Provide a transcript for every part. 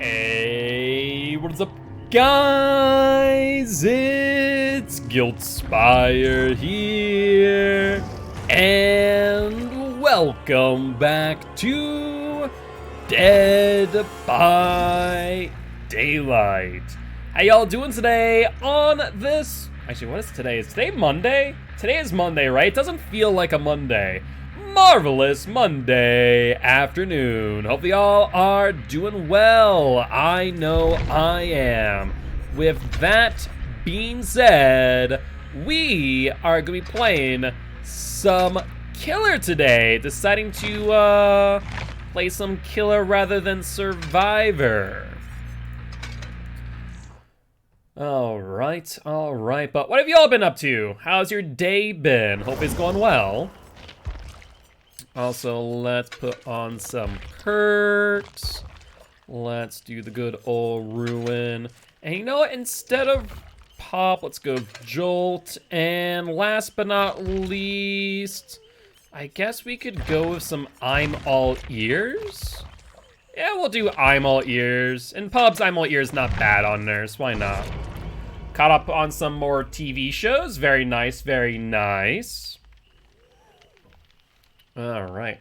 Hey, what's up, guys? It's Giltspire here, and welcome back to Dead by Daylight. How y'all doing today on this? Actually, what is today? Is today Monday? Today is Monday, right? It doesn't feel like a Monday. Marvelous Monday afternoon. Hope y'all are doing well. I know I am. With that being said, we are gonna be playing some Killer today. Deciding to play some Killer rather than Survivor. All right. But what have y'all been up to? How's your day been? Hope it's going well. Also, let's put on some perks. Let's do the good old Ruin. And you know what? Instead of Pop, let's go Jolt. And last but not least, I guess we could go with some I'm All Ears. Yeah, we'll do I'm All Ears. And Pub's I'm All Ears not bad on Nurse. Why not? Caught up on some more TV shows. Very nice, very nice. All right.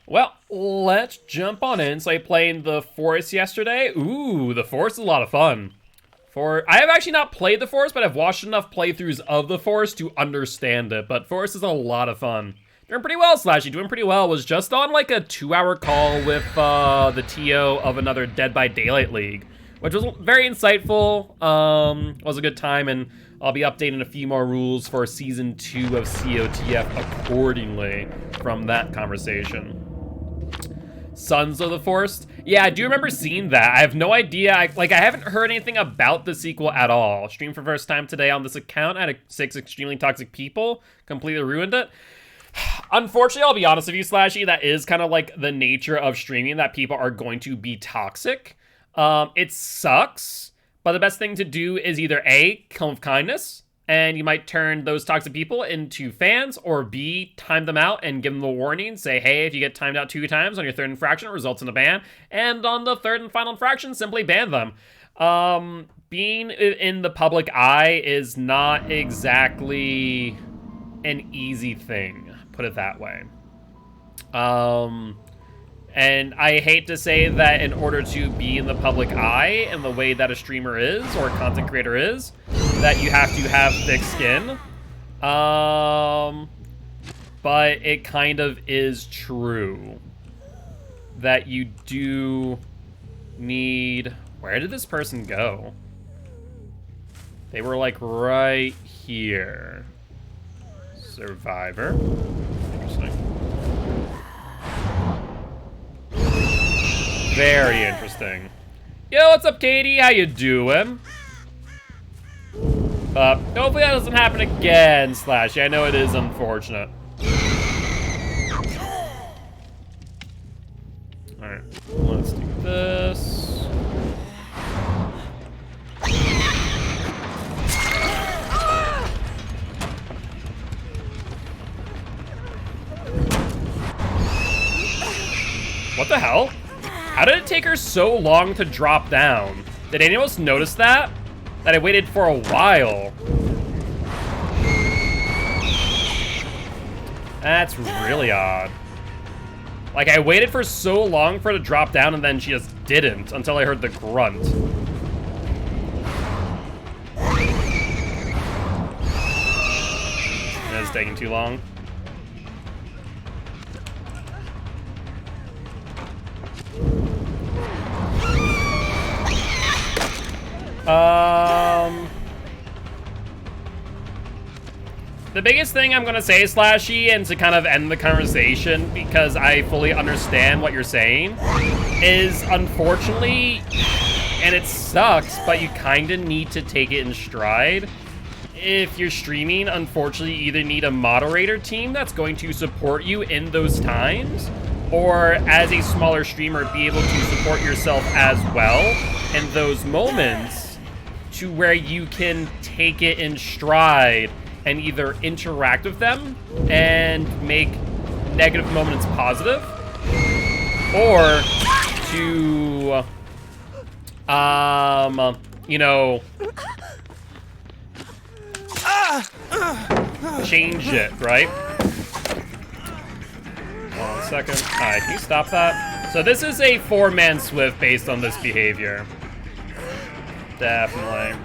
Well, let's jump on in. So I played The Forest yesterday. Ooh, The Forest is a lot of fun. I have actually not played The Forest, but I've watched enough playthroughs of The Forest to understand it. But Forest is a lot of fun. Doing pretty well, Slashy. Doing pretty well. Was just on like a 2-hour call with the TO of another Dead by Daylight League, which was very insightful. Was a good time, and I'll be updating a few more rules for Season 2 of COTF accordingly from that conversation. Sons of the Forest. Yeah, I do remember seeing that. I have no idea. I haven't heard anything about the sequel at all. Streamed for first time today on this account. I had 6 extremely toxic people. Completely ruined it. Unfortunately, I'll be honest with you, Slashy, that is kind of like the nature of streaming, that people are going to be toxic. It sucks, but the best thing to do is either A, come with kindness, and you might turn those toxic people into fans, or B, time them out and give them a warning. Say, hey, if you get timed out 2 times on your 3rd infraction, it results in a ban, and on the 3rd and final infraction, simply ban them. Being in the public eye is not exactly an easy thing. Put it that way. And I hate to say that in order to be in the public eye in the way that a streamer is or a content creator is, that you have to have thick skin. But it kind of is true that you do need... Where did this person go? They were like right here. Survivor. Interesting. Very interesting. Yo, what's up, Katie? How you doing? Hopefully that doesn't happen again, Slashy. I know it is unfortunate. Alright, let's do this. What the hell? How did it take her so long to drop down? Did anyone else notice that? That I waited for a while. That's really odd. Like, I waited for so long for her to drop down, and then she just didn't until I heard the grunt. It's taking too long. The biggest thing I'm gonna say, Slashy, and to kind of end the conversation, because I fully understand what you're saying, is unfortunately, and it sucks, but you kind of need to take it in stride. If you're streaming, unfortunately, you either need a moderator team that's going to support you in those times, or as a smaller streamer, be able to support yourself as well in those moments, to where you can take it in stride and either interact with them and make negative moments positive, or to, you know, change it, right? One second. Alright, can you stop that? So this is a 4-man Swift based on this behavior. Definitely.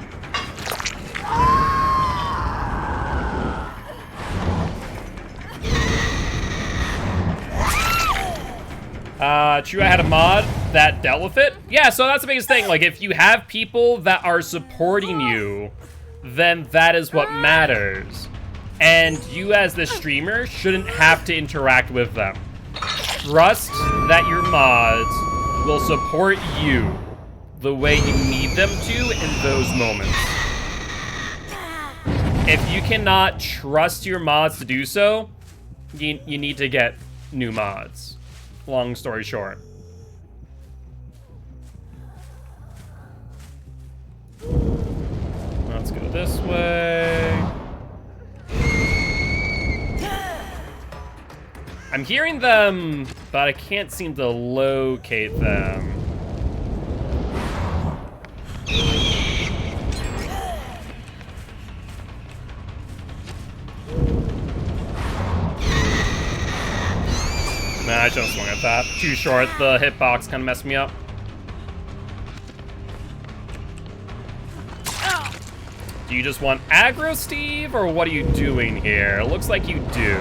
True, I had a mod that dealt with it. Yeah, so that's the biggest thing. Like, if you have people that are supporting you, then that is what matters. And you as the streamer shouldn't have to interact with them. Trust that your mods will support you the way you need them to in those moments. If you cannot trust your mods to do so, you need to get new mods. Long story short. Let's go this way. I'm hearing them, but I can't seem to locate them. Nah, I shouldn't have swung at that. Too short. The hitbox kind of messed me up. Do you just want aggro, Steve, or what are you doing here? It looks like you do.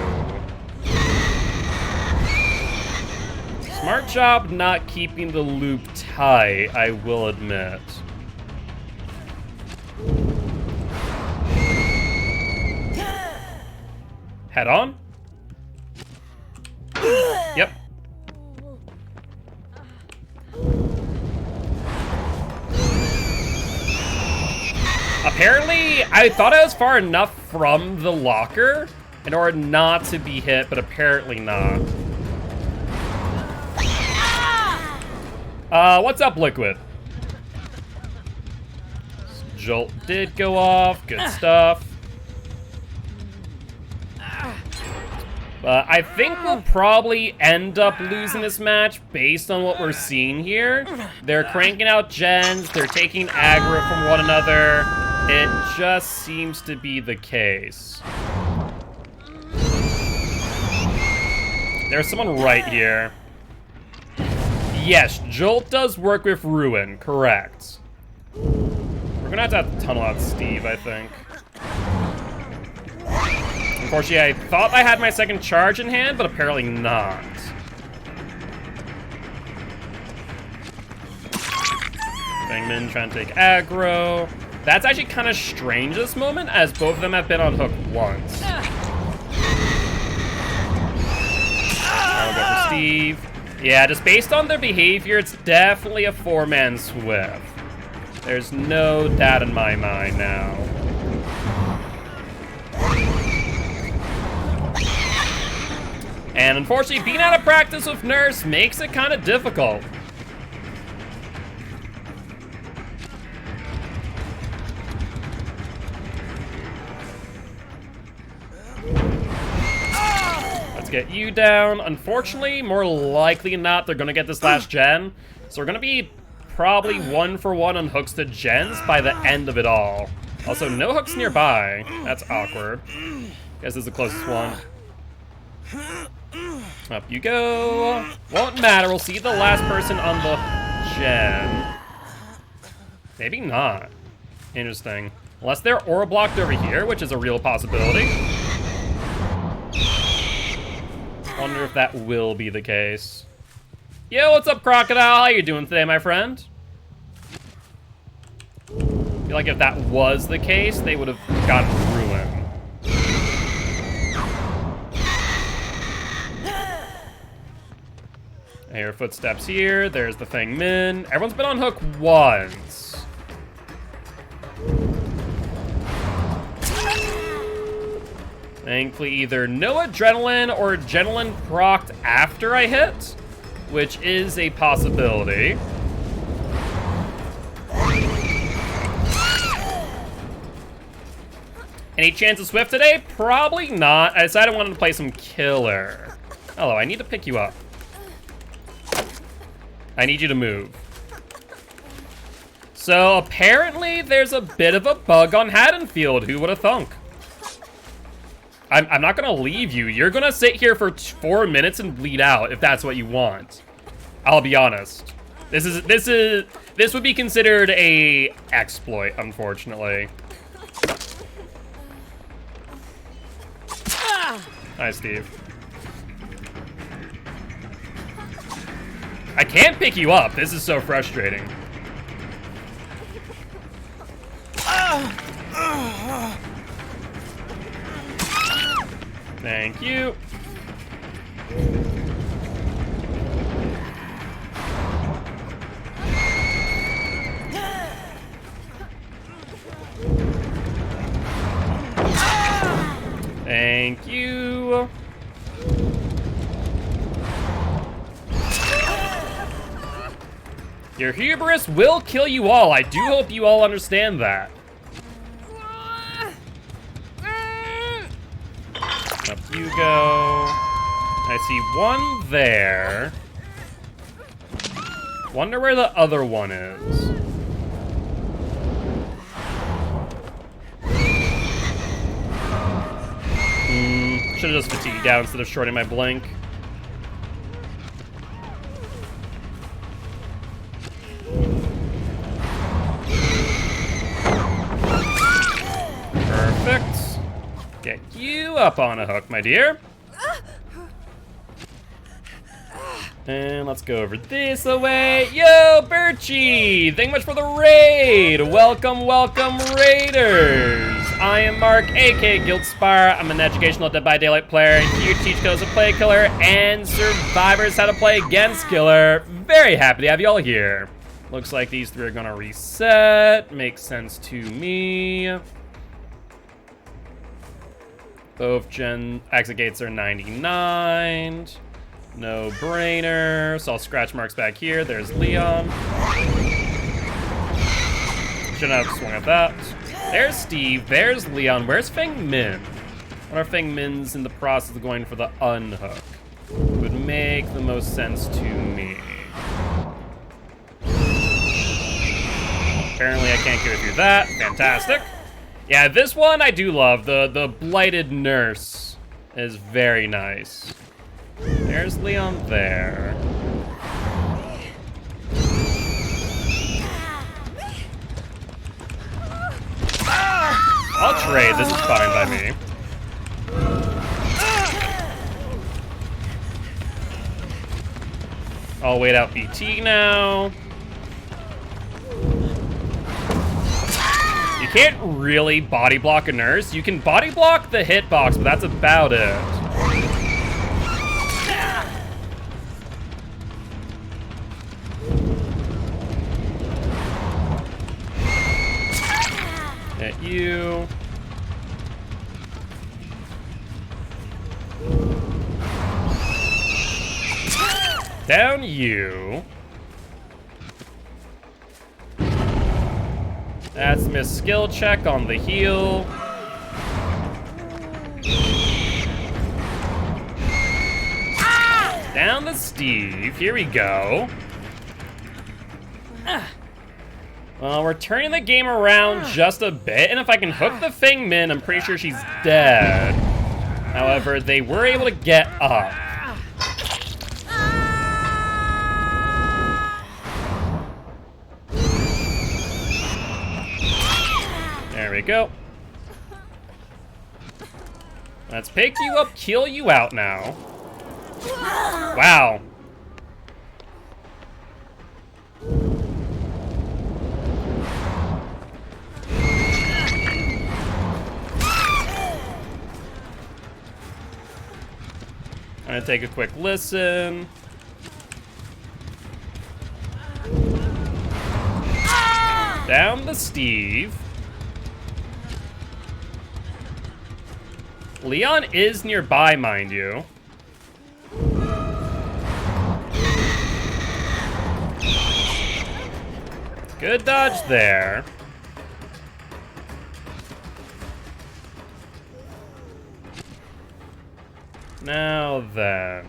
Smart job not keeping the loop tight, I will admit. Head on? Yep. Apparently, I thought I was far enough from the locker in order not to be hit, but apparently not. What's up, Liquid? Jolt did go off. Good stuff. I think we'll probably end up losing this match based on what we're seeing here. They're cranking out gens. They're taking aggro from one another. It just seems to be the case. There's someone right here. Yes, Jolt does work with Ruin, correct. We're gonna have to tunnel out Steve, I think. Unfortunately, I thought I had my second charge in hand, but apparently not. Bangman trying to take aggro. That's actually kind of strange this moment, as both of them have been on hook once. I'll go for Steve. Yeah, just based on their behavior, it's definitely a four-man Swift. There's no doubt in my mind now. And unfortunately, being out of practice with Nurse makes it kind of difficult. Let's get you down. Unfortunately, more likely than not, they're gonna get this last gen. So we're gonna be probably 1-for-1 on hooks to gens by the end of it all. Also, no hooks nearby. That's awkward. Guess this is the closest one. Up you go. Won't matter. We'll see the last person on the gen. Maybe not. Interesting. Unless they're aura blocked over here, which is a real possibility. Wonder if that will be the case. Yo, what's up, Crocodile? How you doing today, my friend? I feel like if that was the case, they would have gotten ruined. I hear footsteps here. There's the Feng Min. Everyone's been on hook once. Thankfully, either no adrenaline or adrenaline procced after I hit, which is a possibility. Any chance of Swift today? Probably not. I decided I wanted to play some killer. Hello, I need to pick you up. I need you to move. So apparently there's a bit of a bug on Haddonfield. Who would have thunk? I'm not gonna leave you. You're gonna sit here for 4 minutes and bleed out if that's what you want. I'll be honest. This would be considered a exploit, unfortunately. Hi, Steve. I can't pick you up. This is so frustrating. Thank you. Thank you. Your hubris will kill you all. I do hope you all understand that. Up you go. I see one there. Wonder where the other one is. Should have just fatigued down instead of shorting my blink. Perfect. Get you up on a hook, my dear. And let's go over this away. Yo, Birchie! Thank you much for the raid. Welcome, welcome, Raiders. I am Mark, aka Giltspire. I'm an educational Dead by Daylight player. Here to teach codes to play killer and survivors how to play against killer. Very happy to have you all here. Looks like these three are gonna reset. Makes sense to me. Both gen exit gates are 99. No brainer. So I'll scratch marks back here. There's Leon. Shouldn't have swung at that. There's Steve. There's Leon. Where's Feng Min? What are Feng Min's in the process of going for the unhook? Would make the most sense to me. Apparently I can't go through that. Fantastic. Yeah, this one I do love. The blighted nurse is very nice. There's Leon there. I'll trade. This is fine by me. I'll wait out BT now. You can't really body block a nurse. You can body block the hitbox, but that's about it. Hit you. Down you. That's miss skill check on the heal. Down to Steve. Here we go. Well, we're turning the game around just a bit, and if I can hook the Feng Min, I'm pretty sure she's dead. However, they were able to get up. There we go. Let's pick you up, kill you out now. Wow. I'm gonna take a quick listen. Down to Steve. Leon is nearby, mind you. Good dodge there. Now then.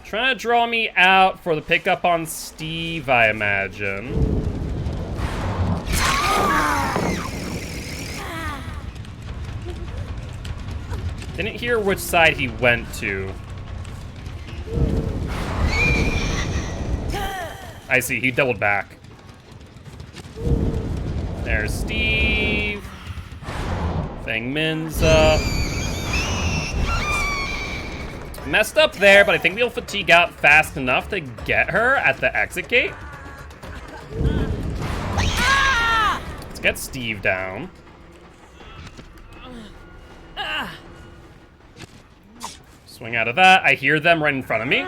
Trying to draw me out for the pickup on Steve, I imagine. Didn't hear which side he went to. I see, he doubled back. There's Steve. Feng Min's up. Messed up there, but I think we'll fatigue out fast enough to get her at the exit gate. Let's get Steve down. Swing out of that. I hear them right in front of me.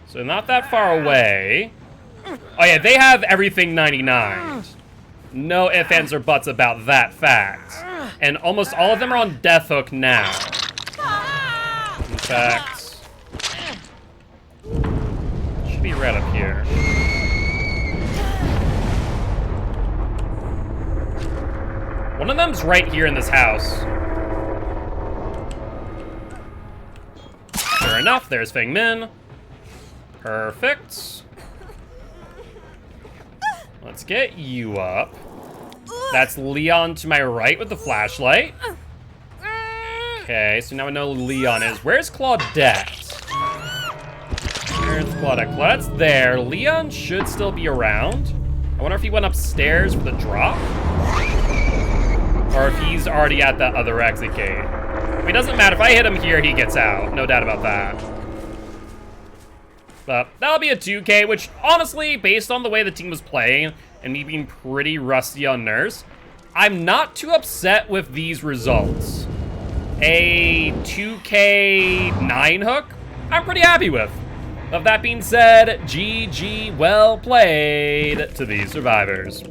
So not that far away. Oh yeah, they have everything 99. No ifs, ands, or buts about that fact. And almost all of them are on death hook now. In fact, should be right up here. One of them's right here in this house. Sure enough, there's Feng Min. Perfect. Let's get you up. That's Leon to my right with the flashlight. Okay, so now I know who Leon is. Where's Claudette? Where's Claudette? Claudette's there. Leon should still be around. I wonder if he went upstairs for the drop? Or if he's already at the other exit gate. I mean, it doesn't matter. If I hit him here, he gets out. No doubt about that. But that'll be a 2K, which honestly, based on the way the team was playing and me being pretty rusty on nurse, I'm not too upset with these results. A 2K 9 hook, I'm pretty happy with. Of that being said, GG, well played to these survivors.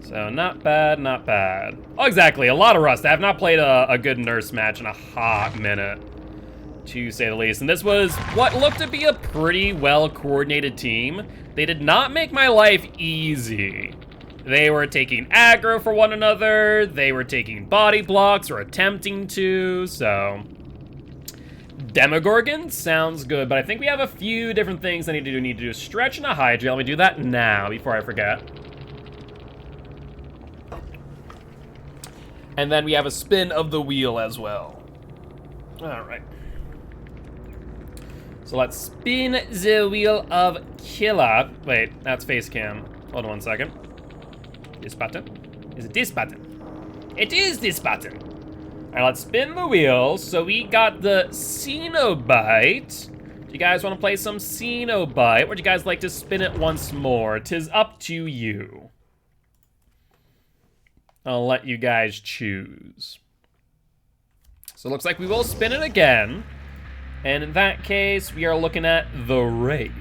So not bad, not bad. Oh, exactly, a lot of rust. I have not played a good nurse match in a hot minute, to say the least. And this was what looked to be a pretty well-coordinated team. They did not make my life easy. They were taking aggro for one another, they were taking body blocks, or attempting to, so... Demogorgon sounds good, but I think we have a few different things I need to do. Need to do a stretch and a hydrate. Let me do that now before I forget. And then we have a spin of the wheel as well. All right. So let's spin the wheel of killer. Wait, that's face cam. Hold on one second. This button? Is it this button? It is this button. All right, let's spin the wheel. So we got the Cenobite. Do you guys want to play some Cenobite? Or would you guys like to spin it once more? 'Tis up to you. I'll let you guys choose. So it looks like we will spin it again. And in that case, we are looking at the Wraith.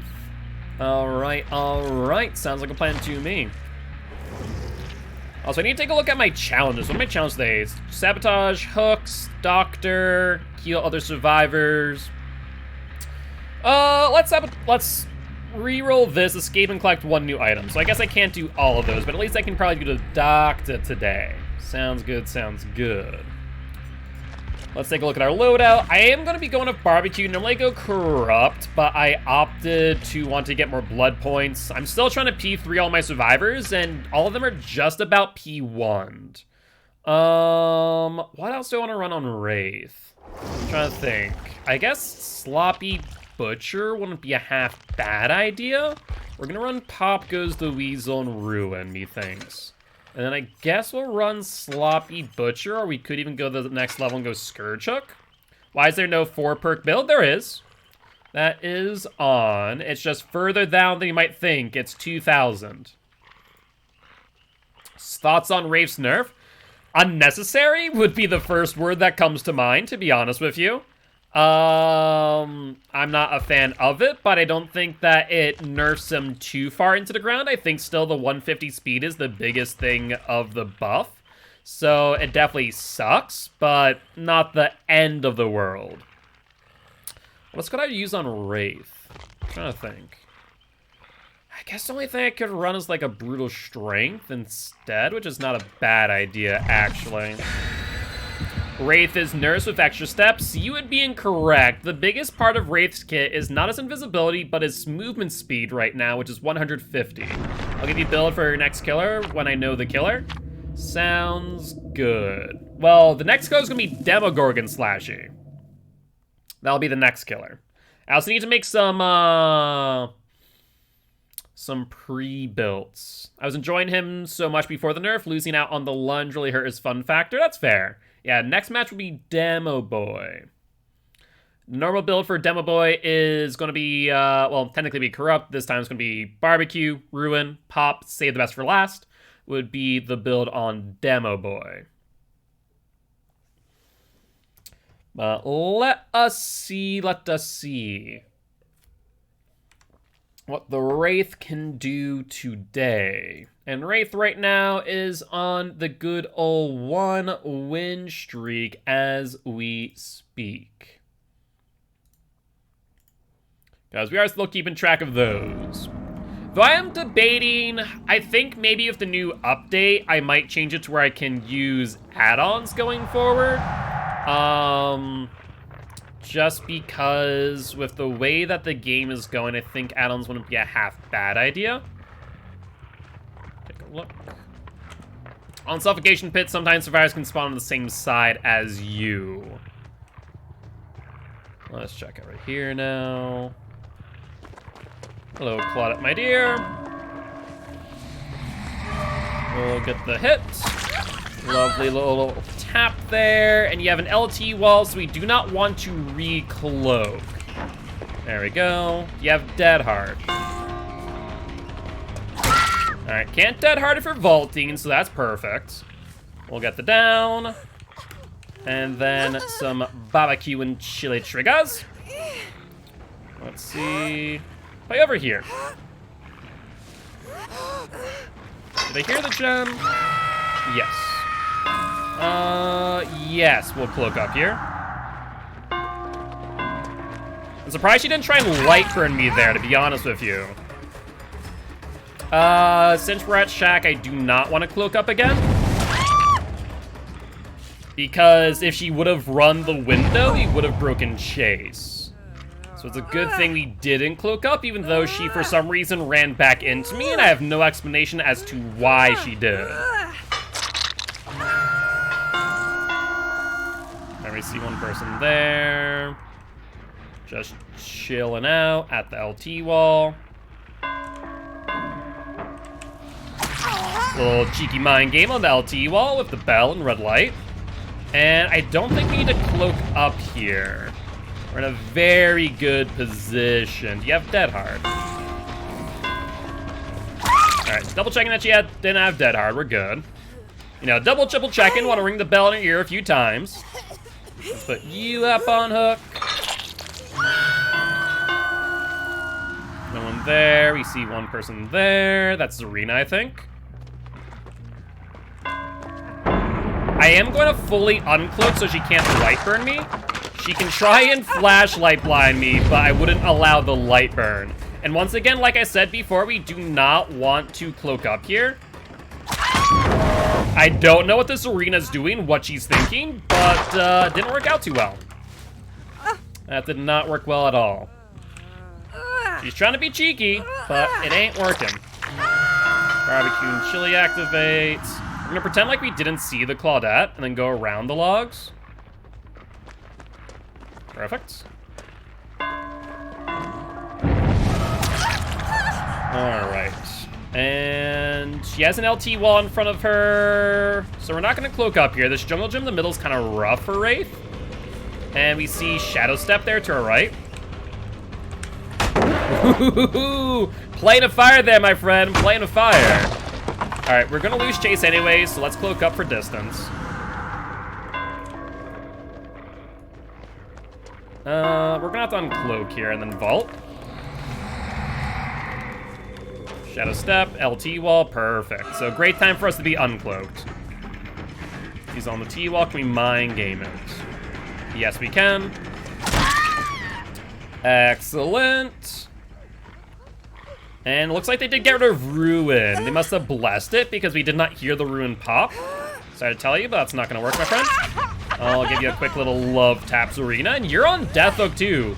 All right. Sounds like a plan to me. Also, I need to take a look at my challenges. What are my challenges today? Sabotage, hooks, doctor, kill other survivors. Let's re-roll this, escape and collect one new item. So I guess I can't do all of those, but at least I can probably do the doctor today. Sounds good, sounds good. Let's take a look at our loadout. I am going to be going to barbecue. Normally I go corrupt, but I opted to want to get more blood points. I'm still trying to P3 all my survivors, and all of them are just about P1'd. What else do I want to run on Wraith? I'm trying to think. I guess Sloppy Butcher wouldn't be a half bad idea. We're going to run Pop Goes the Weasel and Ruin, methinks. And then I guess we'll run Sloppy Butcher, or we could even go to the next level and go Scourge Hook. Why is there no 4-perk build? There is. That is on. It's just further down than you might think. It's 2,000. Thoughts on Wraith's nerf? Unnecessary would be the first word that comes to mind, to be honest with you. I'm not a fan of it, but I don't think that it nerfs him too far into the ground. I think still the 150 speed is the biggest thing of the buff. So it definitely sucks, but not the end of the world. What's could I use on Wraith? I'm trying to think. I guess the only thing I could run is like a Brutal Strength instead, which is not a bad idea, actually. Wraith is nursed with extra steps. You would be incorrect. The biggest part of Wraith's kit is not his invisibility, but his movement speed right now, which is 150. I'll give you build for your next killer when I know the killer. Sounds good. Well, the next killer is going to be Demogorgon Slashy. That'll be the next killer. I also need to make some pre-builds. I was enjoying him so much before the nerf. Losing out on the lunge really hurt his fun factor. That's fair. Yeah, next match will be Demo Boy. Normal build for Demo Boy is going to be, well, technically be Corrupt. This time it's going to be Barbecue, Ruin, Pop, Save the Best for Last. Would be the build on Demo Boy. But let us see what the Wraith can do today. And Wraith right now is on the good old 1-win streak as we speak. Guys, we are still keeping track of those. Though I am debating, I think maybe with the new update, I might change it to where I can use add-ons going forward. Just because with the way that the game is going, I think add-ons wouldn't be a half bad idea. Take a look. On Suffocation Pit, sometimes survivors can spawn on the same side as you. Let's check over here now. Hello, Claudette, my dear. We'll get the hit. Lovely little tap there. And you have an LT wall, so we do not want to re-cloak. There we go. You have Dead Hard. Alright, can't Dead Hard if you're vaulting, so that's perfect. We'll get the down. And then some barbecue and chili triggers. Let's see. Play over here. Did I hear the gem? Yes. Yes, we'll cloak up here. I'm surprised she didn't try and light burn me there, to be honest with you. Since we're at Shack, I do not want to cloak up again. Because if she would have run the window, he would have broken Chase. So it's a good thing we didn't cloak up, even though she, for some reason, ran back into me, and I have no explanation as to why she did. There we see one person there. Just chilling out at the LT wall. Little cheeky mind game on the LT wall with the bell and red light. And I don't think we need to cloak up here. We're in a very good position. Do you have Dead Hard? Alright, double checking that she didn't have Dead Hard. We're good. You know, double, triple checking. Want to ring the bell in her ear a few times. Let's put you up on hook. No one there. We see one person there. That's Serena, I think. I am going to fully uncloak so she can't light burn me. She can try and flashlight blind me, but I wouldn't allow the light burn. And once again, like I said before, we do not want to cloak up here. I don't know what this Serena's doing, what she's thinking, but it didn't work out too well. That did not work well at all. She's trying to be cheeky, but it ain't working. Barbecue and chili activates. We're gonna pretend like we didn't see the Claudette and then go around the logs. Perfect. Alright. And she has an LT wall in front of her. So we're not gonna cloak up here. This jungle gym in the middle is kind of rough for Wraith. And we see Shadow Step there to our right. Playing a fire there, my friend. Playing a fire. Alright, we're gonna lose Chase anyway, so let's cloak up for distance. We're gonna have to uncloak here and then vault. Shadow Step, LT wall, perfect. So great time for us to be uncloaked. He's on the T wall, can we mind game it? Yes, we can. Excellent. And it looks like they did get rid of Ruin. They must have blessed it because we did not hear the Ruin pop. Sorry to tell you, but that's not gonna work, my friend. I'll give you a quick little love tap, Serena, and you're on Death Hook too.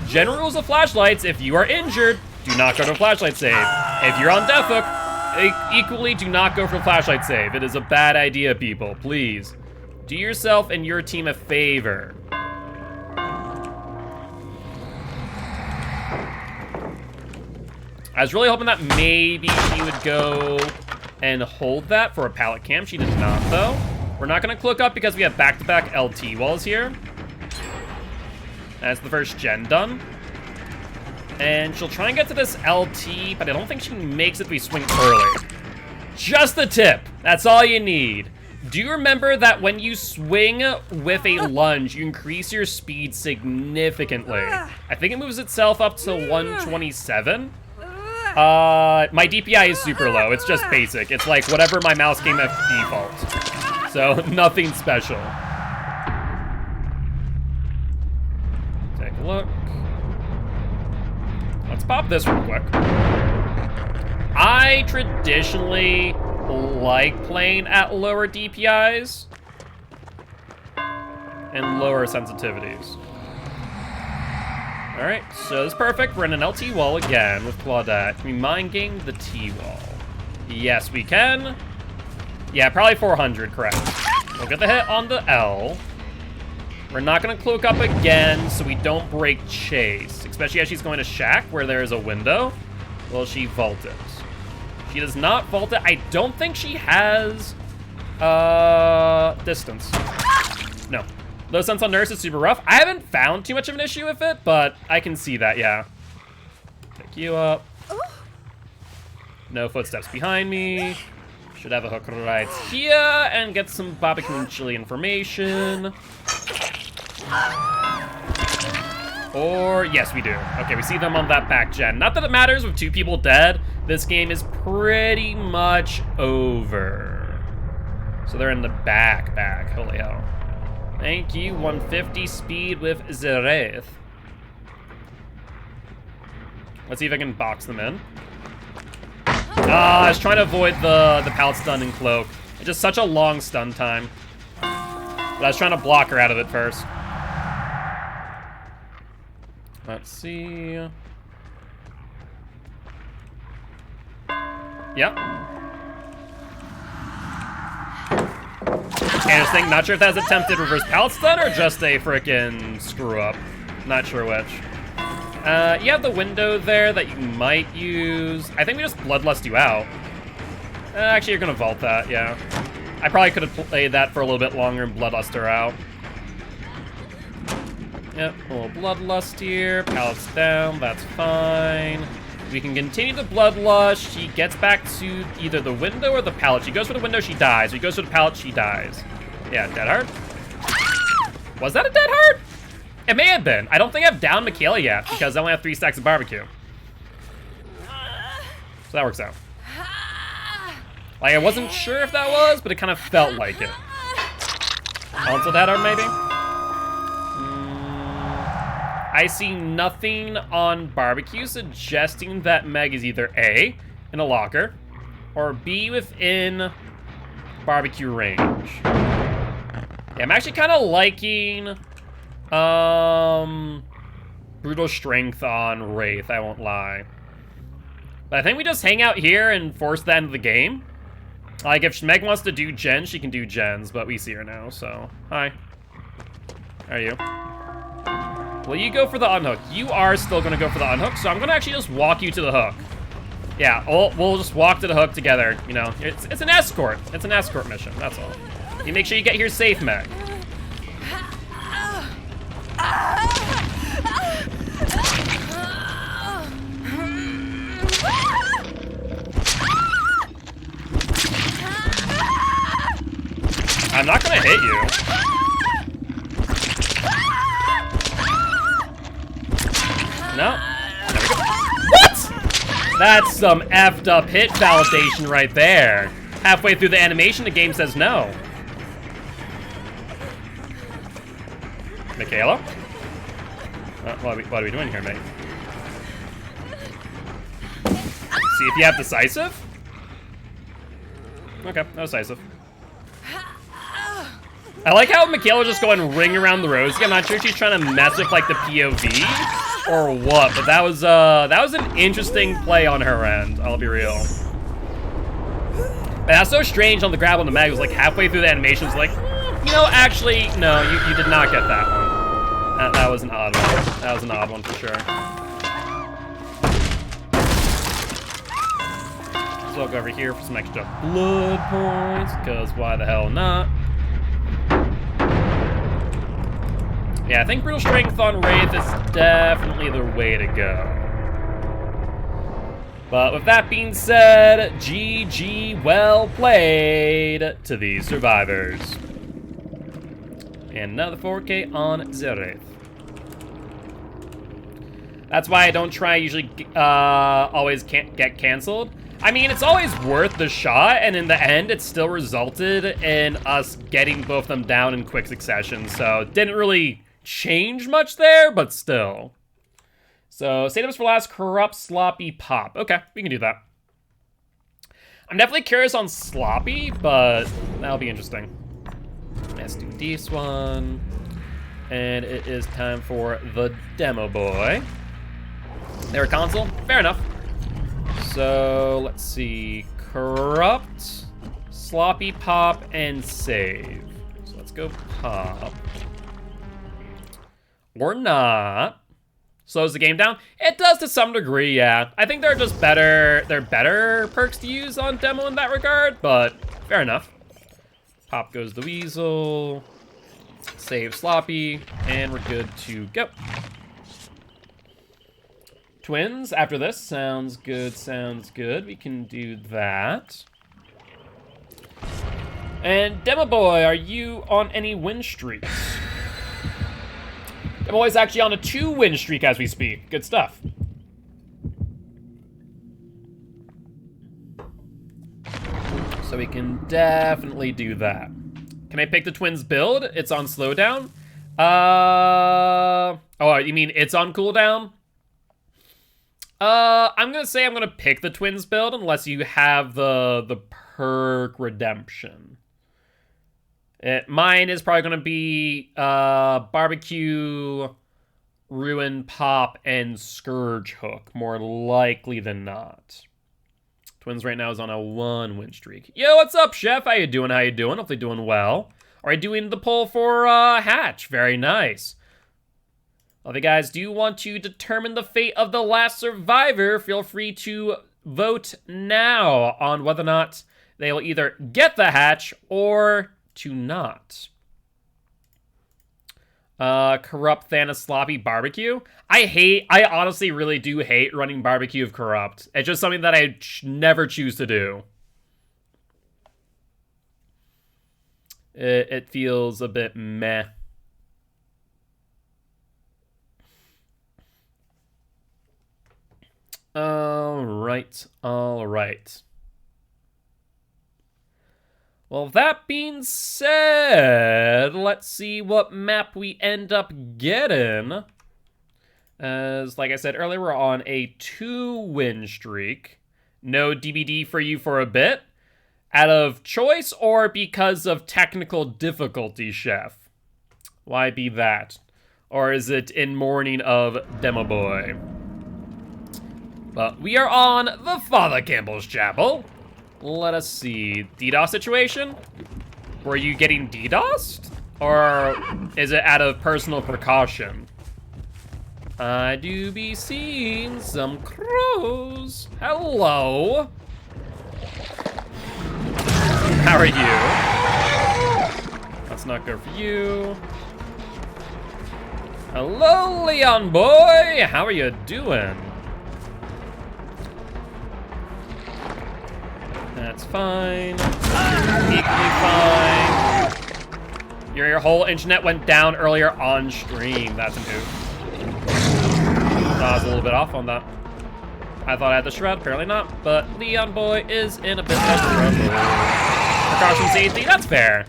General rules of flashlights, if you are injured, do not go to a flashlight save. If you're on Death Hook, equally do not go for a flashlight save. It is a bad idea, people, please. Do yourself and your team a favor. I was really hoping that maybe she would go and hold that for a pallet cam. She did not, though. We're not going to cloak up because we have back-to-back LT walls here. That's the first gen done. And she'll try and get to this LT, but I don't think she makes it if we swing early. Just a tip. That's all you need. Do you remember that when you swing with a lunge, you increase your speed significantly? I think it moves itself up to 127. My DPI is super low. It's just basic. It's like whatever my mouse game at default. So nothing special. Take a look. Let's pop this real quick. I traditionally like playing at lower DPIs and lower sensitivities. All right, so this is perfect. We're in an LT wall again with Claudette. Can we mind game the T wall? Yes, we can. Yeah, probably 400, correct. We'll get the hit on the L. We're not gonna cloak up again so we don't break Chase, especially as she's going to Shack where there is a window. Will she vault it? She does not vault it. I don't think she has distance. No. Low sense on Nurse is super rough. I haven't found too much of an issue with it, but I can see that, yeah. Pick you up. No footsteps behind me. Should have a hook right here and get some barbecue and chili information. Or, yes, we do. Okay, we see them on that back gen. Not that it matters with 2 people dead. This game is pretty much over. So they're in the back. Holy hell. Thank you, 150 speed with Zereth. Let's see if I can box them in. I was trying to avoid the pallet stun and cloak. It's just such a long stun time. But I was trying to block her out of it first. Let's see. Yep. Interesting. Not sure if that's attempted reverse pallet stun or just a frickin' screw up. Not sure which. You have the window there that you might use. I think we just bloodlust you out. Actually, you're gonna vault that, yeah. I probably could have played that for a little bit longer and bloodlust her out. Yep, a little bloodlust here. Pallets down, that's fine. We can continue the bloodlust. She gets back to either the window or the pallet. She goes for the window, she dies. She goes for the pallet, she dies. Yeah, dead heart. Was that a dead heart? It may have been. I don't think I've downed Michaela yet because I only have 3 stacks of barbecue. So that works out. Like, I wasn't sure if that was, but it kind of felt like it. Also dead heart, maybe? I see nothing on barbecue suggesting that Meg is either A, in a locker, or B, within barbecue range. Yeah, I'm actually kind of liking brutal strength on Wraith, I won't lie. But I think we just hang out here and force the end of the game. Like, if Meg wants to do gens, she can do gens, but we see her now, so. Hi. How are you? Will you go for the unhook? You are still gonna go for the unhook, so I'm gonna actually just walk you to the hook. Yeah, we'll just walk to the hook together, you know. It's an escort. It's an escort mission, that's all. You make sure you get here safe, Meg. I'm not gonna hit you. No. There we go. What? That's some effed up hit validation right there. Halfway through the animation, the game says no. Michaela? What are we doing here, mate? See if you have decisive? Okay, no decisive. I like how Michaela just going ring around the rosy. I'm not sure if she's trying to mess with like the POV or what, but that was an interesting play on her end, I'll be real. And that's so strange on the grab on the mag. It was like halfway through the animation, it's like, you know, actually, no, you did not get that one. That was an odd one. That was an odd one for sure. So I'll go over here for some extra blood points, because why the hell not? Yeah, I think Brutal Strength on Wraith is definitely the way to go. But with that being said, GG, well played to these survivors. And another 4K on Zereth. That's why I don't try usually always can't get canceled. I mean, it's always worth the shot, and in the end, it still resulted in us getting both of them down in quick succession, so it didn't really change much there, but still. So, save this for last, Corrupt Sloppy Pop. Okay, we can do that. I'm definitely curious on Sloppy, but that'll be interesting. Let's do this one. And it is time for the Demo Boy. There, console? Fair enough. So, let's see. Corrupt, Sloppy Pop, and Save. So let's go Pop. Or not. Slows the game down. It does to some degree, yeah. I think they're just better, they're better perks to use on Demo in that regard, but fair enough. Pop goes the Weasel. Save Sloppy, and we're good to go. Twins after this. Sounds good, sounds good. We can do that. And Demo Boy, are you on any win streaks? The boy's actually on a 2-win streak as we speak. Good stuff. So we can definitely do that. Can I pick the twins build? It's on slowdown. Oh, you mean it's on cooldown? I'm gonna say I'm gonna pick the twins build unless you have the perk redemption. Mine is probably gonna be barbecue, ruin pop, and scourge hook, more likely than not. Twins right now is on a 1-win streak. Yo, what's up, Chef? How you doing? How you doing? Hopefully doing well. Are you doing the poll for Hatch? Very nice. Love you guys. Do you want to determine the fate of the last survivor? Feel free to vote now on whether or not they will either get the hatch or to not. Corrupt Thanos Sloppy Barbecue. I honestly really do hate running Barbecue of Corrupt. It's just something that I never choose to do. It feels a bit meh. All right. Well, that being said, let's see what map we end up getting. As, like I said earlier, we're on a 2-win streak. No DBD for you for a bit. Out of choice or because of technical difficulty, Chef? Why be that? Or is it in mourning of Demo Boy? But we are on the Father Campbell's Chapel. Let us see. DDoS situation? Were you getting DDoSed? Or is it out of personal precaution? I do be seeing some crows. Hello. How are you? That's not good for you. Hello, Leon boy. How are you doing? That's fine. Equally fine. Your whole internet went down earlier on stream. That's an oof. I was a little bit off on that. I thought I had the shroud, apparently not. But Leon boy is in a bit of trouble. Precaution safety, that's fair.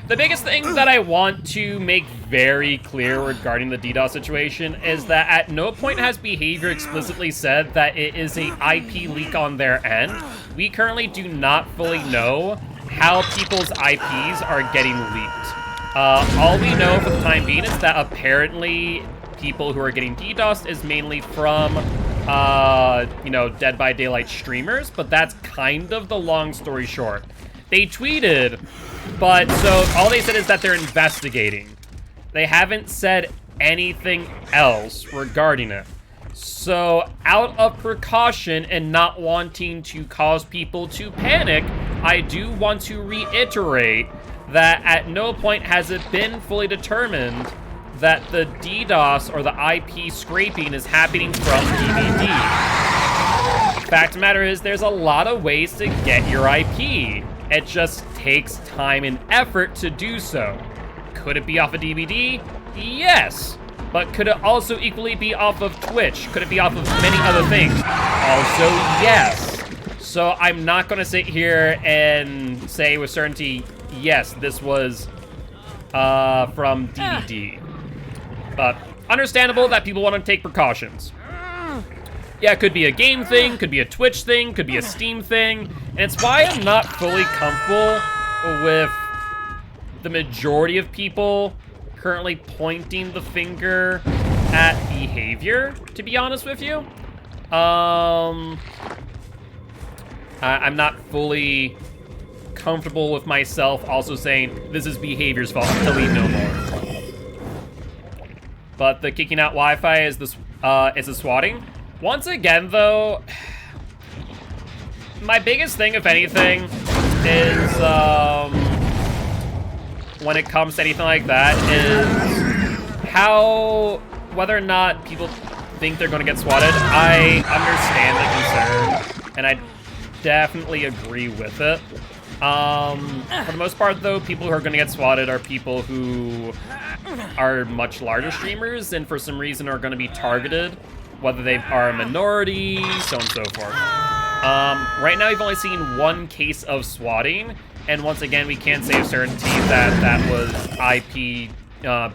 The biggest thing that I want to make very clear regarding the DDoS situation is that at no point has Behavior explicitly said that it is a IP leak on their end. We currently do not fully know how people's IPs are getting leaked. All we know for the time being is that apparently people who are getting DDoSed is mainly from, Dead by Daylight streamers, but that's kind of the long story short. They tweeted, but so all they said is that they're investigating. They haven't said anything else regarding it. So out of precaution and not wanting to cause people to panic, I do want to reiterate that at no point has it been fully determined that the DDoS or the IP scraping is happening from DVD. Fact of the matter is there's a lot of ways to get your IP. It just takes time and effort to do so. Could it be off of DVD? Yes. But could it also equally be off of Twitch? Could it be off of many other things? Also, yes. So I'm not going to sit here and say with certainty, yes, this was from DVD. But understandable that people want to take precautions. Yeah, it could be a game thing, could be a Twitch thing, could be a Steam thing. And it's why I'm not fully comfortable with the majority of people currently pointing the finger at Behavior, to be honest with you. I'm not fully comfortable with myself also saying this is Behavior's fault until we know more. But the kicking out Wi-Fi is the swatting. Once again, though, my biggest thing, if anything, is when it comes to anything like that, is whether or not people think they're going to get swatted. I understand the concern, and I definitely agree with it. For the most part, though, people who are going to get swatted are people who are much larger streamers and for some reason are going to be targeted, whether they are a minority, so on and so forth. Right now, we've only seen one case of swatting, and once again, we can't say with certainty that that was IP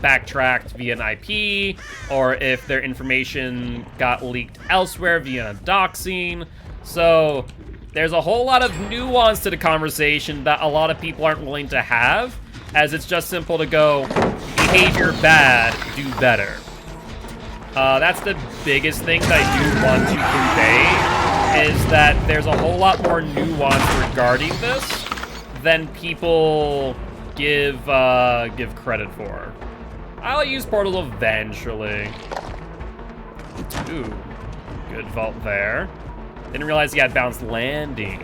backtracked via an IP, or if their information got leaked elsewhere via doxing. So there's a whole lot of nuance to the conversation that a lot of people aren't willing to have, as it's just simple to go, behavior bad, do better. That's the biggest thing that I do want to convey, is that there's a whole lot more nuance regarding this than people give credit for. I'll use portals eventually. Ooh, good vault there. Didn't realize he had bounced landing.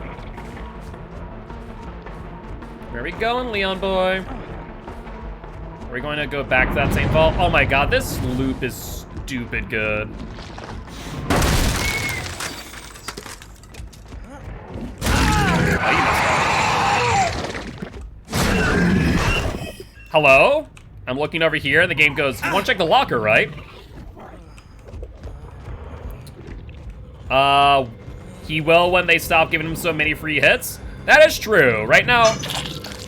Where are we going, Leon boy? Are we going to go back to that same vault? Oh my god, this loop is stupid good. Oh, you messed up. Hello? I'm looking over here, and the game goes, you want to check the locker, right? He will when they stop giving him so many free hits. That is true. Right now,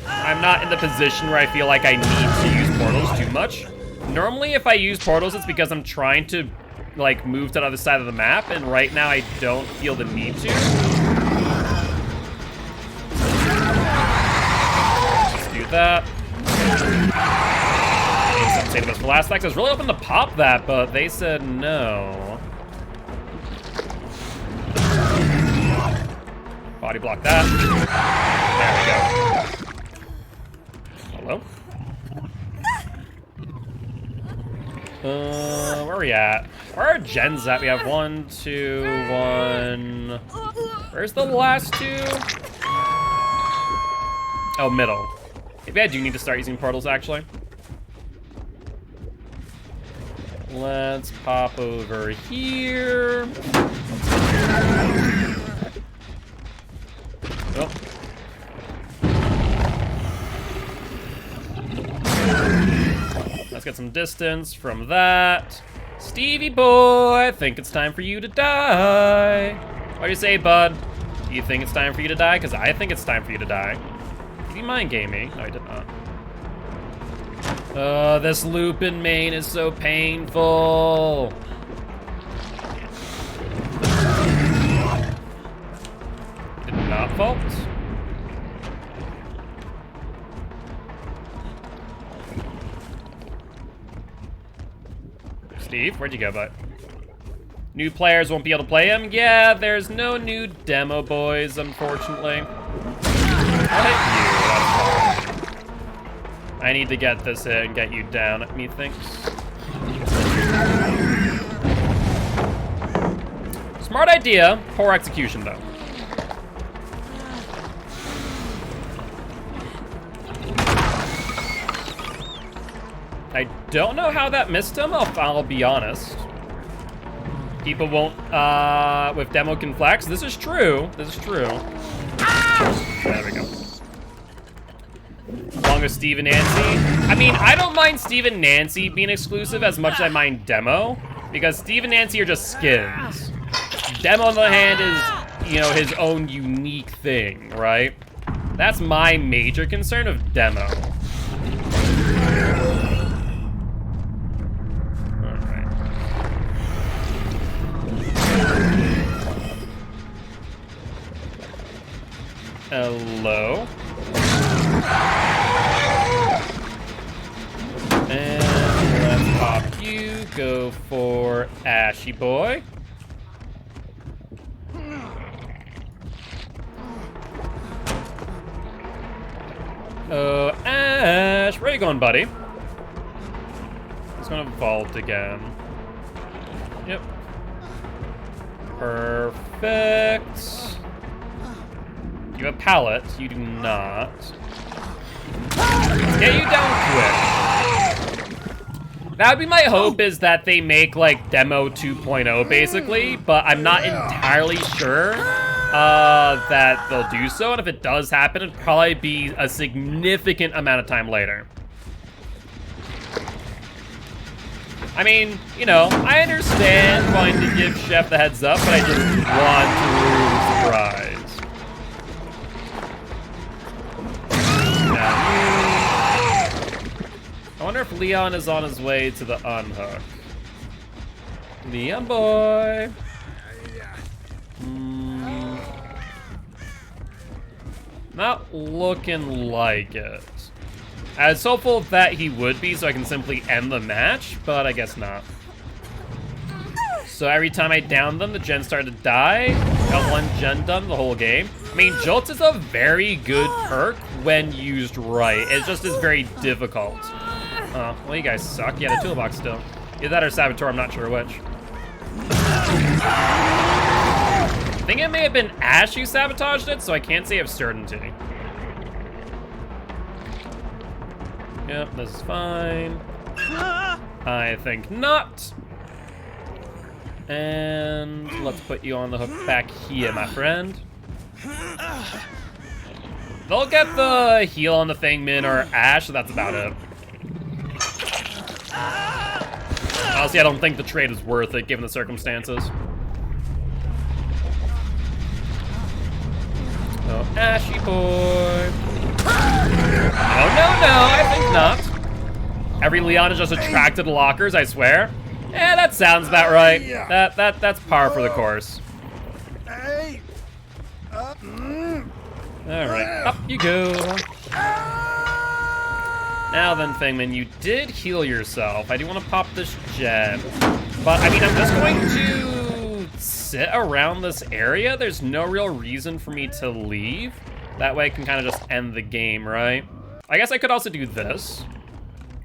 I'm not in the position where I feel like I need to use portals too much. Normally, if I use portals, it's because I'm trying to, like, move to the other side of the map, and right now I don't feel the need to. Let's do that. I'm saving this for last next. I was really hoping to pop that, but they said no. Body block that. There we go. Hello? Where are we at? Where are gens at? We have 1, 2, 1. Where's the last 2? Oh, middle. Maybe I do need to start using portals, actually. Let's pop over here. Oh. Let's get some distance from that. Stevie boy, I think it's time for you to die. What do you say, bud? Do you think it's time for you to die? Because I think it's time for you to die. Did you mind gaming? No, I did not. This loop in main is so painful. Did not vault. Steve, where'd you go, bud? New players won't be able to play him? Yeah, there's no new demo, boys, unfortunately. I'll hit you, that's fine. I need to get this in and get you down, methinks. Smart idea, poor execution, though. I don't know how that missed him, I'll be honest. People won't, with demo can flex. This is true, this is true. There we go. Along with Steve and Nancy. I mean, I don't mind Steve and Nancy being exclusive as much as I mind demo, because Steve and Nancy are just skins. Demo, on the other hand, is, you know, his own unique thing, right? That's my major concern of demo. Hello. And let's pop you. Go for Ashy Boy. Oh, Ash. Where are you going, buddy? He's gonna vault again. Yep. Perfect. You have a pallet, you do not. Let's get you down quick. That would be my hope, is that they make like demo 2.0 basically, but I'm not entirely sure that they'll do so, and if it does happen, it'd probably be a significant amount of time later. I mean, you know, I understand wanting to give Chef the heads up, but I just want to ruin the surprise. I wonder if Leon is on his way to the unhook. Leon boy. Not looking like it. I was hopeful that he would be so I can simply end the match, but I guess not. So every time I downed them, the gen started to die. Got one gen done the whole game. I mean, Jolt is a very good perk when used right. It just is very difficult. Oh, well, you guys suck. Yeah, the toolbox still. Either that or Saboteur, I'm not sure which. I think it may have been Ash who sabotaged it, so I can't say of certainty. Yep, this is fine. I think not. And let's put you on the hook back here, my friend. They'll get the heal on the Fangman or Ash, so that's about it. Honestly, I don't think the trade is worth it, given the circumstances. Oh, Ashy boy. No, I think not. Every Leon is just attracted to lockers, I swear. Eh, that sounds about right. That's par for the course. Alright, up you go. Now then, Fangman, you did heal yourself. I do want to pop this gem. But, I mean, I'm just going to sit around this area. There's no real reason for me to leave. That way I can kind of just end the game, right? I guess I could also do this.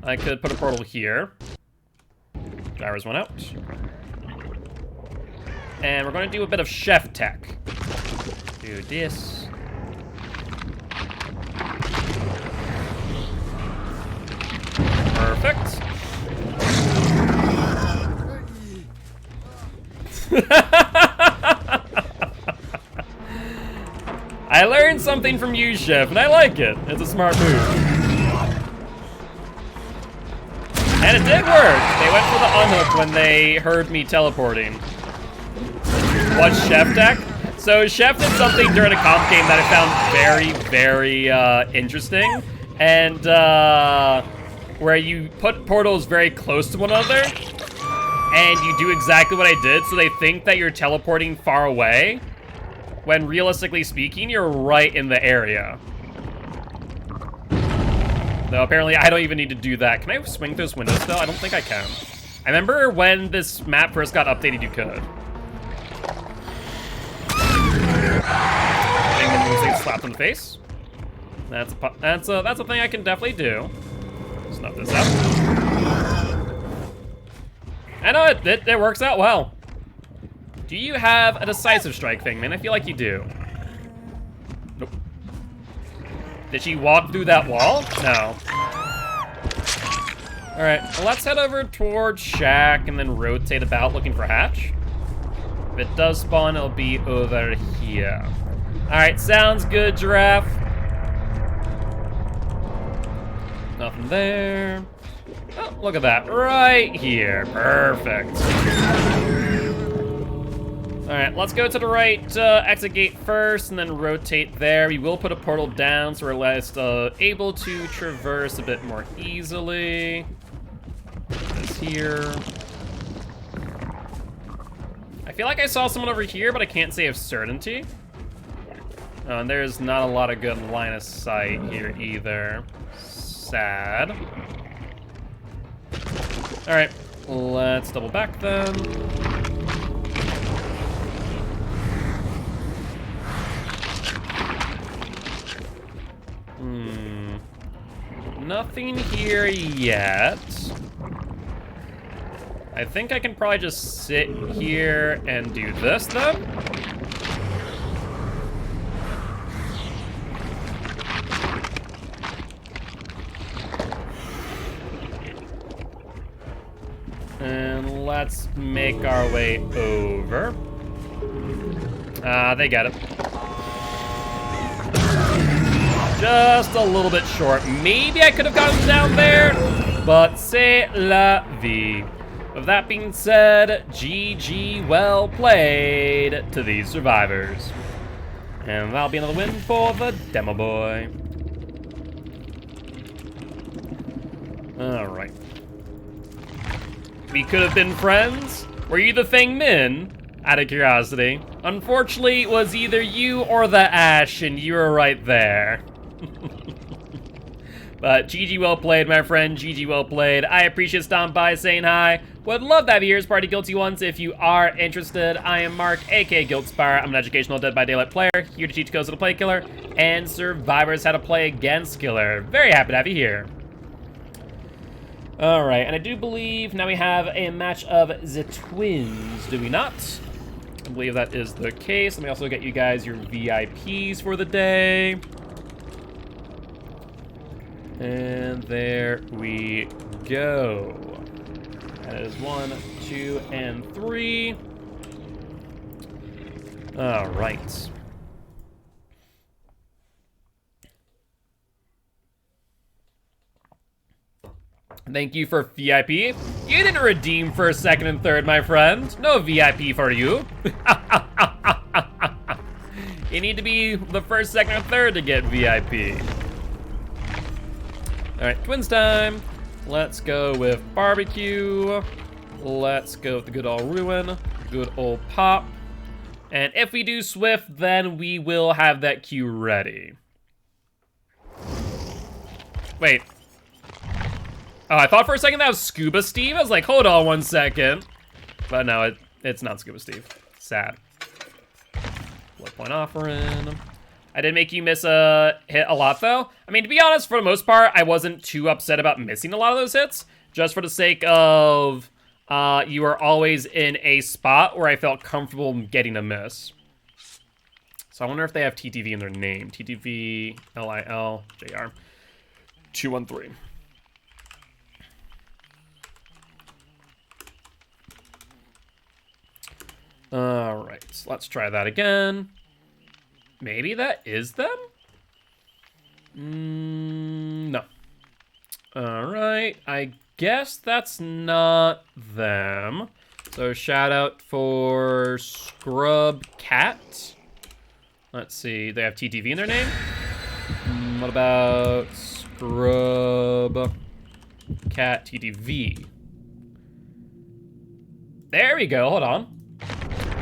I could put a portal here. Gyros went out. And we're going to do a bit of chef tech. Do this. Perfect. I learned something from you, Chef, and I like it. It's a smart move. And it did work. They went for the unhook when they heard me teleporting. What's Chef tech? So Chef did something during a comp game that I found very, very interesting. And where you put portals very close to one another, and you do exactly what I did, so they think that you're teleporting far away, when realistically speaking, you're right in the area. Though apparently I don't even need to do that. Can I swing through this window still? I don't think I can. I remember when this map first got updated, you could. Slapped in the face. That's a thing I can definitely do. Snuff this up. I know it works out well. Do you have a decisive strike thing, man? I feel like you do. Nope. Did she walk through that wall? No. All right, well, let's head over towards Shack and then rotate about looking for Hatch. If it does spawn, it'll be over here. All right, sounds good, Giraffe. Nothing there. Oh, look at that, right here. Perfect. All right, let's go to the right exit gate first and then rotate there. We will put a portal down so we're less able to traverse a bit more easily. This here. I feel like I saw someone over here, but I can't say of certainty. Oh, and there's not a lot of good line of sight here either. Sad. All right, let's double back then. Nothing here yet. I think I can probably just sit here and do this then. And let's make our way over. They get it. Just a little bit short. Maybe I could have gotten down there, but c'est la vie. With that being said, GG, well played to these survivors. And that'll be another win for the Demo Boy. Alright. We could have been friends. Were you the Feng Min? Out of curiosity. Unfortunately, it was either you or the Ash, and you were right there. But GG well played, my friend. GG well played. I appreciate stopping by, saying hi. Would love to have you here as part of Guilty Ones if you are interested. I am Mark, aka Guiltspire. I'm an educational Dead by Daylight player, here to teach codes how to play Killer and survivors how to play against Killer. Very happy to have you here. Alright, and I do believe now we have a match of the twins, do we not? I believe that is the case. Let me also get you guys your VIPs for the day. And there we go. That is 1, 2, and 3. All right. Thank you for VIP. You didn't redeem for second and third, my friend. No VIP for you. You need to be the first, second, or third to get VIP. All right, twins time. Let's go with barbecue. Let's go with the good old ruin, good old pop. And if we do swift, then we will have that queue ready. Wait. Oh, I thought for a second that was Scuba Steve. I was like, hold on 1 second. But no, it's not Scuba Steve. Sad. Blood point offering. I did make you miss a hit a lot, though. I mean, to be honest, for the most part, I wasn't too upset about missing a lot of those hits. Just for the sake of you were always in a spot where I felt comfortable getting a miss. So I wonder if they have TTV in their name. TTV, LIL, JR. 213. All right, so let's try that again. Maybe that is them? No. All right, I guess that's not them. So shout out for Scrub Cat. Let's see, they have TTV in their name? What about Scrub Cat TTV? There we go, hold on.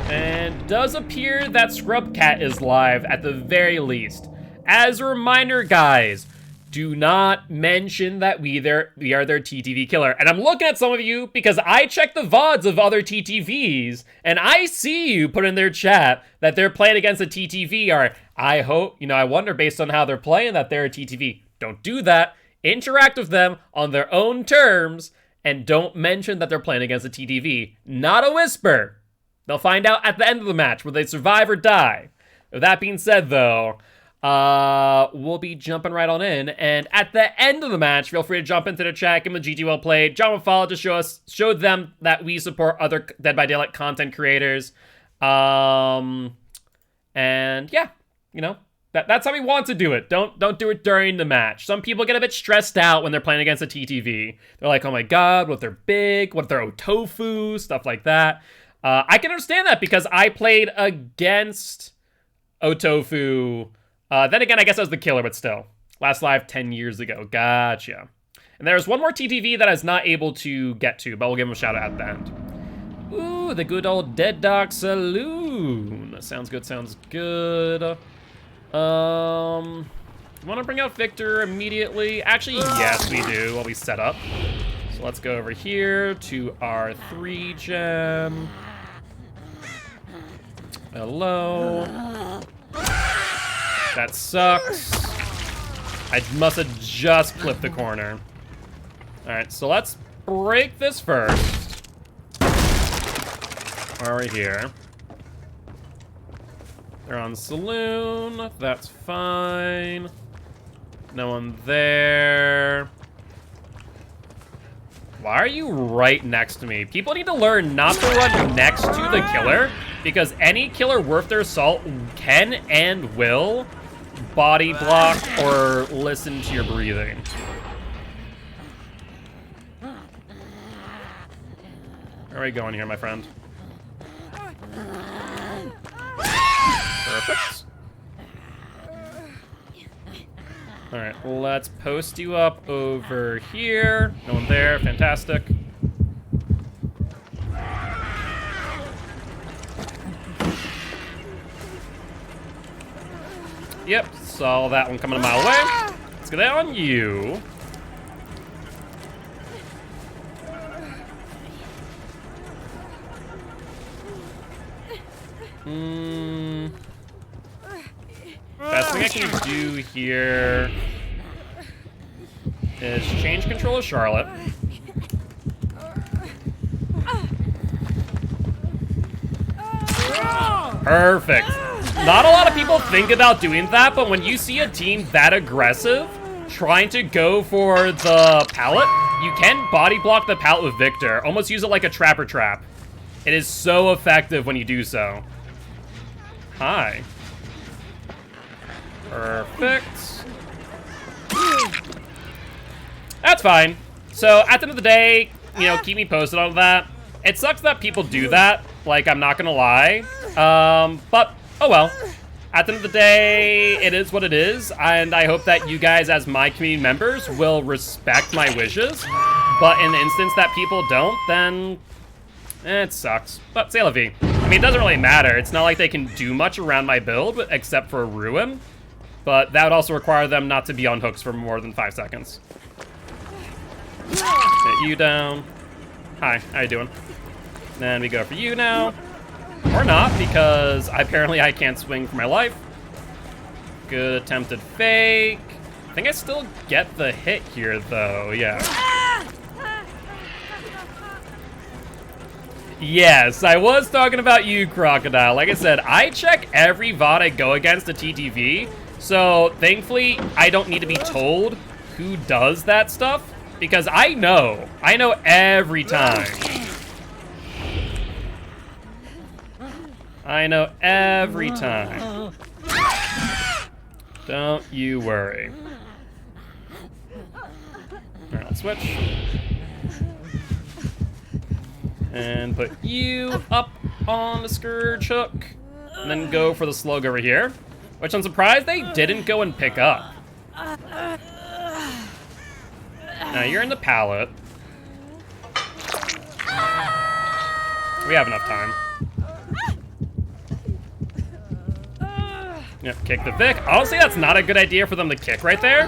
And does appear that Scrub Cat is live at the very least. As a reminder, guys, do not mention that we are their TTV killer. And I'm looking at some of you because I check the VODs of other TTVs and I see you put in their chat that they're playing against a TTV, or I hope, I wonder based on how they're playing that they're a TTV. Don't do that. Interact with them on their own terms and don't mention that they're playing against a TTV. Not a whisper. They'll find out at the end of the match whether they survive or die. With that being said, though, we'll be jumping right on in. And at the end of the match, feel free to jump into the chat, give them a GG well played, jump and follow to show them that we support other Dead by Daylight content creators. And yeah, that's how we want to do it. Don't do it during the match. Some people get a bit stressed out when they're playing against a TTV. They're like, oh my god, what if they're big? What if they're Otofu? Stuff like that. I can understand that because I played against Otofu. Then again, I guess I was the killer, but still. Last live 10 years ago. Gotcha. And there's one more TTV that I was not able to get to, but we'll give him a shout out at the end. Ooh, the good old Dead Dog Saloon. Sounds good, sounds good. Want to bring out Victor immediately? Actually, yes, we do, while we set up. So let's go over here to our 3-gen. Hello. That sucks. I must have just clipped the corner. All right, so let's break this first. All right, here. They're on Saloon. That's fine. No one there. Why are you right next to me? People need to learn not to run next to the killer. because any killer worth their salt can and will body block or listen to your breathing. Where are we going here, my friend? Perfect. All right, let's post you up over here. No one there, fantastic. Yep, saw that one coming a mile away. Let's get that on you. Best thing I can do here is change control of Charlotte. Perfect. Not a lot of people think about doing that, but when you see a team that aggressive trying to go for the pallet, you can body block the pallet with Victor. Almost use it like a trapper trap. It is so effective when you do so. Hi. Perfect. That's fine. So at the end of the day, you know, keep me posted on that. It sucks that people do that. Like, I'm not gonna lie. But, oh well. At the end of the day, it is what it is. And I hope that you guys, as my community members, will respect my wishes. But in the instance that people don't, then it sucks. But c'est la vie. I mean, it doesn't really matter. It's not like they can do much around my build, except for ruin. But that would also require them not to be on hooks for more than 5 seconds. Hit you down. Hi, how you doing? Then we go for you now. Or not, because apparently I can't swing for my life. Good attempted fake. I think I still get the hit here, though. Yeah. Yes, I was talking about you, Crocodile. Like I said, I check every VOD I go against a TTV. So, thankfully, I don't need to be told who does that stuff. Because I know every time. I know every time. Don't you worry. Alright, let's switch. And put you up on the Scourge hook. And then go for the slug over here. Which I'm surprised they didn't go and pick up. Now you're in the pallet. We have enough time. Yep, kick the Vic. Honestly, that's not a good idea for them to kick right there.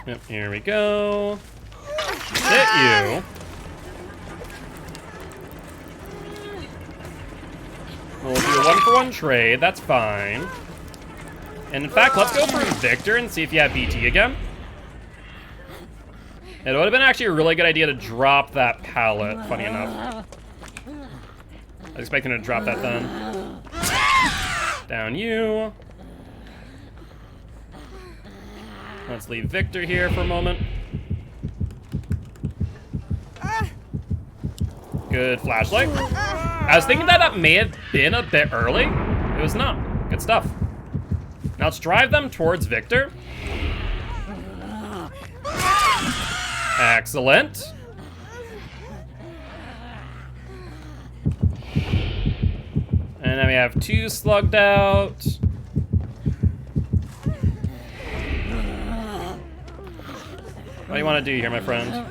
Yep, here we go. Hit you. We'll do a 1-for-1 trade, that's fine. And in fact, let's go for Victor and see if you have BT again. It would have been actually a really good idea to drop that pallet, funny enough. I was expecting to drop that then. Down you. Let's leave Victor here for a moment. Good flashlight. I was thinking that that may have been a bit early. It was not. Good stuff. Now let's drive them towards Victor. Excellent. And then we have 2 slugged out. What do you want to do here, my friend?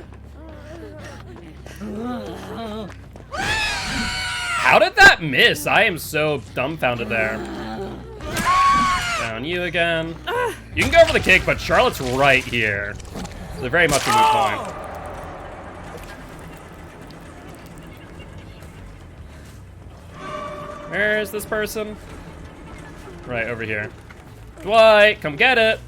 How did that miss? I am so dumbfounded there. Down you again. You can go for the kick, but Charlotte's right here. So very much a moot point. Where's this person? Right, over here. Dwight, come get it.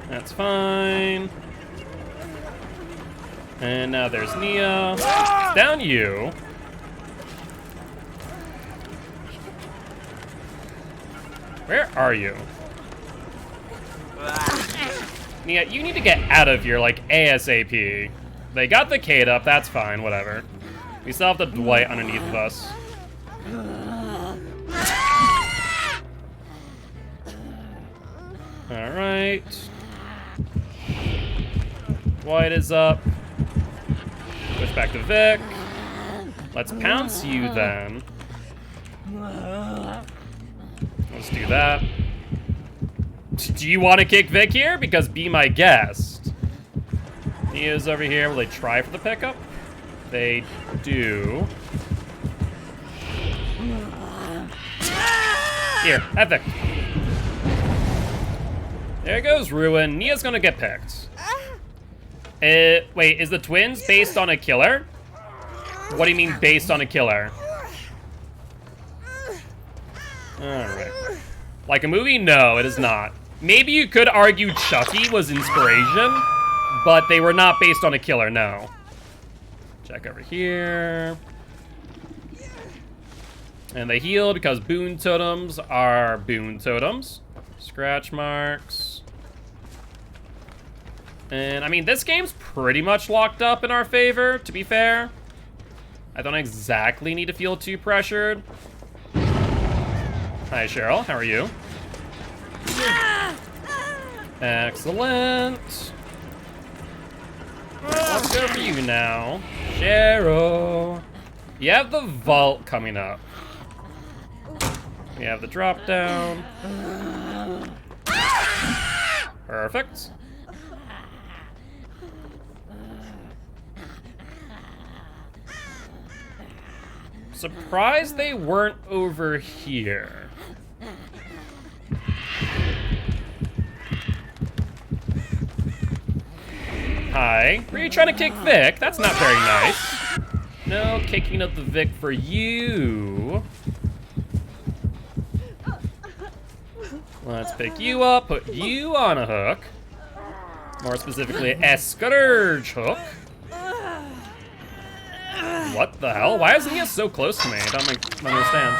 That's fine. And now there's Nia. Down you. Where are you? Nia, you need to get out of here, like, ASAP. They got the Kate up, that's fine, whatever. We still have the Dwight underneath of us. Alright. Dwight is up. Push back to Vic. Let's pounce you then. Let's do that. Do you want to kick Vic here? Because be my guest. Nia's over here. Will they try for the pickup? They do. Here, have Vic. There goes Ruin. Nia's gonna get picked. Wait, is the twins based on a killer? What do you mean based on a killer? Alright. Like a movie? No, it is not. Maybe you could argue Chucky was inspiration, but they were not based on a killer, no. Check over here. And they heal because boon totems are boon totems. Scratch marks. And, I mean, this game's pretty much locked up in our favor, to be fair. I don't exactly need to feel too pressured. Hi, Cheryl. How are you? Excellent. Let's go for you now. Cheryl. You have the vault coming up. We have the drop down. Perfect. Surprised they weren't over here. Hi. Were you trying to kick Vic? That's not very nice. No kicking of the Vic for you. Let's pick you up, put you on a hook. More specifically, a scourge hook. What the hell? Why isn't he so close to me? I don't understand.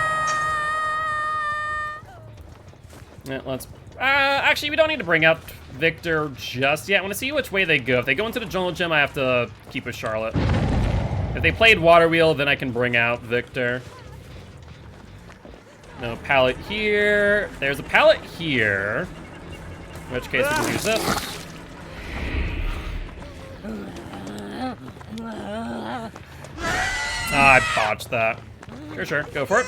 Yeah, let's... actually, we don't need to bring out Victor just yet. I want to see which way they go. If they go into the jungle gym, I have to keep with Charlotte. If they played Water Wheel, then I can bring out Victor. No pallet here. There's a pallet here. In which case we can use this. Ah, I botched that. Sure, go for it.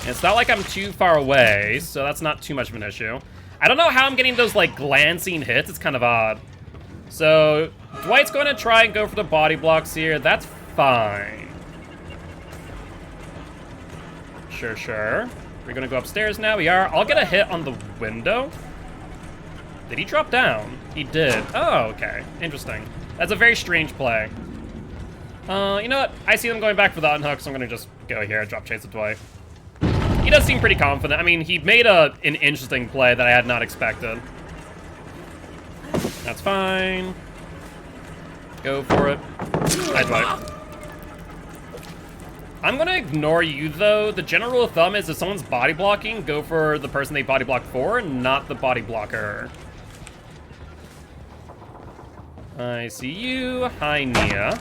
It's not like I'm too far away, so that's not too much of an issue. I don't know how I'm getting those, like, glancing hits. It's kind of odd. So, Dwight's going to try and go for the body blocks here. That's fine. Sure. We're going to go upstairs now. We are. I'll get a hit on the window. Did he drop down? He did. Oh, okay. Interesting. That's a very strange play. You know what? I see them going back for the unhook, so I'm going to just go here and drop chase at Dwight. He does seem pretty confident. I mean, he made an interesting play that I had not expected. That's fine. Go for it. Hi, Dwight. I'm going to ignore you, though. The general rule of thumb is if someone's body blocking, go for the person they body block for, not the body blocker. I see you. Hi, Nia.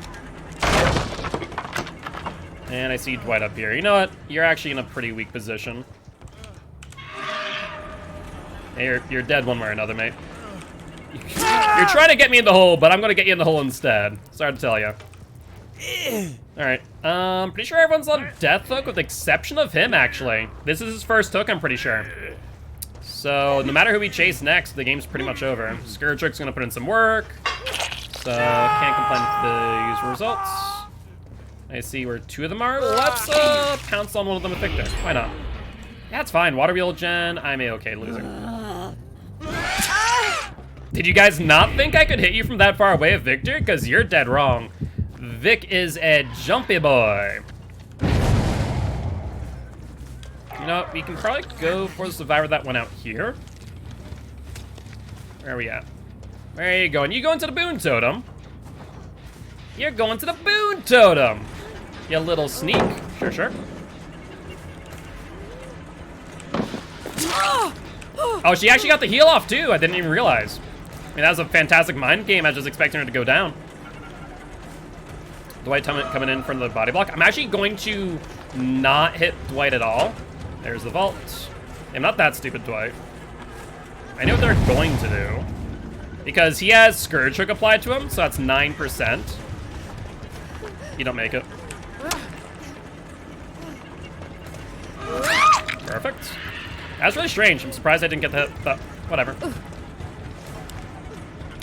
And I see Dwight up here. You know what? You're actually in a pretty weak position. Hey, you're dead one way or another, mate. You're trying to get me in the hole, but I'm going to get you in the hole instead. Sorry to tell you. Alright. Pretty sure everyone's on death hook with the exception of him, actually. This is his first hook, I'm pretty sure. So, no matter who we chase next, the game's pretty much over. Scourge hook's going to put in some work. So, can't complain with the user results. I see where two of them are. Let's pounce on one of them with Victor. Why not? Yeah, it's fine. Water wheel gen. I'm a-okay losing. Did you guys not think I could hit you from that far away with Victor? Because you're dead wrong. Vic is a jumpy boy. You know, we can probably go for the survivor that went out here. Where are we at? Where are you going? You going to the boon totem? You're going to the boon totem. You little sneak. Sure. Oh, she actually got the heal off too. I didn't even realize. mean, that was a fantastic mind game. I was just expecting her to go down. Dwight coming in from the body block. I'm actually going to not hit Dwight at all. There's the vault. I'm not that stupid, Dwight. I know what they're going to do. Because he has Scourge Hook applied to him, so that's 9%. You don't make it. Perfect. That's really strange. I'm surprised I didn't get the hit, but whatever.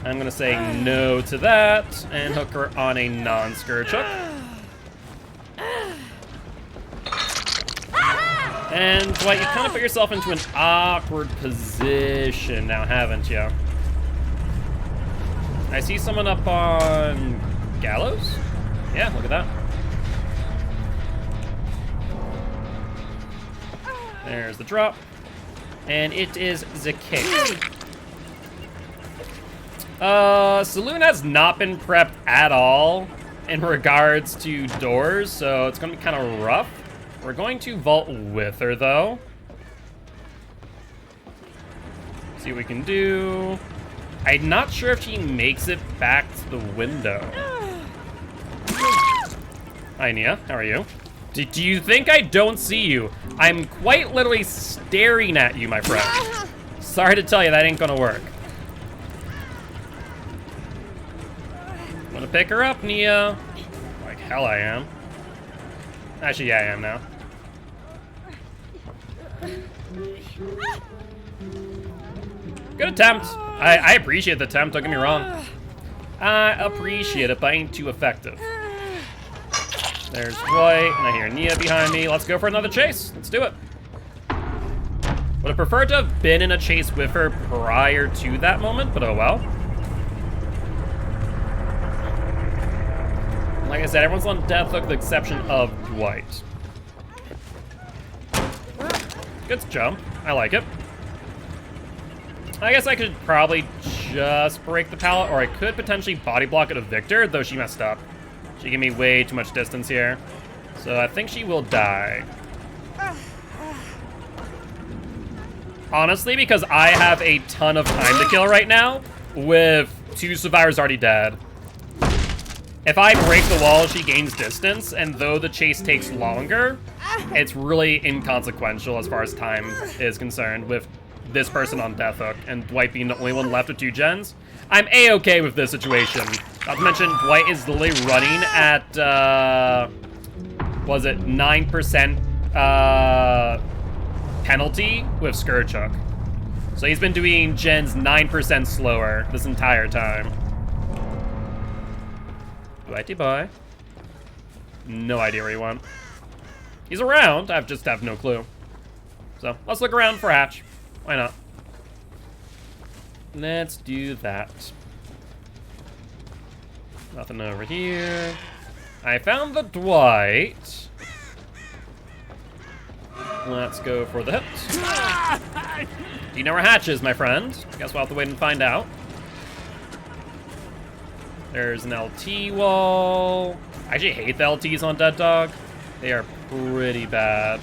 I'm gonna say no to that and hook her on a non-Scourge Hook. And Dwight, you kind of put yourself into an awkward position now, haven't you? I see someone up on Gallows. Yeah, look at that. There's the drop. And it is the kick. Saloon has not been prepped at all in regards to doors, so it's gonna be kind of rough. We're going to vault with her, though. See what we can do. I'm not sure if she makes it back to the window. Hi, Nia. How are you? Do you think I don't see you? I'm quite literally staring at you, my friend. Sorry to tell you, that ain't gonna work. I'm gonna pick her up, Nia. Like hell I am. Actually, yeah, I am now. Good attempt. I appreciate the attempt, don't get me wrong. I appreciate it, but I ain't too effective. There's Dwight, and I hear Nia behind me. Let's go for another chase. Let's do it. Would have preferred to have been in a chase with her prior to that moment, but oh well. Like I said, everyone's on death hook with the exception of Dwight. Good jump. I like it. I guess I could probably just break the pallet, or I could potentially body block it to Victor, though she messed up. She gave me way too much distance here. So I think she will die. Honestly, because I have a ton of time to kill right now, with 2 survivors already dead. If I break the wall, she gains distance, and though the chase takes longer, it's really inconsequential as far as time is concerned with this person on death hook and Dwight being the only one left with 2 gens. I'm a-okay with this situation. Not to mention, Dwight is literally running at, was it 9% penalty with Scourge Hook. So he's been doing gens 9% slower this entire time. Dwighty boy. No idea where he went. He's around, I just have no clue. So let's look around for Hatch. Why not? Let's do that. Nothing over here. I found the Dwight. Let's go for the hit. Do you know where Hatch is, my friend? Guess we'll have to wait and find out. There's an LT wall. I actually hate the LTs on Dead Dog. They are pretty bad.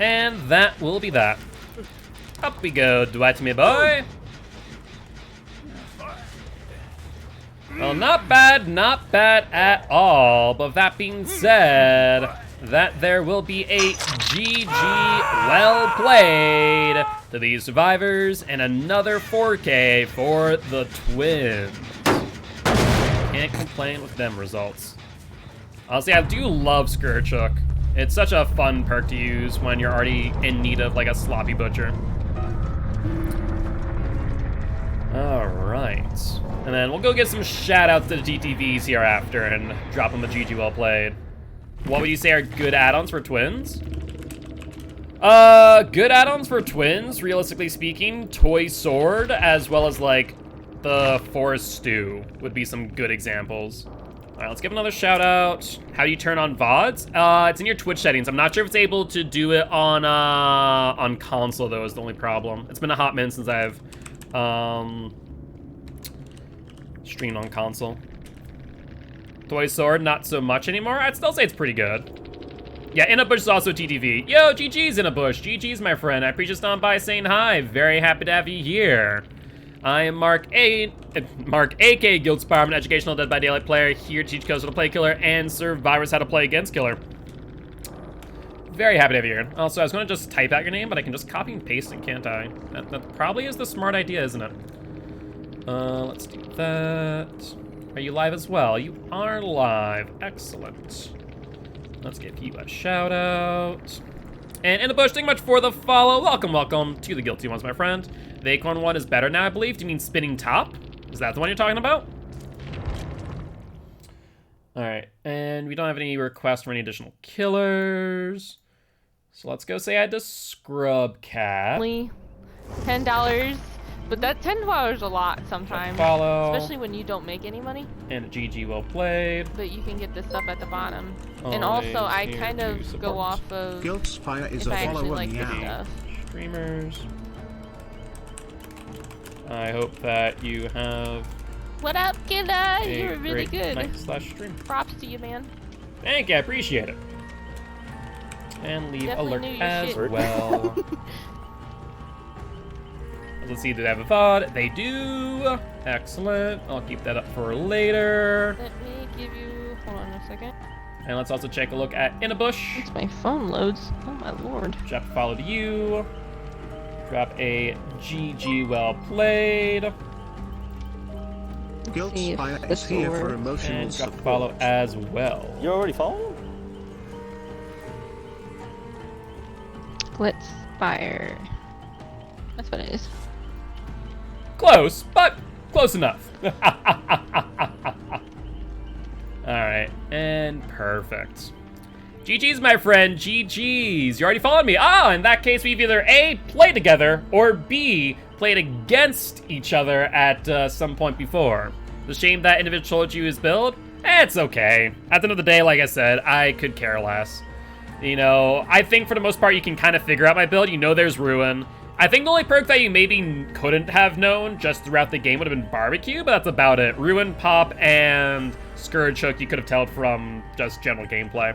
And that will be that. Up we go, Dwight, me boy. Well, not bad at all. But that being said, that there will be a GG well played to these survivors and another 4K for the twins. Can't complain with them results. Honestly, I do love Scourge Hook. It's such a fun perk to use when you're already in need of like a sloppy butcher. All right. And then we'll go get some shout outs to the GTVs here after and drop them a GG well played. What would you say are good add-ons for twins? Good add-ons for twins, realistically speaking, Toy Sword, as well as like the Forest Stew would be some good examples. All right, let's give another shout out. How do you turn on VODs? It's in your Twitch settings. I'm not sure if it's able to do it on console though, is the only problem. It's been a hot minute since I've streamed on console. Toy Sword, not so much anymore. I'd still say it's pretty good. Yeah, In a Bush is also TTV. Yo, GG's In a Bush. GG's, my friend. I appreciate you stopping by saying hi. Very happy to have you here. I am Mark AK Guild Spire. I'm an educational Dead by Daylight player here to teach killers how to play killer and survivors how to play against killer. Very happy to have you here. Also, I was gonna just type out your name, but I can just copy and paste it, can't I? That probably is the smart idea, isn't it? Let's do that. Are you live as well? You are live. Excellent. Let's give you a shout out. And In the Bush, thank you much for the follow. Welcome, welcome to the Guilty Ones, my friend. The Acorn one is better now, I believe. Do you mean Spinning Top? Is that the one you're talking about? All right, and we don't have any requests for any additional killers. So let's go say I had to Scrub Cat. Only $10, but that $10 is a lot sometimes. Follow. Especially when you don't make any money. And GG, well played. But you can get this stuff at the bottom. Always and also, I here kind to of support. go off of Giltspire is if a I actually follower like this now. stuff. Streamers. I hope that you have What up, kidda? a You're really great good. night/stream. Props to you, man. Thank you, I appreciate it. And leave Definitely alert knew your as shit. well. Let's see, do they have a VOD? They do. Excellent. I'll keep that up for later. Let me give you... Hold on a second. And let's also take a look at In a Bush. Once my phone loads. Oh, my lord. Jeff followed you. Drop a GG well played. Giltspire is here for emotional And drop a support. follow as well. You already followed? Let's fire. That's what it is. Close, but close enough. Alright, and perfect. GG's, my friend, GG's. You already followed me. Ah, in that case, we've either A, played together, or B, played against each other at some point before. The shame that individual told you his build? It's okay. At the end of the day, like I said, I could care less. You know, I think for the most part, you can kind of figure out my build. You know there's Ruin. I think the only perk that you maybe couldn't have known just throughout the game would have been Barbecue, but that's about it. Ruin, Pop, and Scourge Hook you could have told from just general gameplay.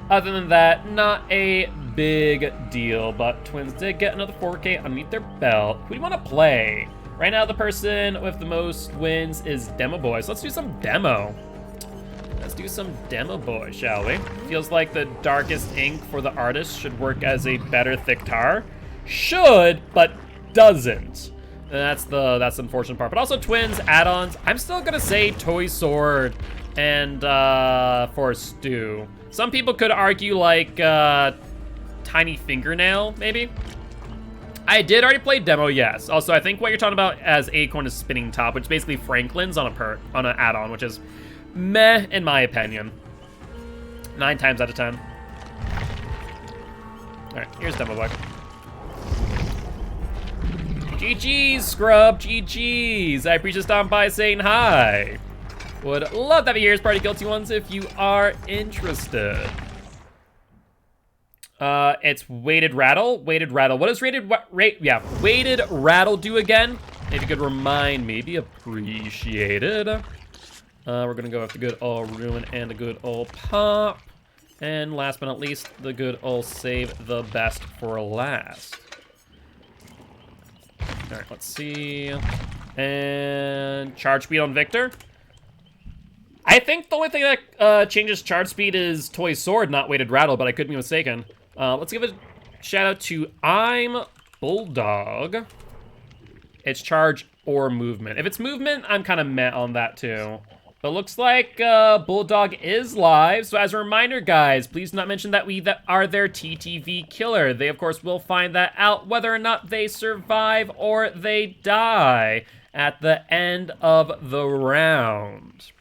Other than that, not a big deal, but Twins did get another 4K underneath their belt. Who do you want to play? Right now, the person with the most wins is Demo Boy, so let's do some demo. Let's do some Demo Boy, shall we? Feels like the darkest ink for the artist should work as a better thick tar. Should, but doesn't. And that's the unfortunate part. But also Twins add-ons. I'm still gonna say Toy Sword and for Stew. Some people could argue like Tiny Fingernail, maybe. I did already play demo, yes. Also, I think what you're talking about as Acorn is Spinning Top, which is basically Franklin's on an add-on, which is meh in my opinion. 9 times out of 10. All right, here's Demo Boy. GG's, Scrub, GG's. I appreciate you stopping by saying hi. Would love to have you here as Party Guilty Ones if you are interested. It's Weighted Rattle. Weighted Rattle. What does Weighted Rattle do again? If you could remind me, be appreciated. We're gonna go with the good old Ruin and the good old Pop. And last but not least, the good old Save the Best for last. All right, let's see. And charge speed on Victor. I think the only thing that changes charge speed is Toy Sword, not Weighted Rattle, but I could be mistaken. Let's give a shout out to I'm Bulldog. It's charge or movement. If it's movement, I'm kind of meh on that too. But looks like Bulldog is live. So as a reminder, guys, please do not mention that we are their TTV killer. They, of course, will find that out whether or not they survive or they die at the end of the round.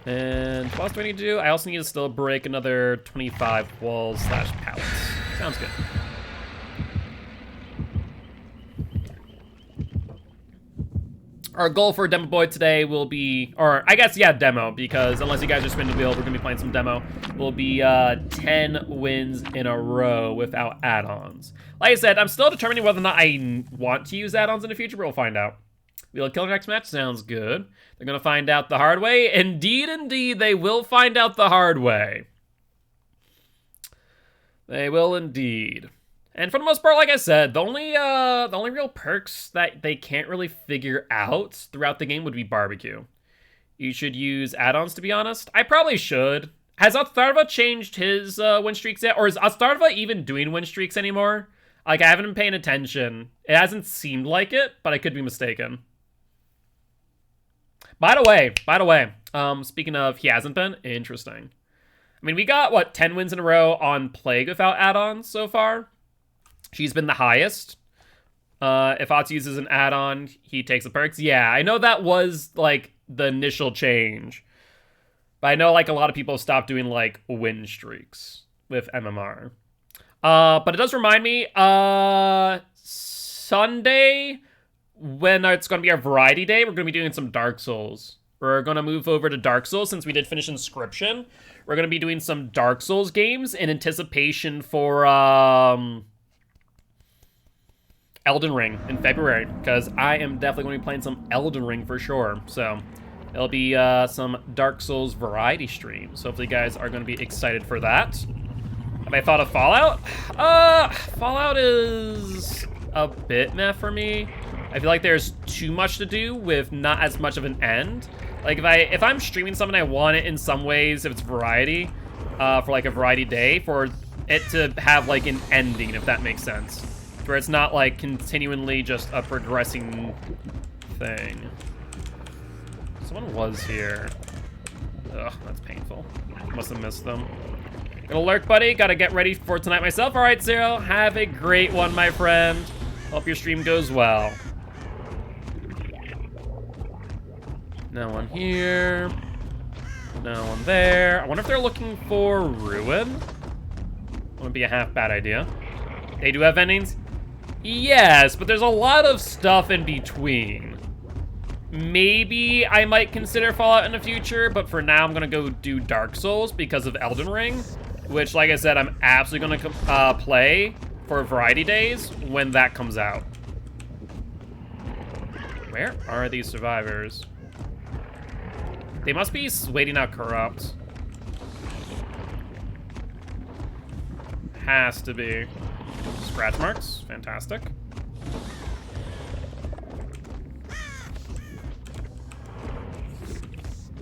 And what else do I need to do? I also need to still break another 25 walls / pallets. Sounds good. Our goal for Demo Boy today will be, or I guess, yeah, demo, because unless you guys are spinning the wheel, we're gonna be playing some demo. Will be 10 wins in a row without add-ons. Like I said, I'm still determining whether or not I want to use add-ons in the future, but we'll find out. We'll kill next match, sounds good. They're gonna find out the hard way. Indeed, indeed, they will find out the hard way. They will indeed. And for the most part, like I said, the only real perks that they can't really figure out throughout the game would be barbecue. You should use add-ons, to be honest. I probably should. Has Astarva changed his win streaks yet? Or is Astarva even doing win streaks anymore? Like, I haven't been paying attention. It hasn't seemed like it, but I could be mistaken. By the way, speaking of he hasn't been, interesting. I mean, we got, what, 10 wins in a row on Plague without add-ons so far? She's been the highest. If Otz uses an add-on, he takes the perks. Yeah, I know that was, like, the initial change. But I know, like, a lot of people have stopped doing, like, win streaks with MMR. But it does remind me, Sunday, when it's going to be our variety day, we're going to be doing some Dark Souls. We're going to move over to Dark Souls since we did finish Inscription. We're going to be doing some Dark Souls games in anticipation for, Elden Ring in February, because I am definitely going to be playing some Elden Ring for sure. So it'll be some Dark Souls variety streams. Hopefully you guys are going to be excited for that. Have I thought of Fallout? Fallout is a bit meh for me. I feel like there's too much to do with not as much of an end. Like if I'm streaming something, I want it in some ways, if it's variety, for like a variety day, for it to have like an ending, if that makes sense. Where it's not like continually just a progressing thing. Someone was here. Ugh, that's painful. Must have missed them. Gonna lurk, buddy. Gotta get ready for tonight myself. All right, Zero. Have a great one, my friend. Hope your stream goes well. No one here. No one there. I wonder if they're looking for Ruin. Wouldn't be a half bad idea. They do have endings? Yes, but there's a lot of stuff in between. Maybe I might consider Fallout in the future, but for now I'm gonna go do Dark Souls because of Elden Ring, which, like I said, I'm absolutely gonna play for variety days when that comes out. Where are these survivors? They must be waiting out Corrupt. Has to be. Scratch marks, fantastic.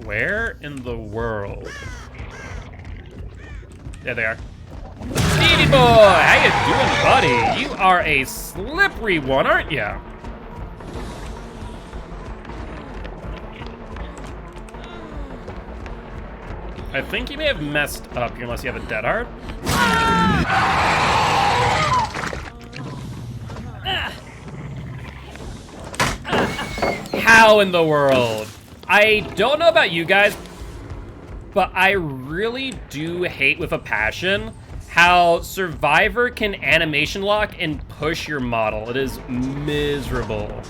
Where in the world? There they are. Stevie boy, how you doing, buddy? You are a slippery one, aren't ya? I think you may have messed up here unless you have a dead heart. How in the world? I don't know about you guys, but I really do hate with a passion how Survivor can animation lock and push your model. It is miserable.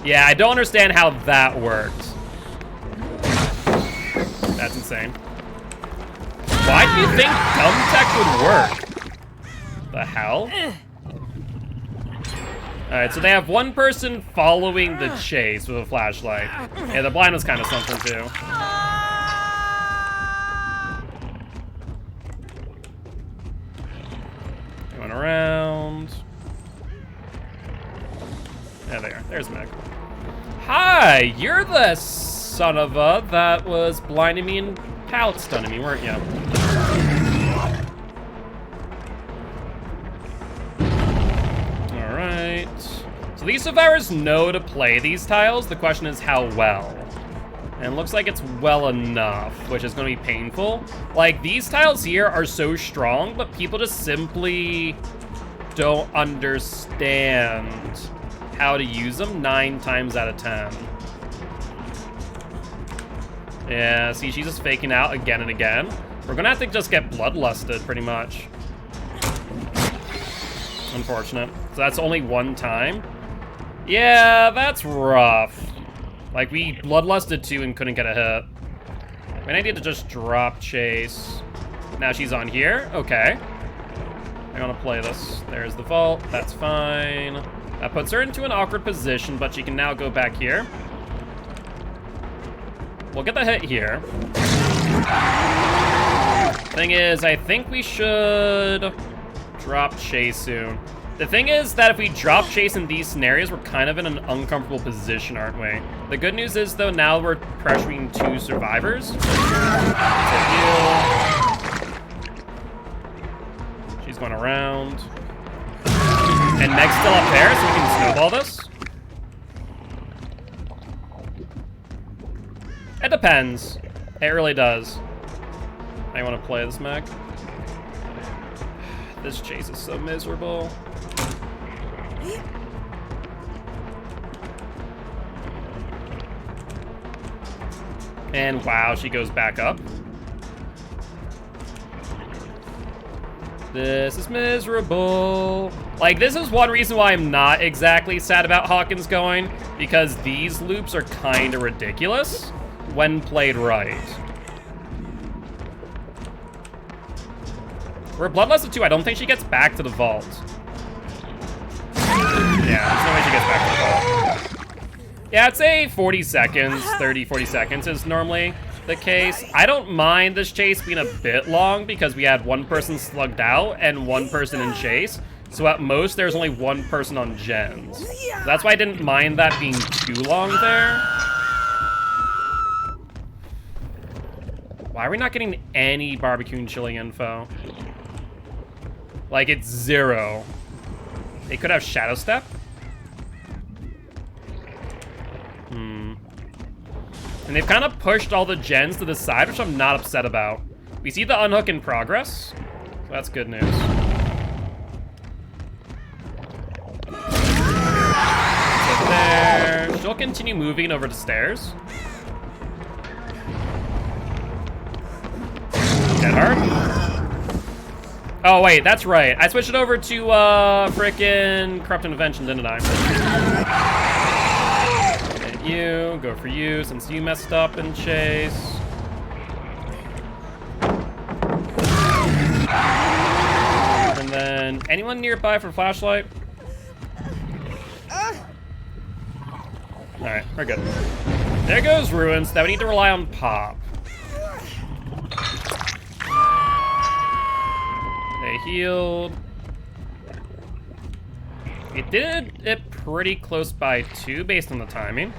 Yeah, I don't understand how that worked. That's insane. Why do you think dumb tech would work? The hell? Alright, so they have one person following the chase with a flashlight. Yeah, the blind was kind of something too. Going around. There they are. There's Meg. Hi! You're the son of a that was blinding me and pallet stunning me, weren't you? Alright. So these survivors know to play these tiles. The question is how well. And it looks like it's well enough, which is going to be painful. Like, these tiles here are so strong, but people just simply don't understand how to use them 9 times out of 10. Yeah, see, she's just faking out again and again. We're gonna have to just get bloodlusted, pretty much. Unfortunate. So that's only one time. Yeah, that's rough. Like, we bloodlusted too and couldn't get a hit. We need to just drop chase. Now she's on here. Okay. I'm gonna play this. There's the vault. That's fine. That puts her into an awkward position, but she can now go back here. We'll get the hit here. Thing is, I think we should drop Chase soon. The thing is that if we drop Chase in these scenarios, we're kind of in an uncomfortable position, aren't we? The good news is, though, now we're pressuring 2 survivors. She's going around. And Meg's still up there, so we can snowball this. It depends. It really does. I want to play this Meg. This Chase is so miserable. And wow, she goes back up. This is miserable. Like, this is one reason why I'm not exactly sad about Hawkins going, because these loops are kind of ridiculous when played right. We're Bloodlust 2. I don't think she gets back to the vault. Yeah, there's no way she gets back to the vault. Yeah, I'd say 40 seconds, 30, 40 seconds is normally the case. I don't mind this chase being a bit long because we had 1 person slugged out and 1 person in chase. So at most, there's only 1 person on gens. So that's why I didn't mind that being too long there. Why are we not getting any barbecue and chili info? Like, it's 0. They could have Shadow Step. And they've kind of pushed all the gens to the side, which I'm not upset about. We see the unhook in progress, so that's good news. So there. She'll continue moving over the stairs. Dead hard. Oh, wait, that's right. I switched it over to frickin' Corrupt Intervention, didn't I? And you, go for you, since you messed up in chase. And then, anyone nearby for flashlight? Alright, we're good. There goes Ruins. Now we need to rely on Pop. They healed. It did it pretty close by too, based on the timing.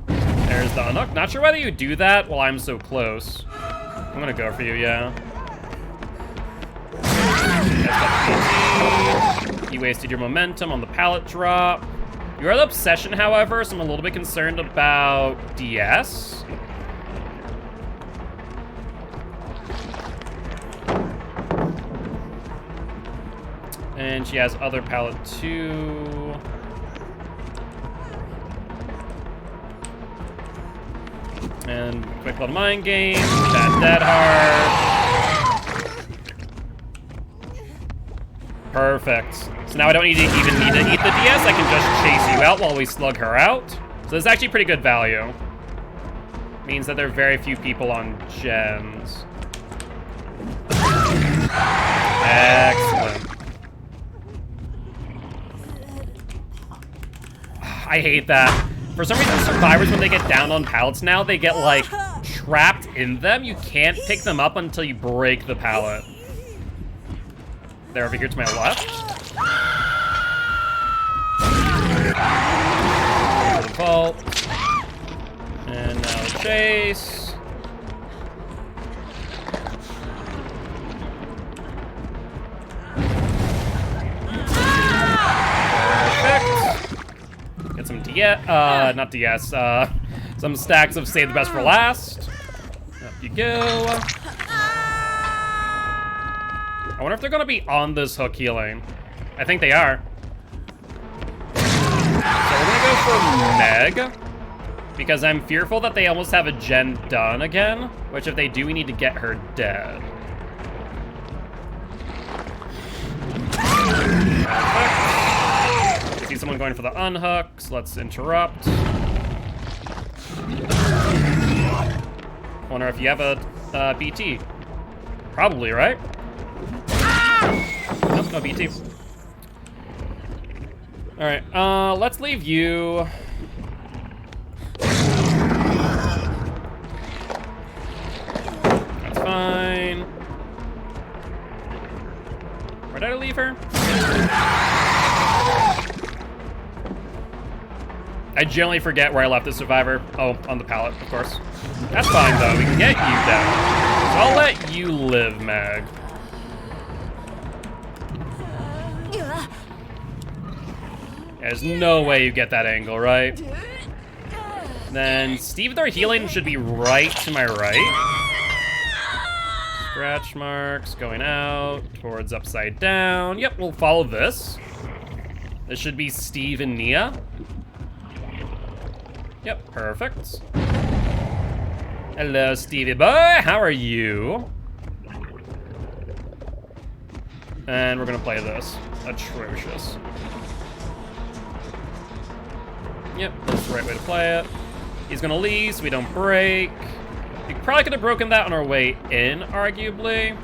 There's the unhook. Not sure whether you do that while I'm so close. I'm gonna go for you, yeah. You wasted your momentum on the pallet drop. You are the obsession, however, so I'm a little bit concerned about DS. And she has other pallet too. And quick little mind game. That dead hard. Perfect. So now I don't need to even need to eat the DS. I can just chase you out while we slug her out. So this is actually pretty good value. Means that there are very few people on gens. Excellent. I hate that. For some reason, survivors, when they get down on pallets now, they get, like, trapped in them. You can't pick them up until you break the pallet. They're over here to my left. The vault. And now chase. Get some DS, not DS, some stacks of Save the Best for Last. Up you go. I wonder if they're gonna be on this hook healing. I think they are. So we're gonna go for Meg, because I'm fearful that they almost have a gen done again, which if they do, we need to get her dead. See someone going for the unhook, so let's interrupt. Wonder if you have a BT. Probably, right? Nope, no BT. Alright, let's leave you. leave her? I generally forget where I left the survivor. Oh, on the pallet, of course. That's fine, though. We can get you down. So I'll let you live, Meg. There's no way you get that angle, right? Then Steve, their healing should be right to my right. Scratch marks going out towards upside down. Yep, we'll follow this. This should be Steve and Nia. Yep, perfect. Hello, Stevie boy. How are you? And we're gonna play this. Atrocious. Yep, that's the right way to play it. He's gonna leave so we don't break. We probably could have broken that on our way in, arguably.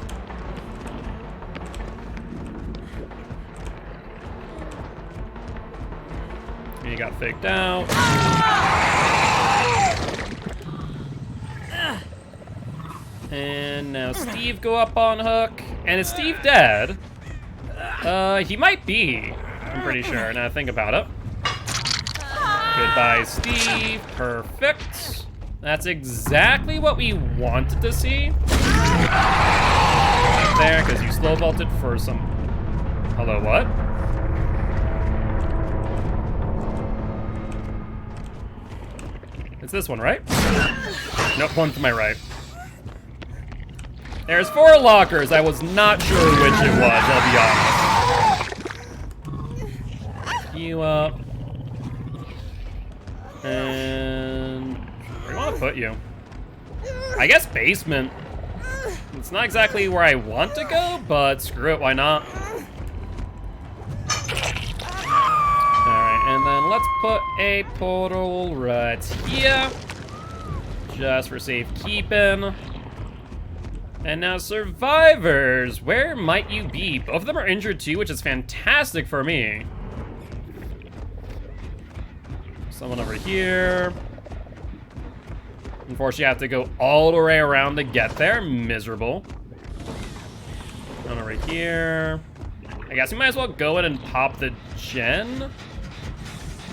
He got faked out. And now Steve go up on hook. And is Steve dead? He might be. I'm pretty sure, now I think about it. Goodbye, Steve. Perfect. That's exactly what we wanted to see. Right there, because you slow vaulted for some... Hello, what? It's this one, right? Nope, one to my right. There's 4 lockers. I was not sure which it was, I'll be honest. You up. And where do I want to put you? I guess basement. It's not exactly where I want to go, but screw it, why not? Alright, and then let's put a portal right here. Just for safekeeping. And now survivors, where might you be? Both of them are injured too, which is fantastic for me. Someone over here. Unfortunately, I have to go all the way around to get there. Miserable. One over here. I guess we might as well go in and pop the gen.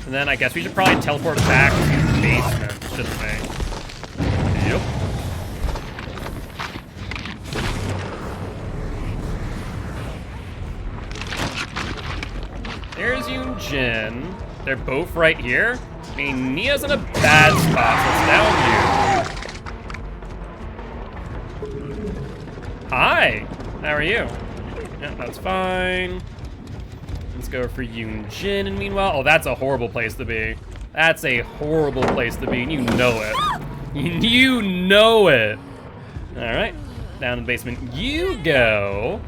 And then I guess we should probably teleport back to the basement, shouldn't we? Yep. There's Yoon Jin. They're both right here. I mean, Nia's in a bad spot, so it's down you. Hi, how are you? Yeah, that's fine. Let's go for Yoon Jin, and meanwhile, oh, that's a horrible place to be. That's a horrible place to be, and you know it. You know it. All right, down in the basement you go.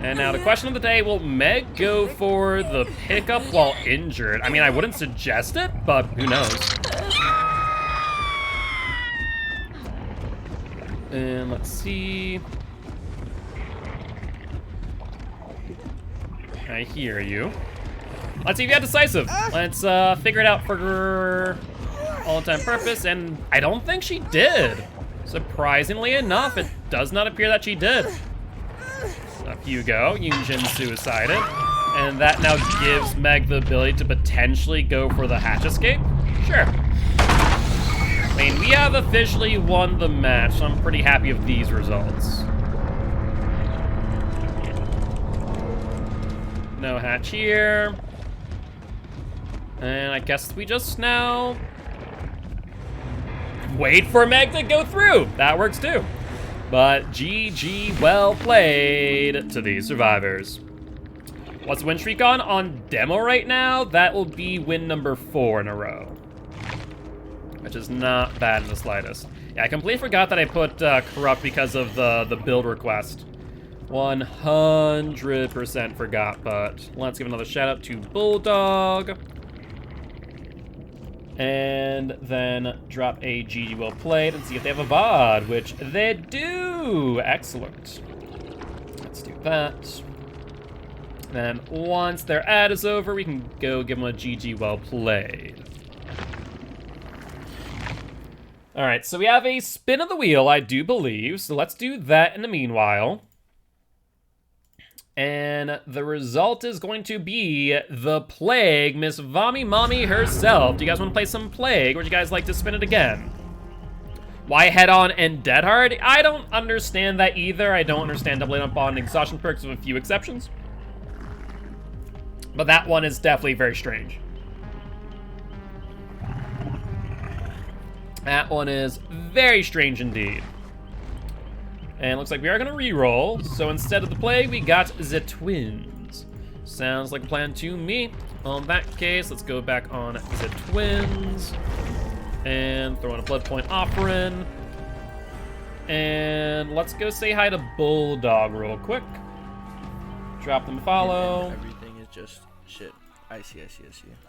And now the question of the day, will Meg go for the pickup while injured? I mean, I wouldn't suggest it, but who knows? And let's see. I hear you. Let's see if you have decisive. Let's figure it out for all time purpose, and I don't think she did. Surprisingly enough, it does not appear that she did. Up you go, Yoonjin suicided. And that now gives Meg the ability to potentially go for the hatch escape? Sure. I mean, we have officially won the match, so I'm pretty happy with these results. No hatch here. And I guess we just now wait for Meg to go through. That works too. But GG, well played to these survivors. What's the win streak on? On demo right now, that will be win number 4 in a row. Which is not bad in the slightest. Yeah, I completely forgot that I put corrupt because of the build request. 100% forgot, but let's give another shout out to Bulldog. And then drop a GG well played and see if they have a VOD, which they do. Excellent. Let's do that. Then once their ad is over, we can go give them a GG well played. All right, so we have a spin of the wheel, I do believe. So let's do that in the meanwhile. And the result is going to be the Plague, Miss Vommy Mommy herself. Do you guys want to play some Plague, or would you guys like to spin it again? Why Head On and Dead Hard? I don't understand that either. I don't understand doubling up on exhaustion perks with a few exceptions. But that one is definitely very strange. That one is very strange indeed. And it looks like we are gonna re-roll. So instead of the Plague, we got the Twins. Sounds like a plan to me. On that case, let's go back on the Twins. And throw in a Blood Point Offering. And let's go say hi to Bulldog real quick. Drop them a follow. And everything is just shit. I see.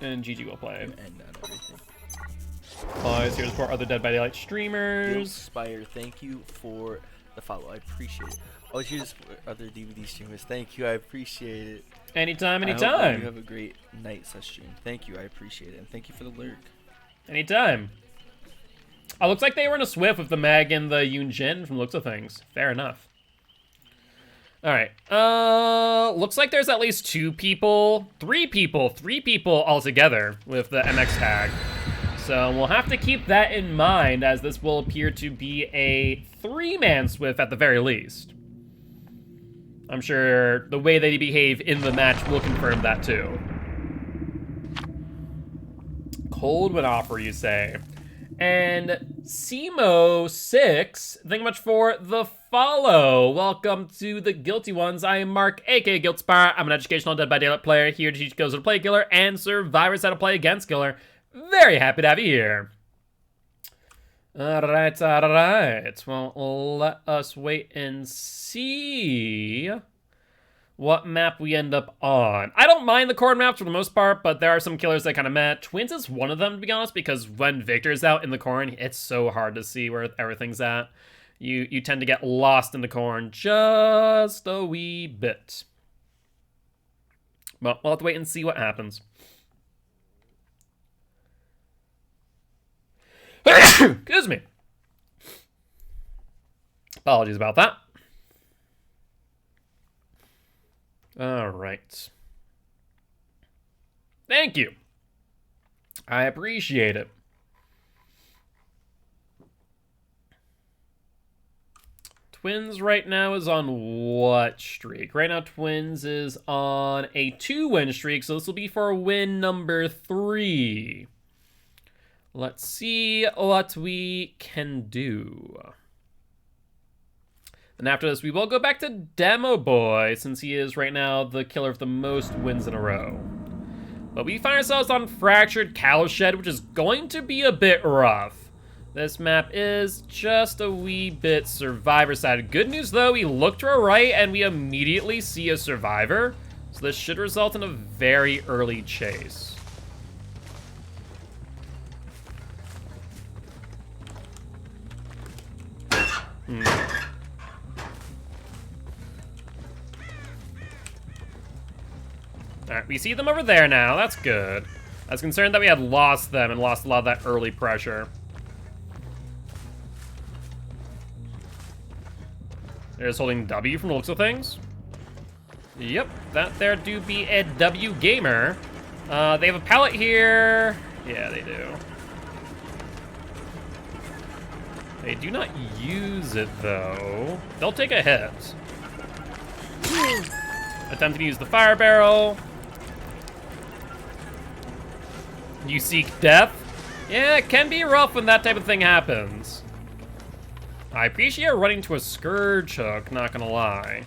And GG will play. And on everything. Applies here to support other Dead by Daylight streamers. Spire, thank you for the follow. I appreciate it. Oh, here to support other DVD streamers. Thank you. I appreciate it. Anytime, I anytime. hope you have a great night stream. Thank you. I appreciate it. And thank you for the lurk. Anytime. Oh, looks like they were in a Swift with the Meg and the Yunjin from looks of things. Fair enough. Alright. Looks like there's at least three people all together with the MX tag. So we'll have to keep that in mind, as this will appear to be a 3-man Swift at the very least. I'm sure the way they behave in the match will confirm that too. Cold would offer, you say. And Simo6, thank you much for the follow. Welcome to the Guilty Ones. I am Mark, aka Guiltspire. I'm an educational Dead by Daylight player here to teach Ghosts how to play Killer and survivors how to play against Killer. Very happy to have you here. Alright. Well, let us wait and see what map we end up on. I don't mind the corn maps for the most part, but there are some killers that kind of met. Twins is one of them, to be honest, because when Victor's out in the corn, it's so hard to see where everything's at. You tend to get lost in the corn just a wee bit. But we'll have to wait and see what happens. Excuse me. Apologies about that. All right. Thank you. I appreciate it. Twins right now is on what streak? Right now, Twins is on a 2-win streak, so this will be for win number 3. Let's see what we can do. And after this, we will go back to Demo Boy, since he is right now the killer of the most wins in a row. But we find ourselves on Fractured Cowshed, which is going to be a bit rough. This map is just a wee bit survivor-sided. Good news, though, we look to our right and we immediately see a survivor. So this should result in a very early chase. Alright, we see them over there now. That's good. I was concerned that we had lost them and lost a lot of that early pressure. They're just holding W from the looks of things. Yep, that there do be a W gamer. They have a pallet here. Yeah, they do. They do not use it, though. They'll take a hit. Attempting to use the fire barrel. You seek death? Yeah, it can be rough when that type of thing happens. I appreciate running to a Scourge hook, not gonna lie.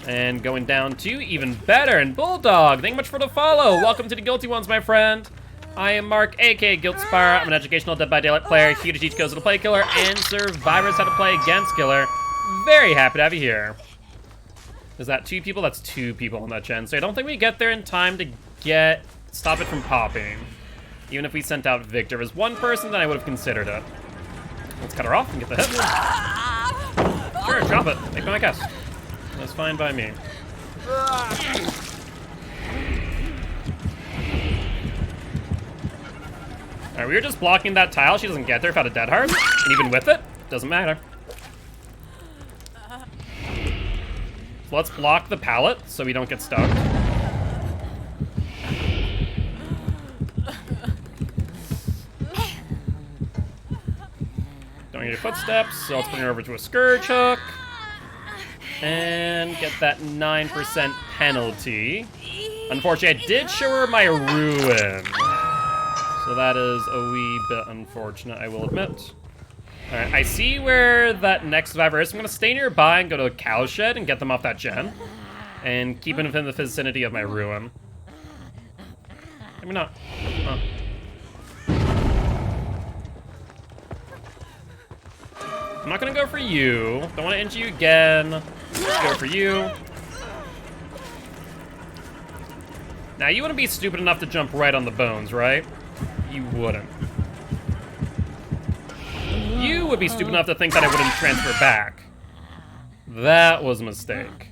And going down to even better. And Bulldog, thank you much for the follow. Welcome to the Guilty Ones, my friend. I am Mark, aka Guiltspire. I'm an educational Dead by Daylight player here to teach Ghosts how to play Killer and survivors how to play against Killer. Very happy to have you here. Is that 2 people? That's 2 people on that gen. So I don't think we get there in time to stop it from popping. Even if we sent out Victor as 1 person, then I would have considered it. Let's cut her off and get the hit. Sure, drop it. Make my guess. That's fine by me. Alright, we were just blocking that tile. She doesn't get there without a dead heart. And even with it, doesn't matter. So let's block the pallet so we don't get stuck. Don't hear your footsteps, so let's bring her over to a scourge hook. And get that 9% penalty. Unfortunately, I did show her my ruin. So that is a wee bit unfortunate, I will admit. Alright, I see where that next survivor is. So I'm going to stay nearby and go to a cow shed and get them off that gen. And keep it within the vicinity of my ruin. Maybe not. Huh. I'm not going to go for you. Don't want to injure you again. Let's go for you. Now, you wouldn't be stupid enough to jump right on the bones, right? You wouldn't. You would be stupid enough to think that I wouldn't transfer back. That was a mistake.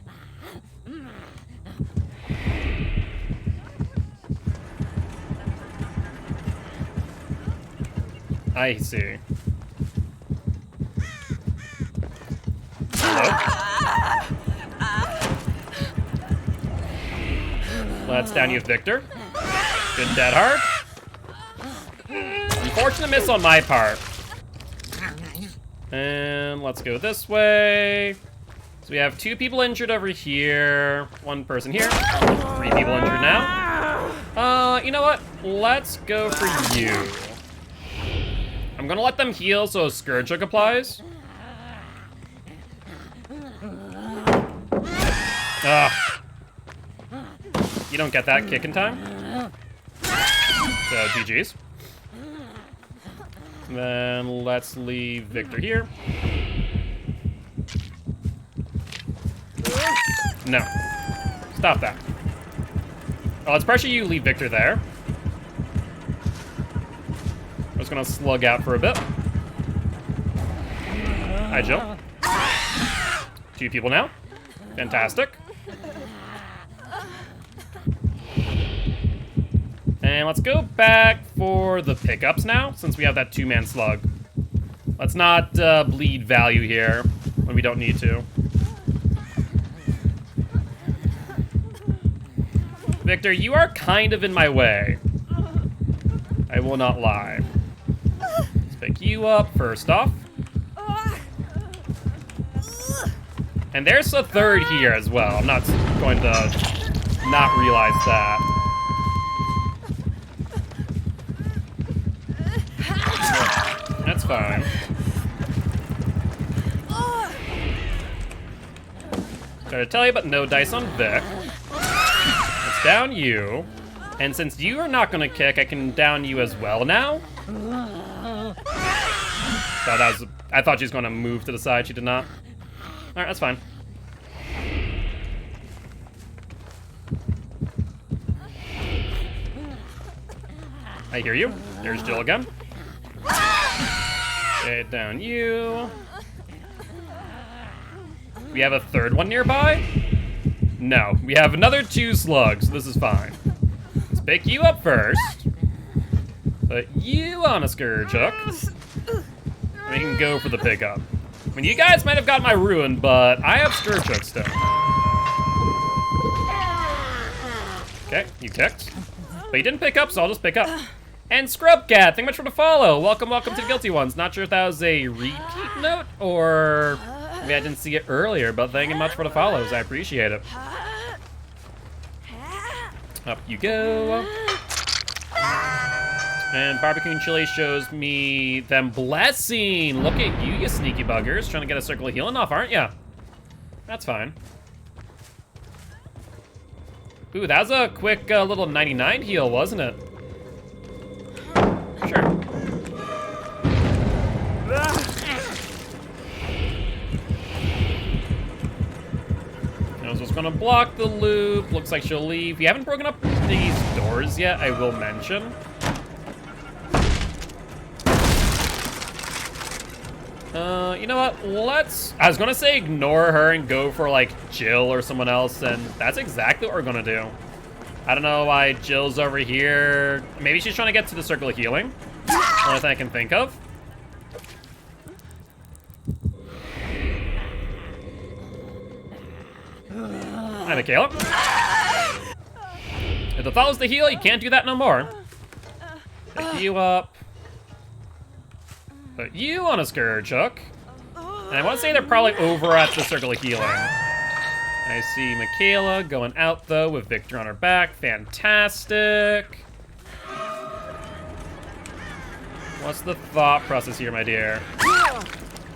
I see. Hello? Let's down you, Victor. Good dead hard. Unfortunate miss on my part. And let's go this way. So we have 2 people injured over here. 1 person here. 3 people injured now. You know what? Let's go for you. I'm gonna let them heal so Scourge Hook applies. Ugh. You don't get that kick in time. So, GG's. Then let's leave Victor here. No. Stop that. Oh, let's pressure you, leave Victor there. I'm just gonna slug out for a bit. Hi, Jill. 2 people now. Fantastic. And let's go back for the pickups now, since we have that 2-man slug. Let's not bleed value here when we don't need to. Victor, you are kind of in my way. I will not lie. Let's pick you up first off. And there's a 3rd here as well. I'm not going to not realize that. That's fine. Try to tell you, but no dice on Vic. Let's down you. And since you are not going to kick, I can down you as well now. I thought she was going to move to the side. She did not. Alright, that's fine. I hear you. There's Jill again. Okay, down you. We have a 3rd one nearby? No, we have another 2 slugs. This is fine. Let's pick you up first. Put you on a Scourge Hook. We can go for the pickup. I mean, you guys might have got my ruin, but I have Scourge Hook still. Okay, you kicked. But you didn't pick up, so I'll just pick up. And Scrubcat, thank you much for the follow. Welcome to the Guilty Ones. Not sure if that was a repeat note or maybe I didn't see it earlier, but thank you much for the follows. I appreciate it. Up you go. And Barbecue and Chili shows me them blessing. Look at you, you sneaky buggers. Trying to get a circle of healing off, aren't ya? That's fine. Ooh, that was a quick little 99 heal, wasn't it? Sure. I was just gonna block the loop. Looks like she'll leave. We haven't broken up these doors yet, I will mention. You know what? I was gonna say ignore her and go for like Jill or someone else, and that's exactly what we're gonna do. I don't know why Jill's over here. Maybe she's trying to get to the circle of healing. Only thing I can think of. Hi, Michaela. If the thought was the heal, you can't do that no more. Pick you up. Put you on a Scourge Hook. And I want to say they're probably over at the Circle of Healing. I see Michaela going out, though, with Victor on her back. Fantastic. What's the thought process here, my dear?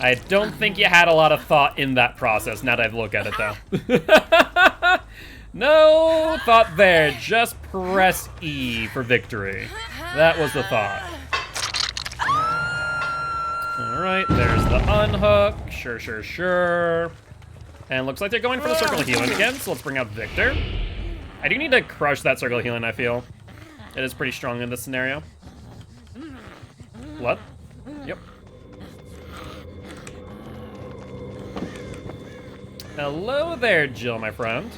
I don't think you had a lot of thought in that process, now that I've looked at it, though. No thought there. Just press E for victory. That was the thought. Alright, there's the unhook. Sure. And looks like they're going for the Circle of Healing again, so let's bring out Victor. I do need to crush that Circle of Healing, I feel. It is pretty strong in this scenario. What? Yep. Hello there, Jill, my friend.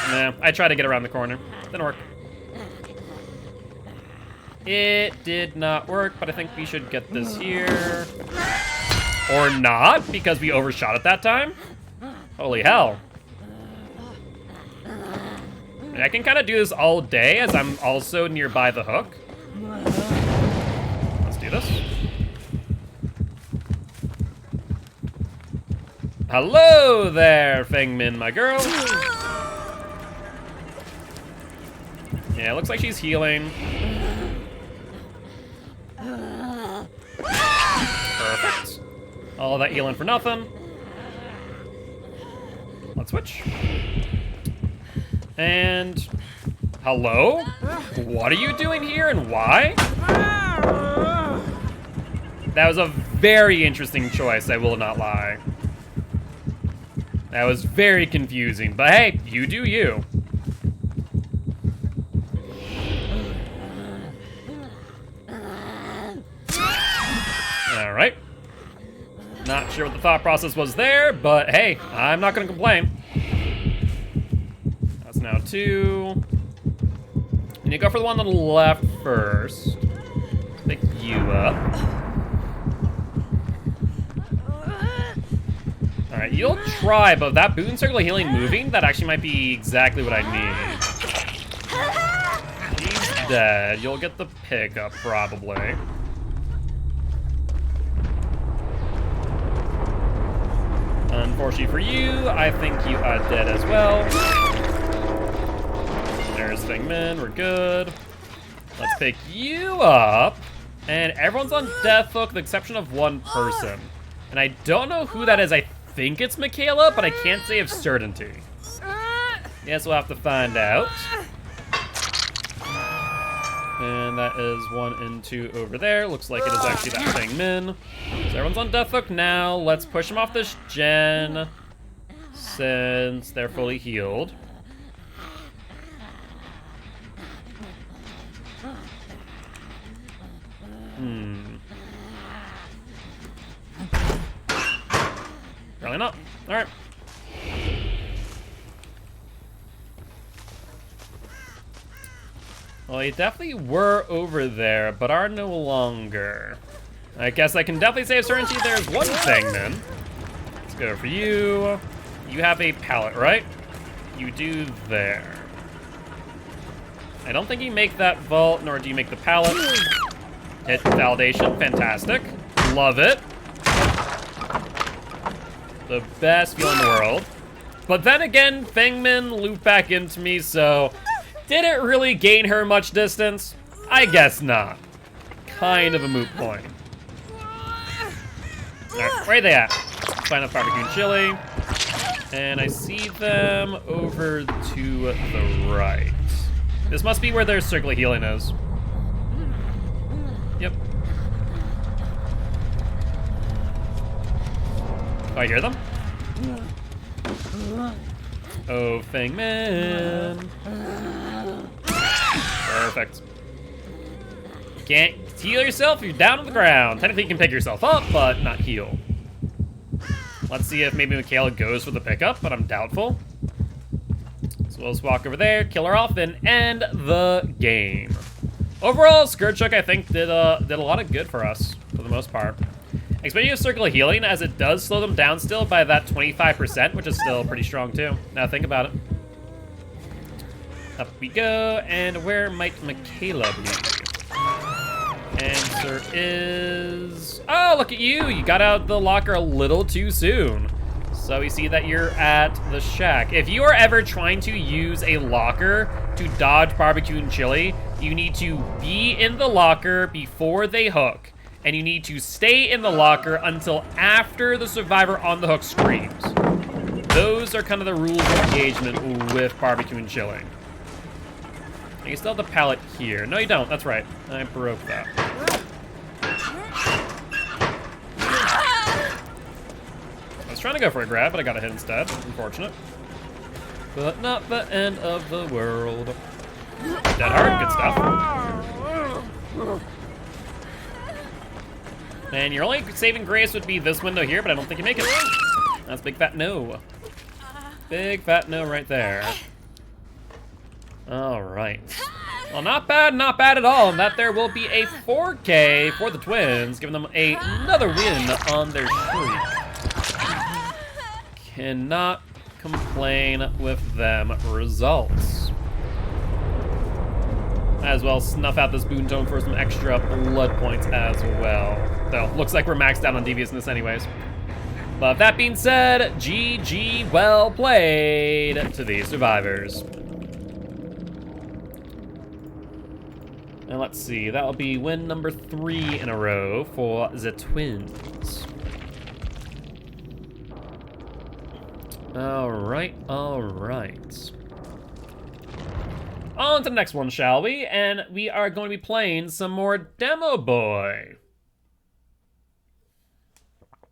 Nah, I tried to get around the corner. Didn't work. It did not work, but I think we should get this here. Or not, because we overshot it that time. Holy hell. And I can kind of do this all day, as I'm also nearby the hook. Let's do this. Hello there, Fengmin, my girl. Yeah, it looks like she's healing. Perfect. All that healing for nothing. Let's switch. And hello? What are you doing here and why? That was a very interesting choice, I will not lie. That was very confusing, but hey, you do you. All right. Not sure what the thought process was there, but hey, I'm not gonna complain. That's now 2. And you go for the one on the left first. Pick you up. All right, you'll try, but that Boon Circle of Healing moving, that actually might be exactly what I need. He's dead. You'll get the pickup, probably. Unfortunately for you, I think you are dead as well. There's Fengmin, we're good. Let's pick you up. And everyone's on death hook, with the exception of one person. And I don't know who that is. I think it's Michaela, but I can't say with certainty. Yes, we'll have to find out. And that is 1 and 2 over there. Looks like it is actually that Fengmin. So everyone's on death hook now. Let's push them off this gen, since they're fully healed. Probably not. All right. Well, they definitely were over there, but are no longer. I guess I can definitely say with certainty there's one thing then. Let's go for you. You have a pallet, right? You do there. I don't think you make that vault, nor do you make the pallet. Hit validation, fantastic. Love it. The best feel in the world. But then again, Fengmin looped back into me, so did it really gain her much distance? I guess not. Kind of a moot point. Alright, where are they at? Find a barbecue and chili. And I see them over to the right. This must be where their circle of healing is. Yep. Oh, I hear them? Oh, Fengmin. Perfect. Can't heal yourself, you're down on the ground. Technically you can pick yourself up, but not heal. Let's see if maybe Michaela goes for the pickup, but I'm doubtful. So we'll just walk over there, kill her off, and end the game. Overall, Scourge Hook, I think, did a lot of good for us, for the most part. Expect you to circle healing, as it does slow them down still by that 25%, which is still pretty strong too. Now think about it. Up we go, and where might Michaela be? Answer is... Oh, look at you! You got out the locker a little too soon. So we see that you're at the shack. If you are ever trying to use a locker to dodge barbecue and chili, you need to be in the locker before they hook. And you need to stay in the locker until after the survivor on the hook screams. Those are kind of the rules of engagement with barbecue and chili. And you still have the pallet here. No, you don't. That's right. I broke that. I was trying to go for a grab, but I got a hit instead. Unfortunate. But not the end of the world. Dead hard. Good stuff. And your only saving grace would be this window here, but I don't think you make it. That's big fat no. Big fat no right there. All right. Well, not bad at all. And that there will be a 4K for the twins, giving them another win on their streak. Cannot complain with them results. As well, snuff out this boon tone for some extra blood points as well. Though, looks like we're maxed out on deviousness anyways. But that being said, GG, well played to these survivors. And let's see, that'll be win number 3 in a row for the twins. All right. On to the next one, shall we? And we are going to be playing some more Demo Boy.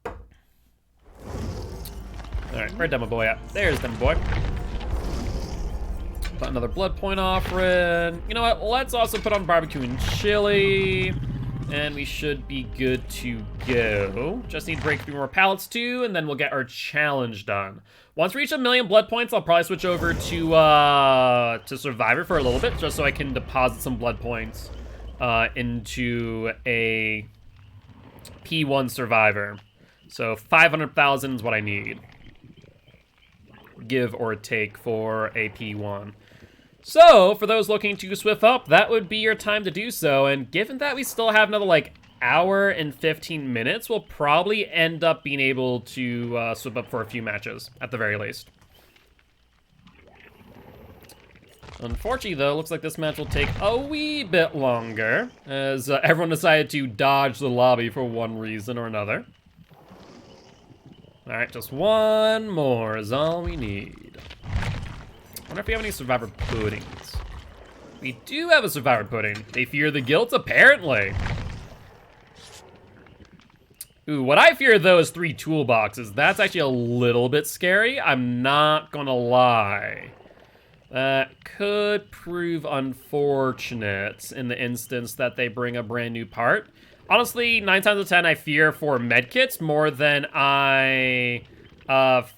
All right, where's Demo Boy at? There's Demo Boy. Put another blood point offering. You know what? Let's also put on barbecue and chili. And we should be good to go. Just need to break 3 more pallets too, and then we'll get our challenge done. Once we reach 1,000,000 blood points, I'll probably switch over to Survivor for a little bit, just so I can deposit some blood points into a P1 Survivor. So 500,000 is what I need. Give or take for a P1. So, for those looking to swift up, that would be your time to do so. And given that we still have another, like, hour and 15 minutes, we'll probably end up being able to swift up for a few matches, at the very least. Unfortunately, though, looks like this match will take a wee bit longer, as everyone decided to dodge the lobby for one reason or another. All right, just one more is all we need. I wonder if we have any survivor puddings. We do have a survivor pudding. They fear the guilt, apparently. Ooh, what I fear, though, is 3 toolboxes. That's actually a little bit scary. I'm not gonna lie. That could prove unfortunate in the instance that they bring a brand new part. Honestly, 9 times out of 10, I fear for medkits more than I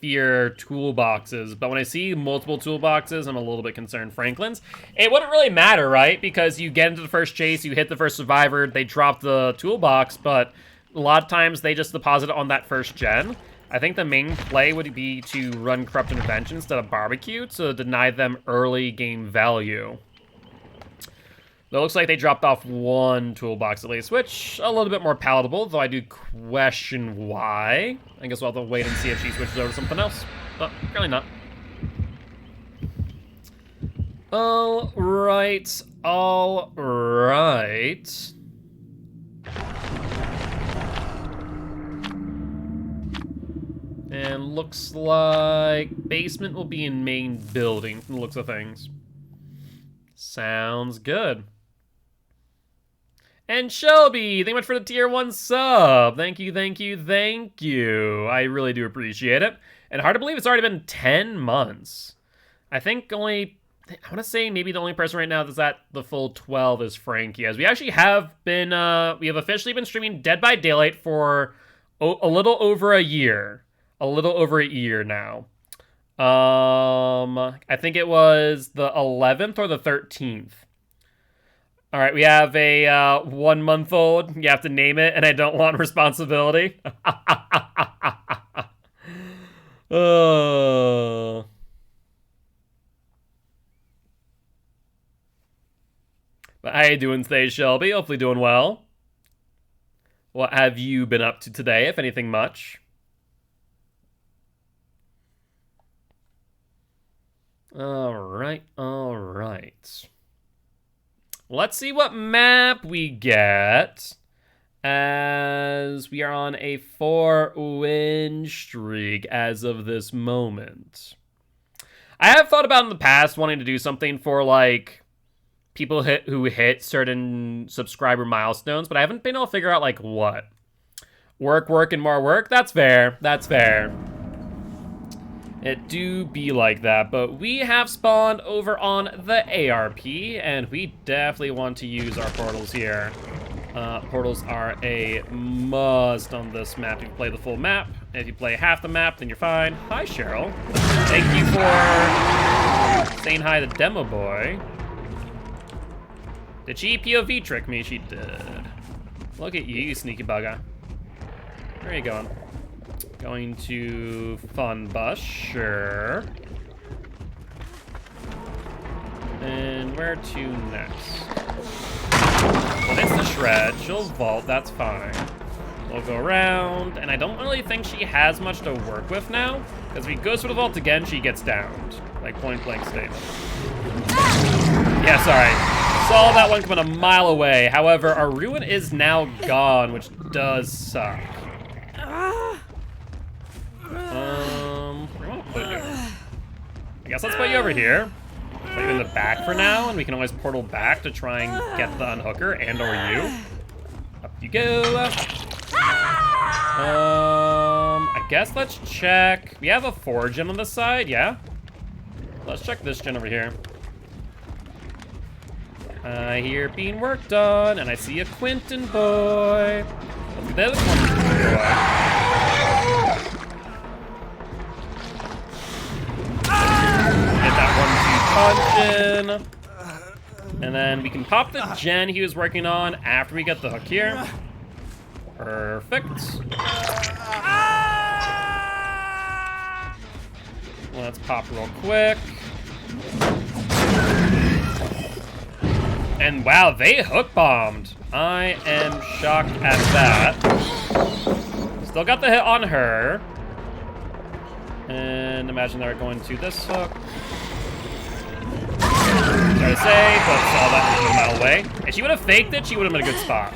fear toolboxes. But when I see multiple toolboxes, I'm a little bit concerned. Franklin's, it wouldn't really matter, right? Because you get into the first chase, you hit the first survivor, they drop the toolbox, but a lot of times they just deposit it on that first gen. I think the main play would be to run Corrupt Intervention instead of Barbecue to deny them early game value. It looks like they dropped off 1 toolbox at least, which a little bit more palatable, though I do question why. I guess we'll have to wait and see if she switches over to something else. But apparently not. All right. And looks like basement will be in main building from the looks of things. Sounds good. And Shelby, thank you much for the tier 1 sub. Thank you. I really do appreciate it. And hard to believe it's already been 10 months. I think I want to say maybe the only person right now that's at the full 12 is Frankie, as we actually have been, we have officially been streaming Dead by Daylight for a little over a year. Now. I think it was the 11th or the 13th. All right, we have a 1-month-old. You have to name it, and I don't want responsibility. Oh. But how you doing today, Shelby? Hopefully doing well. What have you been up to today, if anything much? All right. Let's see what map we get, as we are on a 4-win streak as of this moment. I have thought about in the past wanting to do something for, like, people who hit certain subscriber milestones, but I haven't been able to figure out, like, what. Work, and more work? That's fair. It do be like that, but we have spawned over on the ARP, and we definitely want to use our portals here. Portals are a must on this map if you play the full map. If you play half the map, then you're fine. Hi, Cheryl. Thank you for saying hi to Demo Boy. Did she POV trick me? She did. Look at you, you sneaky bugger. Where are you going? Going to Fun Bus, sure. And where to next? Well, it's the shred. She'll vault, that's fine. We'll go around, and I don't really think she has much to work with now, because if he goes for the vault again, she gets downed. Like point blank statement. Yeah, sorry. Saw that one coming a mile away. However, our ruin is now gone, which does suck. Where do I want to put it? I guess let's put you over here. Put you in the back for now, and we can always portal back to try and get the unhooker and or you. Up you go. I guess let's check. We have a 4-gen on this side, yeah? Let's check this gen over here. I hear being worked on, and I see a Quentin boy. Look at this one boy. Get that 1-2 punch in. And then we can pop the gen he was working on after we get the hook here. Perfect. Let's pop real quick. And wow, they hook bombed. I am shocked at that. Still got the hit on her. And imagine they're going to this hook. Sorry to say, but saw that a mile away. If she would have faked it, she would have been a good spot.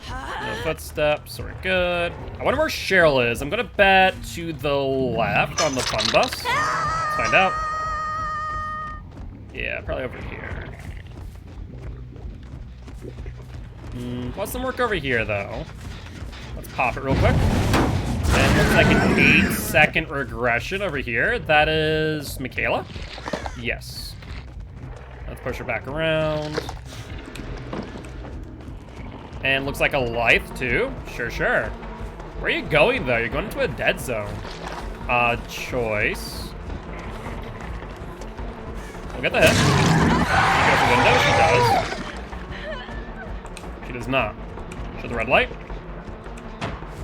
No footsteps, so we're good. I wonder where Cheryl is. I'm gonna bet to the left on the fun bus. Let's find out. Yeah, probably over here. Want some work over here, though. Let's pop it real quick. And looks like an 8-second regression over here. That is Michaela? Yes. Let's push her back around. And looks like a life, too. Sure. Where are you going, though? You're going into a dead zone. Odd choice. We'll get the hit. She goes to window. She does. She does not. Show the red light.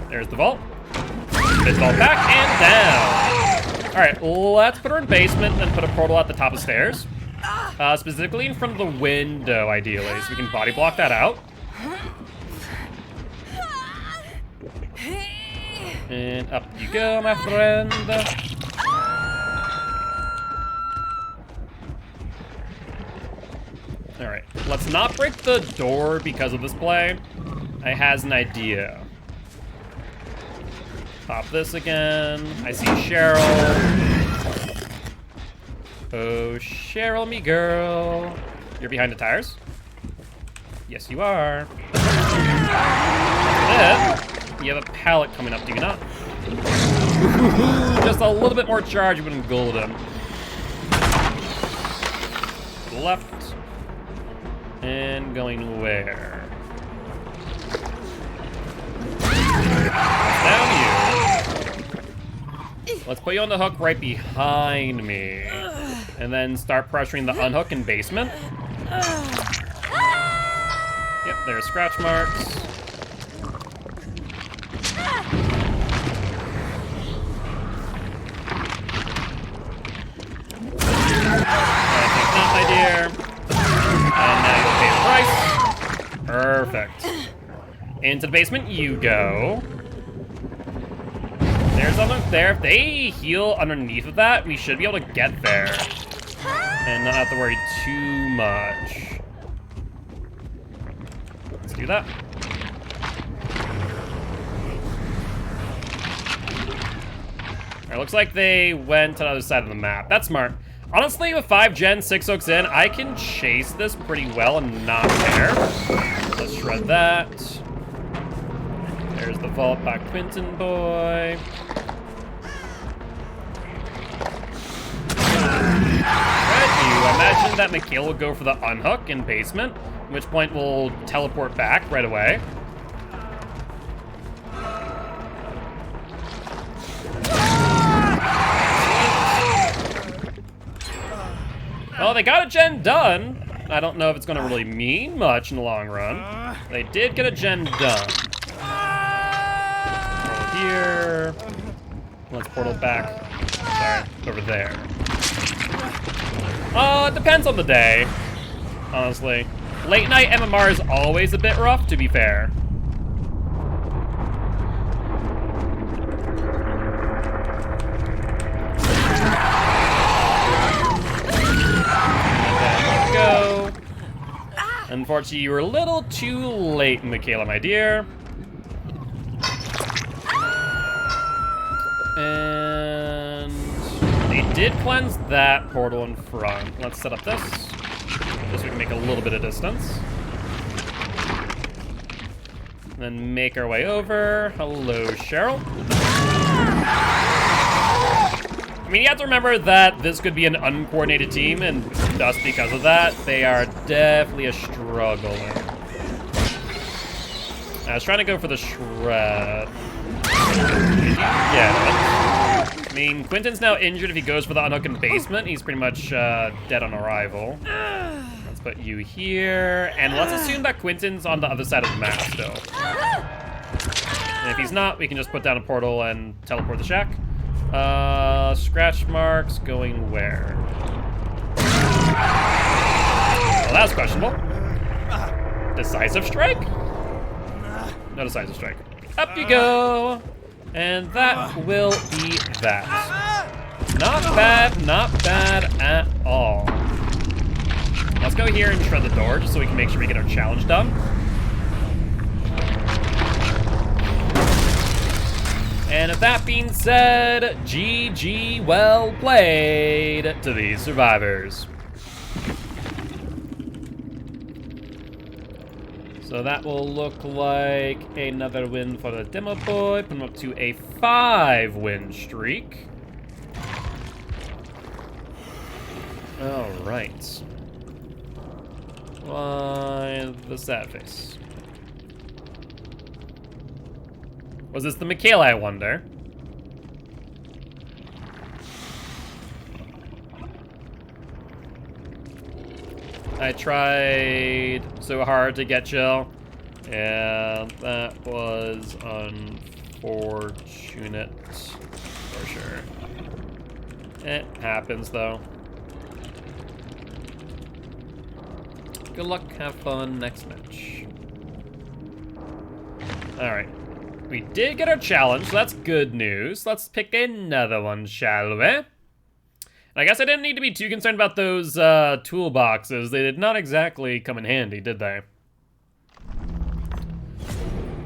There's the vault. Mid vault back and down. All right, let's put her in basement and put a portal at the top of stairs. Specifically in front of the window, ideally, so we can body block that out. And up you go, my friend. All right, let's not break the door because of this play. I has an idea. Pop this again. I see Cheryl. Oh, Cheryl, me girl. You're behind the tires? Yes, you are. You have a pallet coming up, do you not? Just a little bit more charge would have gold him. Left. And going where? Down you. Let's put you on the hook right behind me. And then start pressuring the unhook in basement. Yep, there's scratch marks. Take that, my dear. And now you'll pay the price. Perfect. Into the basement you go. There's something there. If they heal underneath of that, we should be able to get there. And not have to worry too much. Let's do that. Alright, looks like they went to the other side of the map. That's smart. Honestly, with 5 gen, 6 hooks in, I can chase this pretty well and not care. Let's shred that. There's the vault by Quentin boy. I imagine that Mikhail will go for the unhook in basement, at which point we'll teleport back right away. Well, they got a gen done. I don't know if it's going to really mean much in the long run. They did get a gen done. Portal here. Let's portal back. Sorry, over there. It depends on the day, honestly. Late night MMR is always a bit rough, to be fair. There we go. Unfortunately, you were a little too late, Michaela, my dear. And they did cleanse that portal in front. Let's set up this, just so we can make a little bit of distance. And then make our way over. Hello, Cheryl. I mean, you have to remember that this could be an uncoordinated team, and thus because of that, they are definitely a struggle. I was trying to go for the shred. Yeah. I mean, Quentin's now injured if he goes for the unhook in basement. He's pretty much dead on arrival. Let's put you here. And let's assume that Quentin's on the other side of the map still. And if he's not, we can just put down a portal and teleport the shack. Scratch marks going where? Well, that's questionable. Decisive strike? No decisive strike. Up you go! And that will be that. Not bad at all. Let's go here and shred the door just so we can make sure we get our challenge done. And with that being said, GG, well played to these survivors. So that will look like another win for the demo boy. Put him up to a 5-win streak. All right. Why the sad face? Was this the Michaela, I wonder? I tried so hard to get chill, and that was unfortunate for sure. It happens though. Good luck, have fun next match. All right. We did get our challenge, so that's good news. Let's pick another one, shall we? And I guess I didn't need to be too concerned about those toolboxes. They did not exactly come in handy, did they?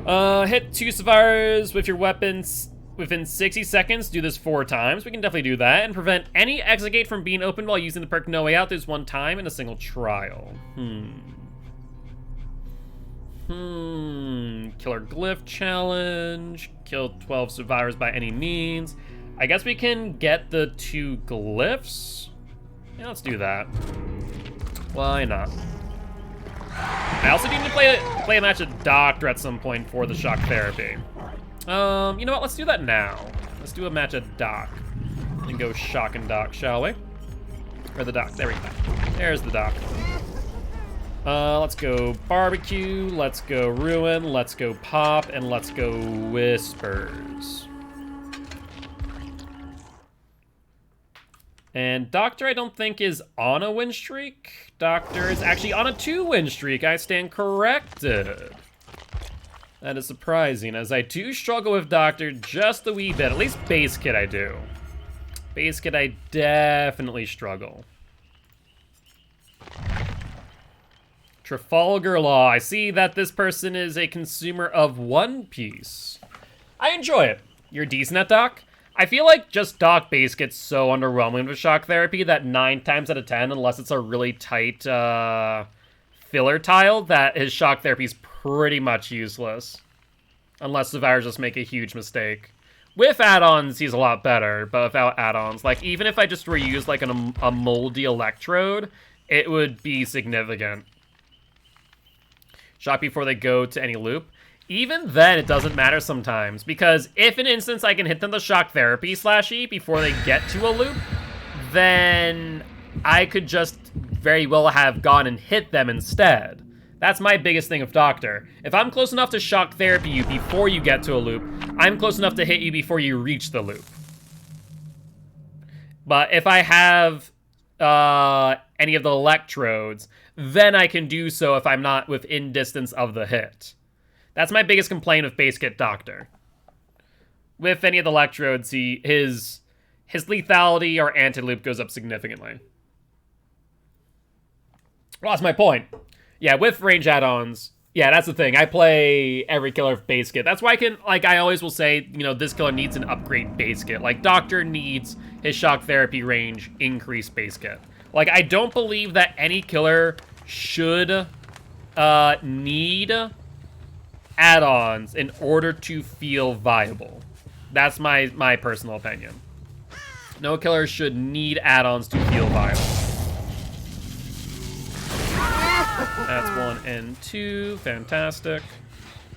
Hit 2 survivors with your weapons within 60 seconds. Do this 4 times. We can definitely do that. And prevent any exit gate from being opened while using the perk No Way Out. There's 1 time in a single trial. Killer Glyph challenge. Kill 12 survivors by any means. I guess we can get the 2 glyphs. Yeah, let's do that. Why not? I also need to play a match of Doctor at some point for the shock therapy. You know what? Let's do that now. Let's do a match of Doc. And go shock and Doc, shall we? Or the Doc. There we go. There's the Doc. Let's go barbecue, let's go ruin, let's go pop, and let's go whispers. And Doctor, I don't think, is on a win streak. Doctor is actually on a 2-win streak. I stand corrected. That is surprising, as I do struggle with Doctor just a wee bit. At least Base Kit I do. Base Kit I definitely struggle. Trafalgar Law. I see that this person is a consumer of One Piece. I enjoy it. You're decent at Doc? I feel like just Doc Base gets so underwhelming with shock therapy that 9 times out of 10, unless it's a really tight filler tile, that his shock therapy is pretty much useless. Unless Survivors just make a huge mistake. With add-ons, he's a lot better, but without add-ons, like, even if I just reused, like, a moldy electrode, it would be significant. Shock before they go to any loop. Even then, it doesn't matter sometimes, because if in instance I can hit them with shock therapy /E before they get to a loop, then I could just very well have gone and hit them instead. That's my biggest thing with Doctor. If I'm close enough to shock therapy you before you get to a loop, I'm close enough to hit you before you reach the loop. But if I have any of the electrodes, then I can do so if I'm not within distance of the hit. That's my biggest complaint with Base Kit Doctor. With any of the electrodes, his lethality or anti-loop goes up significantly. Lost my point. Yeah, with range add-ons, yeah, that's the thing. I play every killer with Base Kit. That's why I always will say, you know, this killer needs an upgrade Base Kit. Like, Doctor needs his shock therapy range increased Base Kit. Like, I don't believe that any killer should need add-ons in order to feel viable. That's my personal opinion. No killer should need add-ons to feel viable. That's 1 and 2. Fantastic.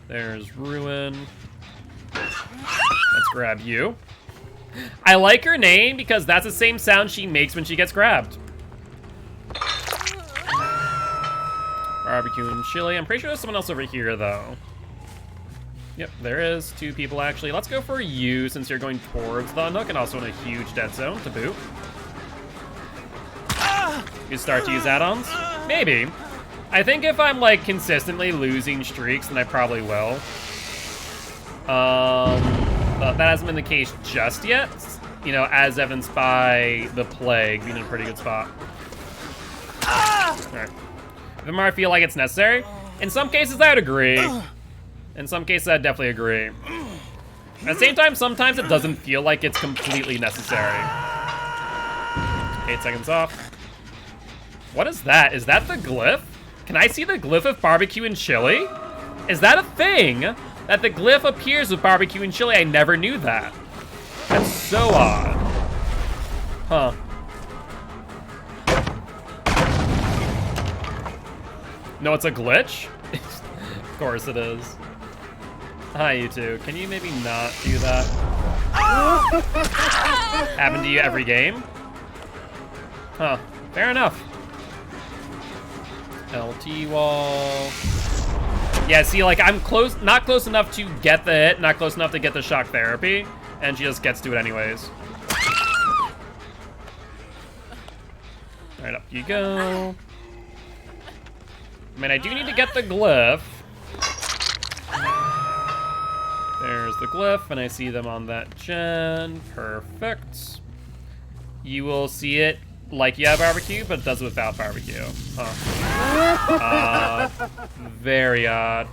There's Ruin. Let's grab you. I like her name because that's the same sound she makes when she gets grabbed. Barbecue and chili. I'm pretty sure there's someone else over here, though. Yep, there is 2 people, actually. Let's go for you, since you're going towards the nook, and also in a huge dead zone to boot. You start to use add-ons? Maybe. I think if I'm, like, consistently losing streaks, then I probably will. But that hasn't been the case just yet. You know, as evidenced by the plague being in a pretty good spot. Alright. If I feel like it's necessary. In some cases, I would agree. In some cases, I definitely agree. At the same time, sometimes it doesn't feel like it's completely necessary. 8 seconds off. What is that? Is that the glyph? Can I see the glyph of barbecue and chili? Is that a thing? That the glyph appears with barbecue and chili? I never knew that. That's so odd. Huh. No, it's a glitch? Of course it is. Hi, you two. Can you maybe not do that? Happen to you every game? Huh. Fair enough. LT wall. Yeah, see, like, I'm not close enough to get the hit, not close enough to get the shock therapy, and she just gets to it anyways. Alright, up you go. I mean, I do need to get the glyph. There's the glyph, and I see them on that gen. Perfect. You will see it like you have barbecue, but it does it without barbecue. Huh. Very odd.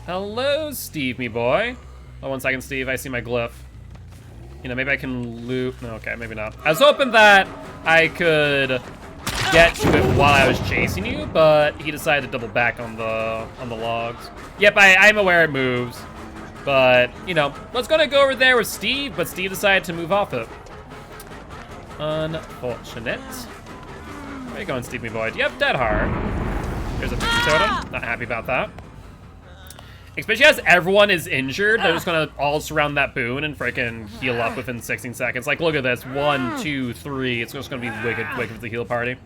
Hello, Steve, me boy. Oh, 1 second, Steve. I see my glyph. You know, maybe I can loop. No, okay, maybe not. I was hoping that I could get to it while I was chasing you, but he decided to double back on the logs. Yep, I'm aware it moves. But, you know, let's go over there with Steve, but Steve decided to move off it. Unfortunate. Where are you going, Steve, me boy? Do you have Dead Heart? There's a totem. Not happy about that. Especially as everyone is injured, they're just gonna all surround that boon and freaking heal up within 16 seconds. Like, look at this. 1, 2, 3. It's just gonna be wicked quick with the heal party.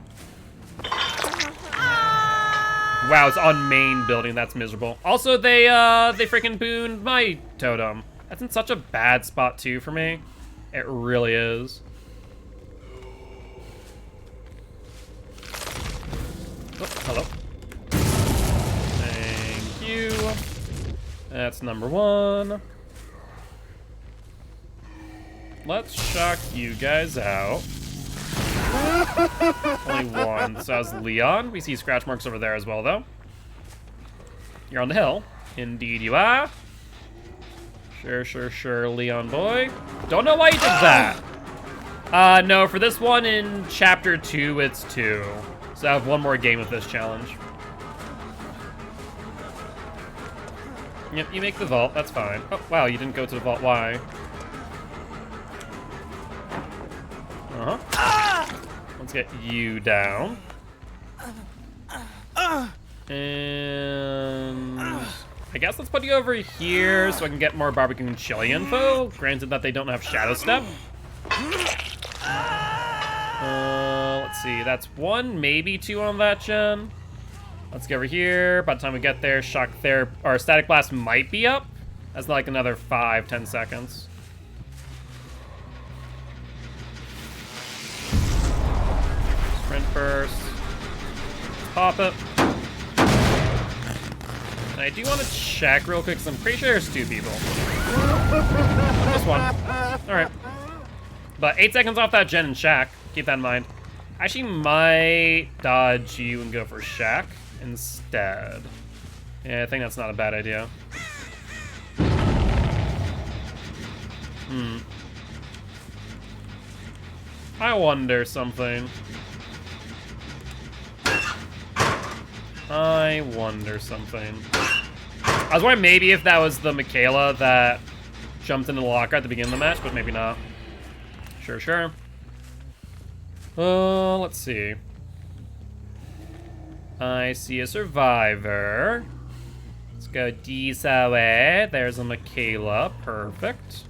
Wow, it's on main building. That's miserable. Also, they freaking booned my totem. That's in such a bad spot, too, for me. It really is. Oh, hello. Thank you. That's number 1. Let's shock you guys out. Only 1. So that was Leon. We see scratch marks over there as well, though. You're on the hill. Indeed you are. Sure, Leon boy. Don't know why you did that. No, for this one in Chapter 2, it's 2. So I have 1 more game with this challenge. Yep, you make the vault. That's fine. Oh, wow, you didn't go to the vault. Why? Let's get you down. And I guess let's put you over here so I can get more barbecue and chili info. Granted that they don't have Shadow Step. Let's see. That's 1, maybe 2 on that gen. Let's get over here. By the time we get there, shock there, or Static Blast might be up. That's like another 5-10 seconds. Sprint burst. Pop it. And I do want to check real quick because I'm pretty sure there's 2 people. Just 1. Alright. But 8 seconds off that gen and Shaq. Keep that in mind. I actually might dodge you and go for Shaq instead. Yeah, I think that's not a bad idea. I wonder something. I was wondering maybe if that was the Michaela that jumped into the locker at the beginning of the match, but maybe not. Sure. Let's see. I see a survivor. Let's go this way. There's a Michaela. Perfect.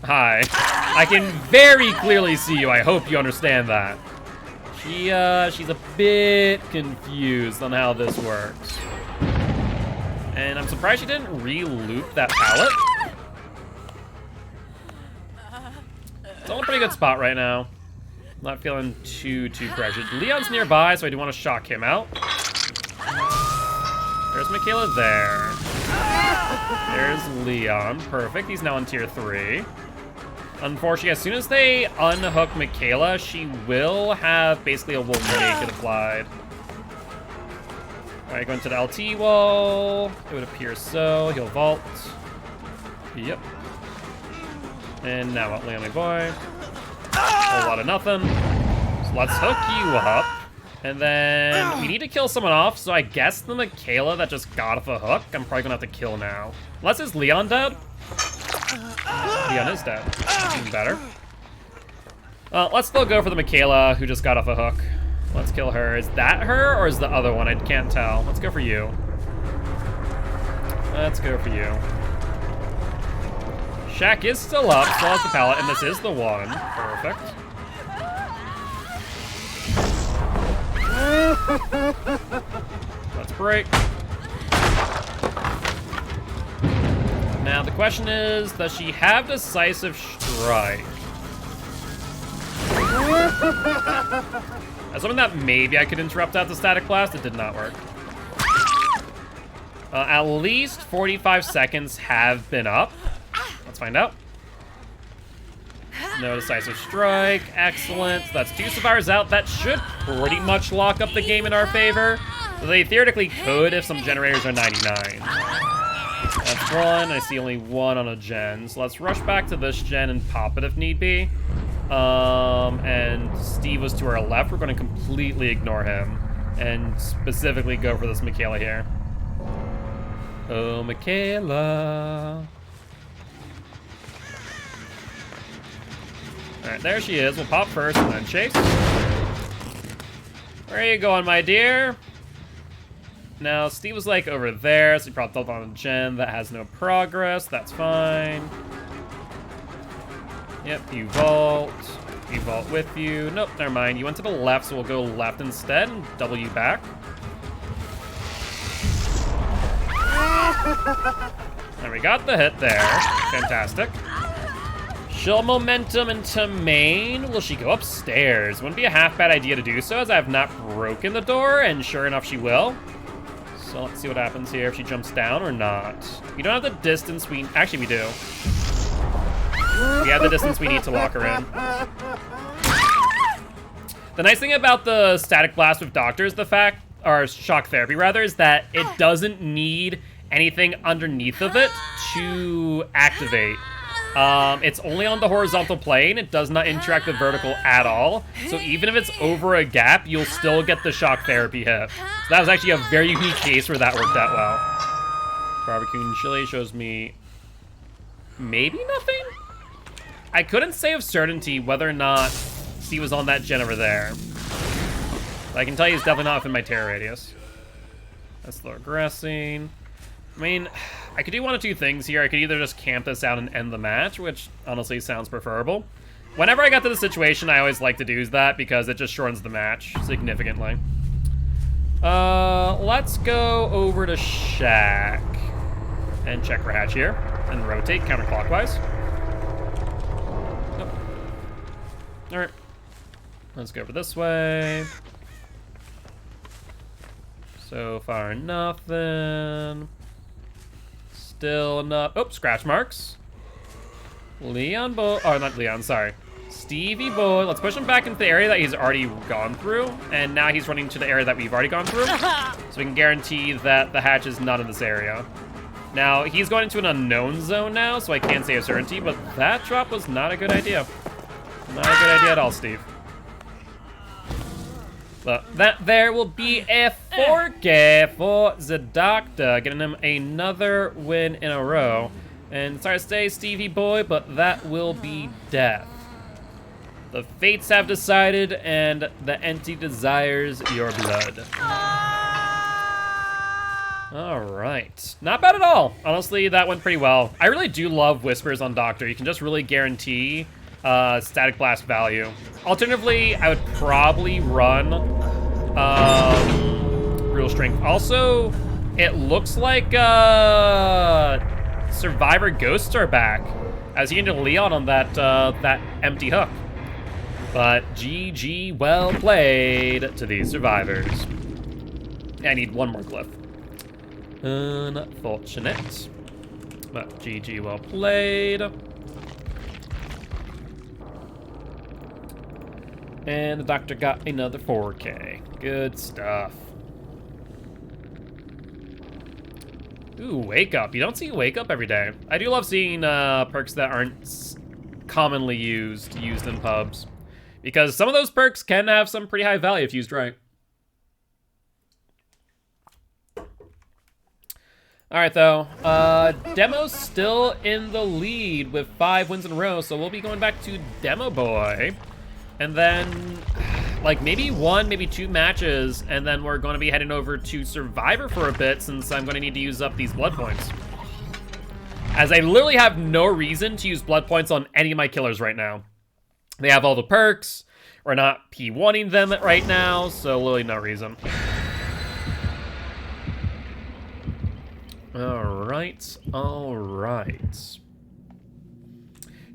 Hi. I can very clearly see you. I hope you understand that. She's a bit confused on how this works. And I'm surprised she didn't re-loop that pallet. It's on a pretty good spot right now. Not feeling too pressured. Leon's nearby, so I do want to shock him out. There's Michaela there. There's Leon. Perfect. He's now on tier 3. Unfortunately, as soon as they unhook Michaela, she will have basically a Wolf Naked applied. Alright, going to the LT wall. It would appear so. He'll vault. Yep. And now what, Leon, my boy? A whole lot of nothing. So let's hook you up. And then we need to kill someone off, so I guess the Michaela that just got off a hook, I'm probably gonna have to kill now. Unless is Leon dead? Leon is dead. Even better. Let's still go for the Michaela who just got off a hook. Let's kill her. Is that her or is the other one? I can't tell. Let's go for you. Let's go for you. Shaq is still up, still has the pallet, and this is the one. Perfect. Let's break. Now the question is, does she have Decisive Strike? As something that maybe I could interrupt out the Static Blast, it did not work. At least 45 seconds have been up. Let's find out. No Decisive Strike. Excellent. So that's 2 survivors out. That should pretty much lock up the game in our favor. So they theoretically could if some generators are 99. That's 1. I see only 1 on a gen. So let's rush back to this gen and pop it if need be. And Steve was to our left. We're going to completely ignore him and specifically go for this Michaela here. Oh, Michaela. Alright, there she is. We'll pop first and then chase. Where are you going, my dear? Now, Steve was like over there, so he probably thought on a gen that has no progress. That's fine. Yep, you vault. Evolve with you. Nope, never mind. You went to the left, so we'll go left instead and double you back. And we got the hit there. Fantastic. She'll momentum into main. Will she go upstairs? Wouldn't be a half bad idea to do so, as I have not broken the door, and sure enough, she will. So let's see what happens here, if she jumps down or not. We don't have the distance we... Actually, we do. We have the distance we need to lock her in. The nice thing about the Static Blast with Doctor is the fact, or Shock Therapy rather, is that it doesn't need anything underneath of it to activate. It's only on the horizontal plane. It does not interact with vertical at all. So even if it's over a gap, you'll still get the Shock Therapy hit. So that was actually a very unique case where that worked out well. Barbecue and chili shows me maybe nothing? I couldn't say with certainty whether or not Steve was on that gen over there. But I can tell you he's definitely not within my terror radius. That's slow aggressing. I mean, I could do one of two things here. I could either just camp this out and end the match, which honestly sounds preferable. Whenever I got to the situation, I always like to do that because it just shortens the match significantly. Let's go over to Shack and check for hatch here and rotate counterclockwise. Nope. All right, let's go over this way. So far, nothing. Still enough. Oh, scratch marks. Leon boy, oh, not Leon, sorry. Stevie boy. Let's push him back into the area that he's already gone through. And now he's running to the area that we've already gone through. So we can guarantee that the hatch is not in this area. Now, he's going into an unknown zone now, so I can't say a certainty, but that drop was not a good idea. Not a good idea at all, Steve. But that there will be a 4K for the Doctor, getting him another win in a row. And sorry to say, Stevie boy, but that will be death. The fates have decided, and the entity desires your blood. All right, not bad at all. Honestly, that went pretty well. I really do love Whispers on Doctor. You can just really guarantee Static Blast value. Alternatively, I would probably run Brutal Strength. Also, it looks like Survivor Ghosts are back, as he ended Leon on that that empty hook. But GG, well played to these survivors. I need one more glyph. Unfortunate, but GG, well played. And the Doctor got another 4K. Good stuff. Ooh, Wake Up. You don't see Wake Up every day. I do love seeing perks that aren't commonly used in pubs, because some of those perks can have some pretty high value if used right. All right, though. Demo's still in the lead with 5 wins in a row, so we'll be going back to Demo Boy. And then, like, maybe 1, maybe 2 matches, and then we're going to be heading over to Survivor for a bit, since I'm going to need to use up these blood points. As I literally have no reason to use blood points on any of my killers right now. They have all the perks. We're not P1ing them right now, so literally no reason. Alright, alright.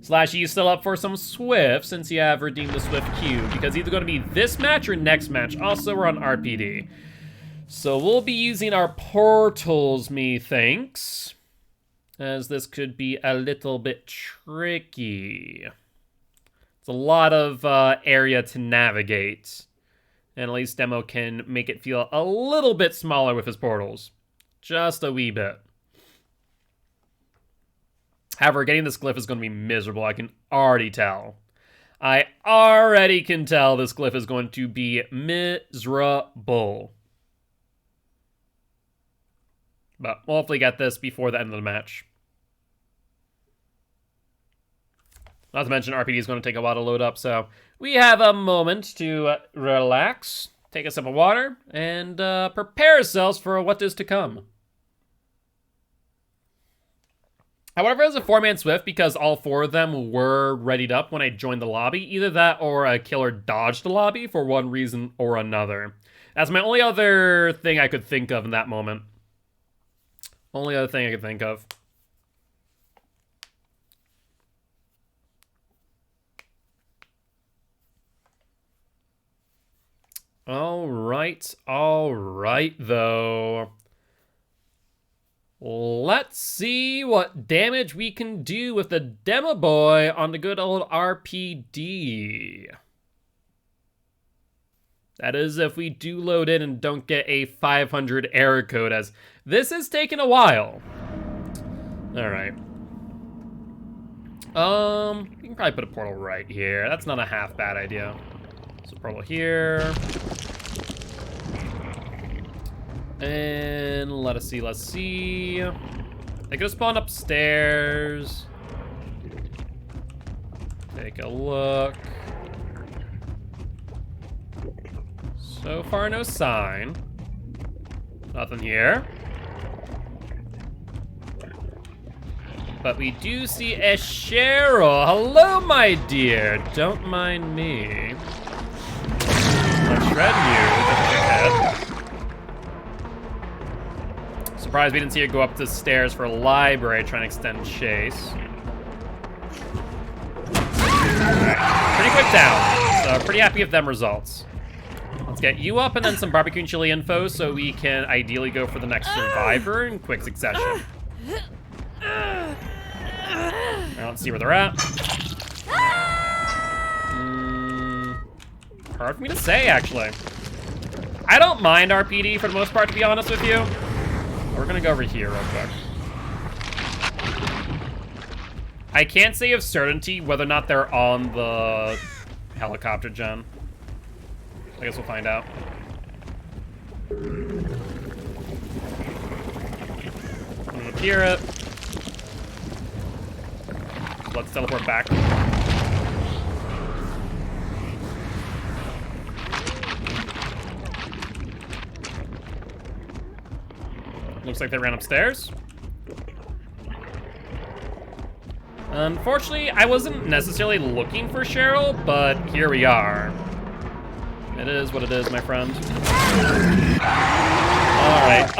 Slash, you still up for some Swift, since you have redeemed the Swift Q, because either going to be this match or next match. Also, we're on RPD. So we'll be using our portals, methinks, as this could be a little bit tricky. It's a lot of area to navigate, and at least Demo can make it feel a little bit smaller with his portals. Just a wee bit. However, getting this glyph is going to be miserable. I can already tell. I already can tell this glyph is going to be miserable. But we'll hopefully get this before the end of the match. Not to mention, RPD is going to take a while to load up, so we have a moment to relax, take a sip of water, and prepare ourselves for what is to come. However, it was a 4-man Swift because all 4 of them were readied up when I joined the lobby. Either that or a killer dodged the lobby for one reason or another. That's my only other thing I could think of in that moment. Only other thing I could think of. All right, though. Let's see what damage we can do with the Demo Boy on the good old RPD. That is if we do load in and don't get a 500 error code, as this has taken a while. All right. We can probably put a portal right here. That's not a half bad idea. So portal here. And let's see. They could have spawned upstairs. Take a look. So far, no sign. Nothing here. But we do see a Cheryl. Hello, my dear. Don't mind me. Let's shred you. Surprised we didn't see her go up the stairs for a library trying to extend chase. Alright, pretty quick down. So pretty happy with them results. Let's get you up and then some barbecue and chili info so we can ideally go for the next survivor in quick succession. Alright, let's see where they're at. Hard for me to say, actually. I don't mind RPD for the most part, to be honest with you. We're gonna go over here real quick. I can't say of certainty whether or not they're on the helicopter gen. I guess we'll find out. I'm gonna appear it. Let's teleport back. Looks like they ran upstairs. Unfortunately, I wasn't necessarily looking for Cheryl, but here we are. It is what it is, my friend. All right,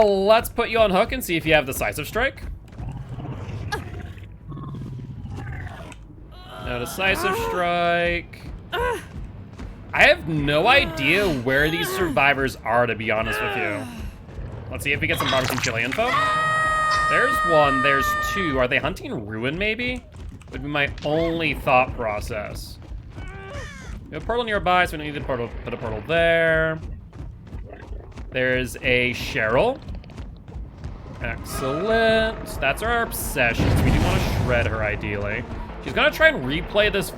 let's put you on hook and see if you have Decisive Strike. No Decisive Strike. I have no idea where these survivors are, to be honest with you. Let's see if we get some barbecue chili info. There's one, there's two. Are they hunting Ruin, maybe? Would be my only thought process. We have a portal nearby, so we don't need to put a portal there. There's a Cheryl. Excellent. That's our obsession, so we do want to shred her, ideally. She's gonna try and replay this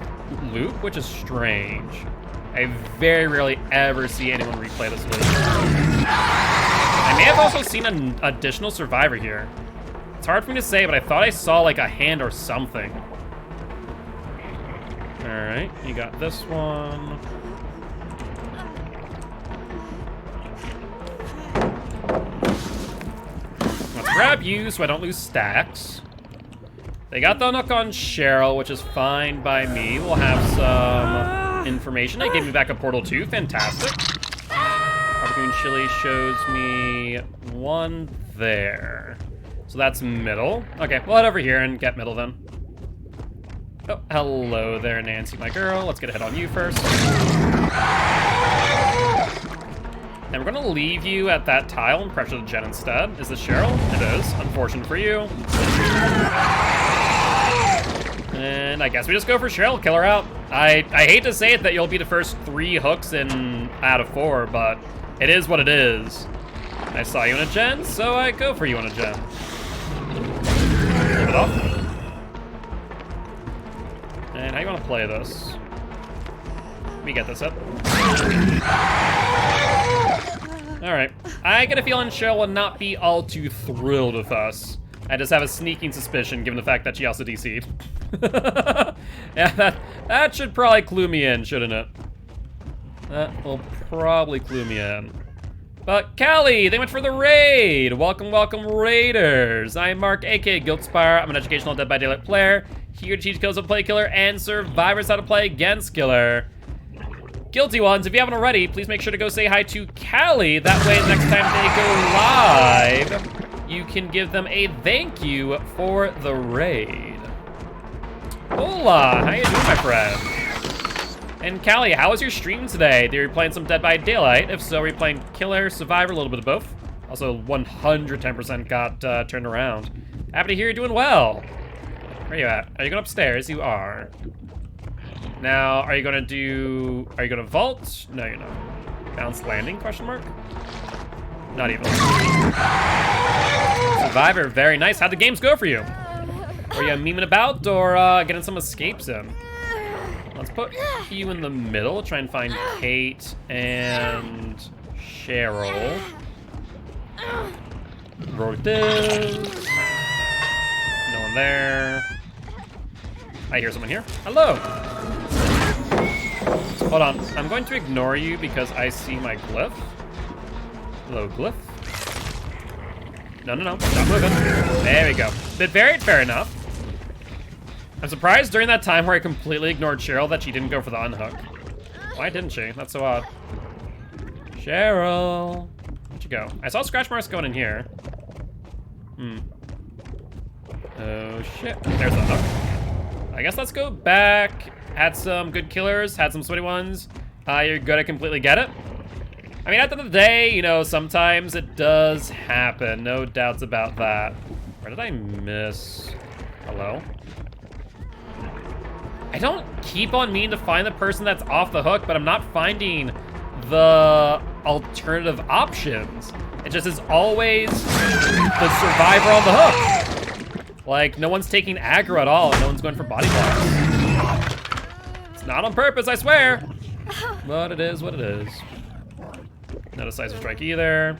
loop, which is strange. I very rarely ever see anyone replay this loop. I may have also seen an additional survivor here. It's hard for me to say, but I thought I saw like a hand or something. All right, you got this one. Let's grab you so I don't lose stacks. They got the hook on Cheryl, which is fine by me. We'll have some information. They gave me back a portal too, fantastic. Barbecue and chili shows me one there. So that's middle. Okay, we'll head over here and get middle then. Oh, hello there, Nancy, my girl. Let's get a hit on you first. And we're gonna leave you at that tile and pressure the gen instead. Is this Cheryl? It is. Unfortunate for you. And I guess we just go for Cheryl, kill her out. I hate to say it that you'll be the first 3 hooks in out of 4, but it is what it is. I saw you in a gen, so I go for you in a gen. Leave it off. And how you want to play this? Let me get this up. Alright. I get a feeling Cheryl will not be all too thrilled with us. I just have a sneaking suspicion, given the fact that she also DC'd. Yeah, that should probably clue me in, shouldn't it? That will probably clue me in. But Callie, they went for the raid. Welcome, welcome, raiders. I'm Mark, aka Giltspire. I'm an educational Dead by Daylight player, here to teach kills how to play killer and survivors how to play against killer. Guilty ones, if you haven't already, please make sure to go say hi to Callie. That way, the next time they go live, you can give them a thank you for the raid. Hola, how you doing, my friend? And Callie, how was your stream today? Were you playing some Dead by Daylight? If so, were you playing Killer, Survivor, a little bit of both? Also, 110% got turned around. Happy to hear you're doing well. Where are you at? Are you going upstairs? You are. Now, are you gonna vault? No, you're not. Bounce landing, question mark? Not even. Survivor, very nice. How'd the games go for you? Were you memeing about or getting some escapes in? Let's put you in the middle, try and find Kate and Cheryl. Wrote this. No one there. I hear someone here. Hello. Hold on, I'm going to ignore you because I see my glyph. Hello, glyph. No, stop moving. There we go. Bit varied, fair enough. I'm surprised during that time where I completely ignored Cheryl that she didn't go for the unhook. Why didn't she? That's so odd. Cheryl, where'd you go? I saw scratch marks going in here. Oh shit, there's the hook. I guess let's go back. Had some good killers, had some sweaty ones. You're good, I completely get it. I mean, at the end of the day, you know, sometimes it does happen. No doubts about that. Where did I miss? Hello? I don't keep on meaning to find the person that's off the hook, but I'm not finding the alternative options. It just is always the survivor on the hook. Like, no one's taking aggro at all, and no one's going for body blocks. It's not on purpose, I swear. But it is what it is. Not a decisive strike either.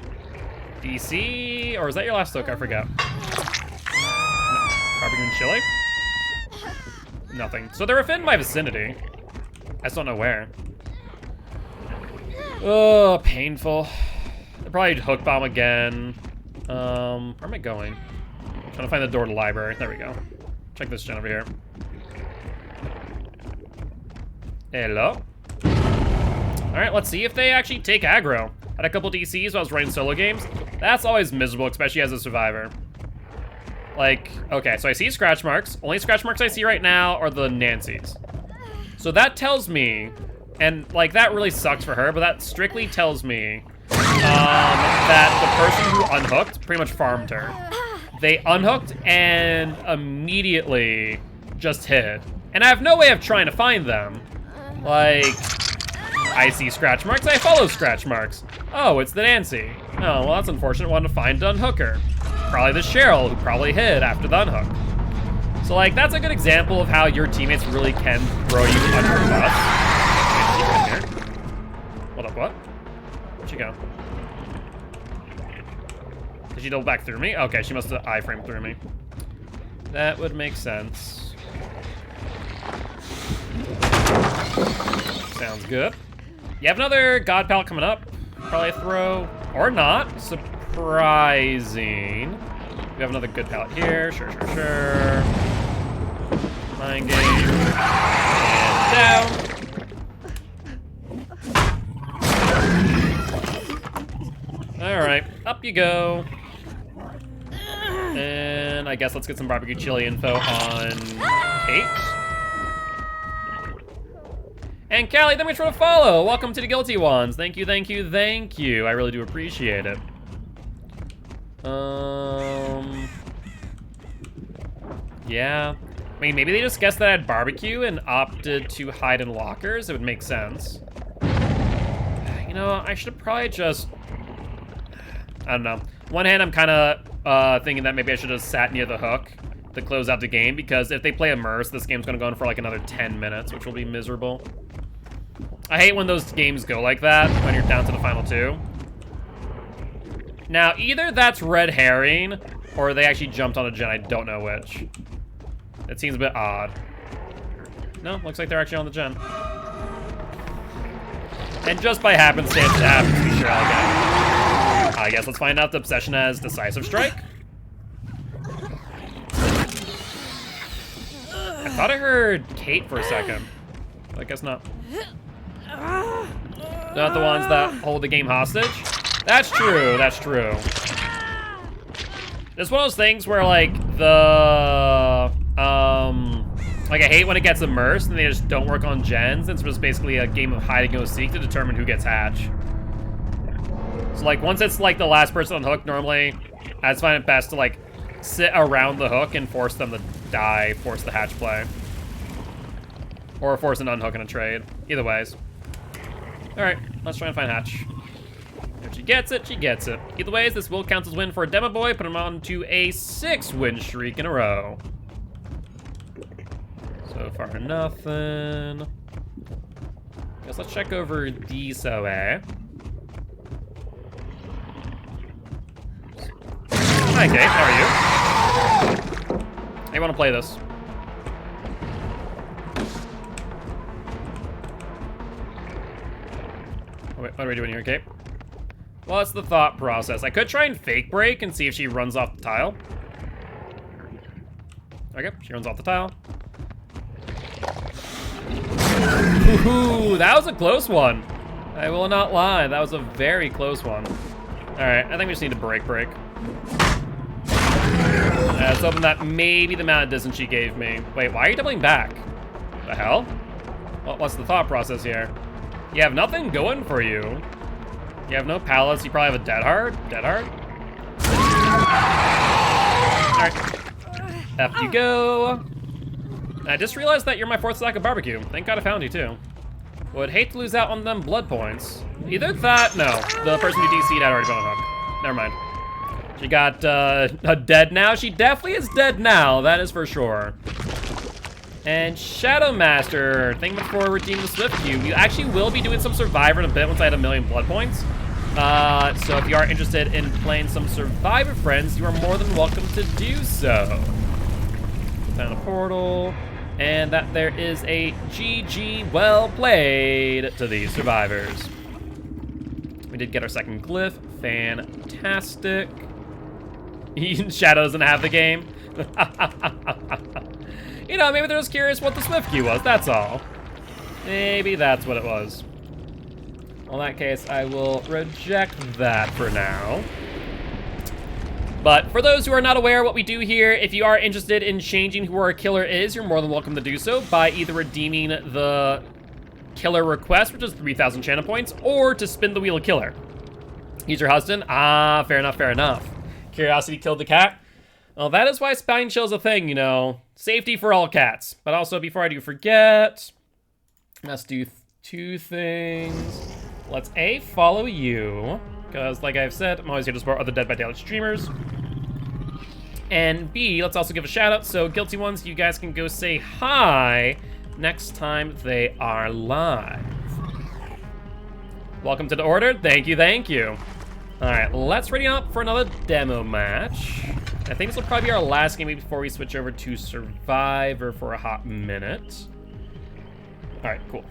DC, or is that your last hook? I forgot. No. Barbecue and chili? Nothing. So they're within my vicinity. I just don't know where. Oh, painful. They'll probably hook bomb again. Where am I going? I'm trying to find the door to the library. There we go. Check this gen over here. Hello? Alright, let's see if they actually take aggro. Had a couple DCs while I was running solo games. That's always miserable, especially as a survivor. Like, okay, so I see scratch marks. Only scratch marks I see right now are the Nancy's. So that tells me, and like that really sucks for her, but that strictly tells me that the person who unhooked pretty much farmed her. They unhooked and immediately just hid. And I have no way of trying to find them. Like, I see scratch marks, I follow scratch marks. Oh, it's the Nancy. Oh, well, that's unfortunate. Wanted to find an unhooker. Probably the Cheryl, who probably hid after the unhook. So, like, that's a good example of how your teammates really can throw you under the bus. Right here. Hold up, what? Where'd she go? Did she double back through me? Okay, she must have iframed through me. That would make sense. Sounds good. You have another God Pallet coming up. Probably a throw. Or not. Surprising. We have another good pallet here. Sure. Mind game. And down. Alright, up you go. And I guess let's get some barbecue chili info on Kate. And Callie, thank you for the follow. Welcome to the Guilty Ones. Thank you. I really do appreciate it. Yeah. I mean, maybe they just guessed that I had barbecue and opted to hide in lockers. It would make sense. You know, I should have probably just... I don't know. One hand, I'm kind of thinking that maybe I should have sat near the hook to close out the game, because if they play Immerse, this game's going to go on for like another 10 minutes, which will be miserable. I hate when those games go like that, when you're down to the final two. Now, either that's red herring, or they actually jumped on a gen. I don't know which. It seems a bit odd. No, looks like they're actually on the gen. And just by happenstance, it happens to be Cheryl again. guess let's find out the obsession as Decisive Strike. I thought I heard Kate for a second. I guess not. Not the ones that hold the game hostage. That's true, that's true. It's one of those things where like like I hate when it gets immersed and they just don't work on gens. It's just basically a game of hide and go seek to determine who gets hatch. So like once it's like the last person on the hook, normally I just find it best to like sit around the hook and force them to die, force the hatch play. Or force an unhook in a trade. Either ways. Alright, let's try and find hatch. If she gets it, she gets it. Either ways, this will count as win for Demo Boy, put him on to a 6-win streak in a row. So far, nothing. Guess let's check over DSOA. Hi, Kate. How are you? How you want to play this? What are we doing here, Kate? Well, that's the thought process. I could try and fake break and see if she runs off the tile. Okay, she runs off the tile. Ooh, that was a close one. I will not lie, that was a very close one. All right, I think we just need to break. Let's open that maybe the amount of distance she gave me. Wait, why are you doubling back? The hell? Well, what's the thought process here? You have nothing going for you. You have no pallets. You probably have a dead heart. Dead heart? Alright. Up you go. I just realized that you're my 4th stack of barbecue. Thank God I found you, too. Would hate to lose out on them blood points. Either that... No. The person who DC'd had already been on hook. Never mind. She got dead now. She definitely is dead now. That is for sure. And Shadow Master, thank you for redeeming the Swift Cube. You actually will be doing some Survivor in a bit once I had 1,000,000 blood points. So if you are interested in playing some Survivor friends, you are more than welcome to do so. Put down a portal, and that there is a GG well played to these survivors. We did get our 2nd glyph, fantastic. Shadow doesn't have the game. You know, maybe they're just curious what the Swift Key was, that's all. Maybe that's what it was. Well, in that case, I will reject that for now. But for those who are not aware what we do here, if you are interested in changing who our killer is, you're more than welcome to do so by either redeeming the killer request, which is 3,000 channel points, or to spin the wheel of killer. He's your husband? Ah, fair enough, fair enough. Curiosity killed the cat? Well, that is why Spine Chill's a thing, you know. Safety for all cats. But also, before I do forget, let's do 2 things. Let's A, follow you, because like I've said, I'm always here to support other Dead by Daylight streamers. And B, let's also give a shout out, so Guilty Ones, you guys can go say hi next time they are live. Welcome to the order, thank you, thank you. All right, let's ready up for another demo match. I think this will probably be our last game before we switch over to Survivor for a hot minute. All right, cool.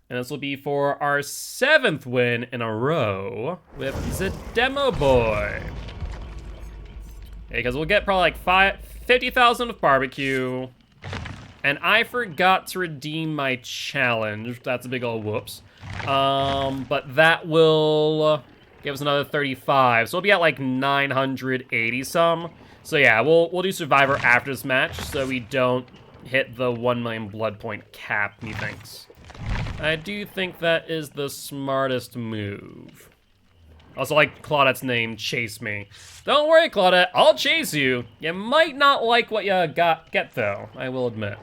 And this will be for our 7th win in a row with the Demo Boy. Okay, because we'll get probably like 50,000 of barbecue. And I forgot to redeem my challenge. That's a big old whoops. But that will give us another 35. So we'll be at like 980 some. So yeah, we'll do Survivor after this match so we don't hit the 1,000,000 blood point cap, methinks. I do think that is the smartest move. Also like Claudette's name, Chase Me. Don't worry, Claudette, I'll chase you. You might not like what you get though, I will admit.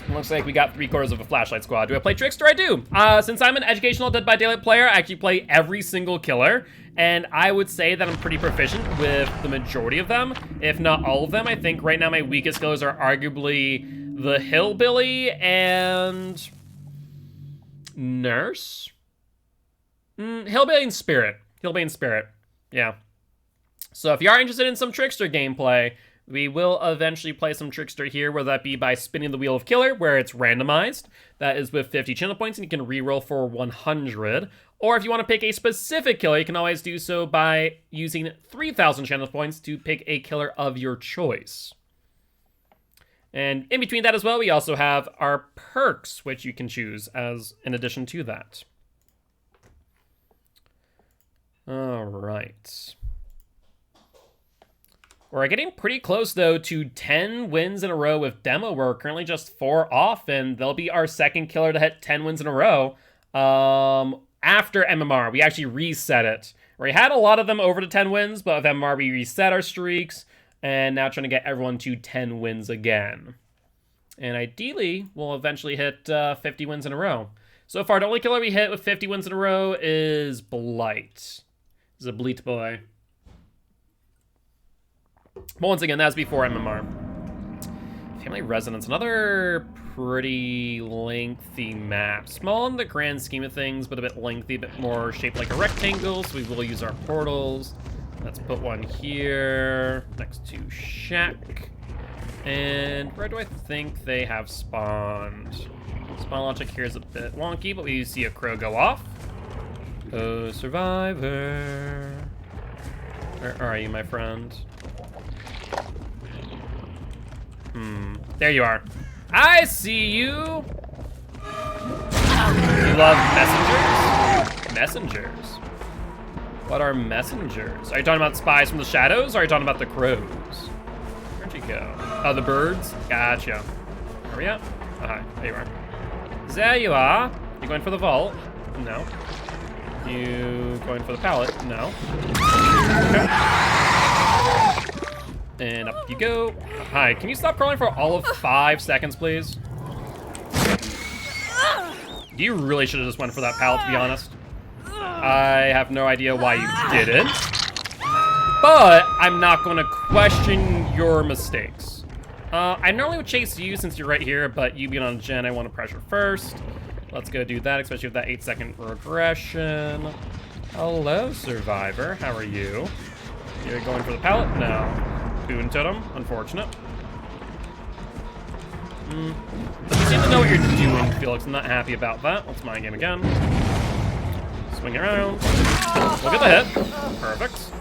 Looks like we got 3/4 of a flashlight squad. Do I play Trickster? I do. Since I'm an educational Dead by Daylight player, I actually play every single killer. And I would say that I'm pretty proficient with the majority of them, if not all of them. I think right now my weakest killers are arguably the Hillbilly and Nurse? Hillbilly and Spirit. Hillbilly and Spirit, yeah. So if you are interested in some Trickster gameplay, We will eventually play some Trickster here, whether that be by spinning the Wheel of Killer, where it's randomized. That is with 50 channel points, and you can reroll for 100. Or if you want to pick a specific killer, you can always do so by using 3,000 channel points to pick a killer of your choice. And in between that as well, we also have our perks, which you can choose as in addition to that. All right. We're getting pretty close, though, to 10 wins in a row with Demo. We're currently just 4 off, and they'll be our second killer to hit 10 wins in a row. After MMR, we actually reset it. We had a lot of them over to 10 wins, but with MMR, we reset our streaks, and now trying to get everyone to 10 wins again. And ideally, we'll eventually hit 50 wins in a row. So far, the only killer we hit with 50 wins in a row is Blight. This is a Bleat boy. But once again, that's before MMR. Family Residence, another pretty lengthy map. Small in the grand scheme of things, but a bit lengthy, a bit more shaped like a rectangle, so we will use our portals. Let's put one here, next to Shack. And where do I think they have spawned? Spawn logic here is a bit wonky, but we see a crow go off. Oh, Survivor. Where are you, my friend? There you are. I see you! You love messengers? Messengers. What are messengers? Are you talking about spies from the shadows, or are you talking about the crows? Where'd you go? Oh, the birds? Gotcha. Where are we at? Oh, hi. There you are. There you are. You going for the vault? No. You going for the pallet? No. Okay. And up you go. Hi, can you stop crawling for all of 5 seconds, please? You really should have just went for that pallet, to be honest. I have no idea why you didn't. But I'm not going to question your mistakes. I normally would chase you since you're right here, but you being on Gen, I want to pressure first. Let's go do that, especially with that 8-second regression. Hello, Survivor. How are you? You're going for the pallet? No. Boon Totem, unfortunate. You seem to know what you're doing, Felix. I'm not happy about that. Let's mind game again. Swing around. Look at the hit. Perfect.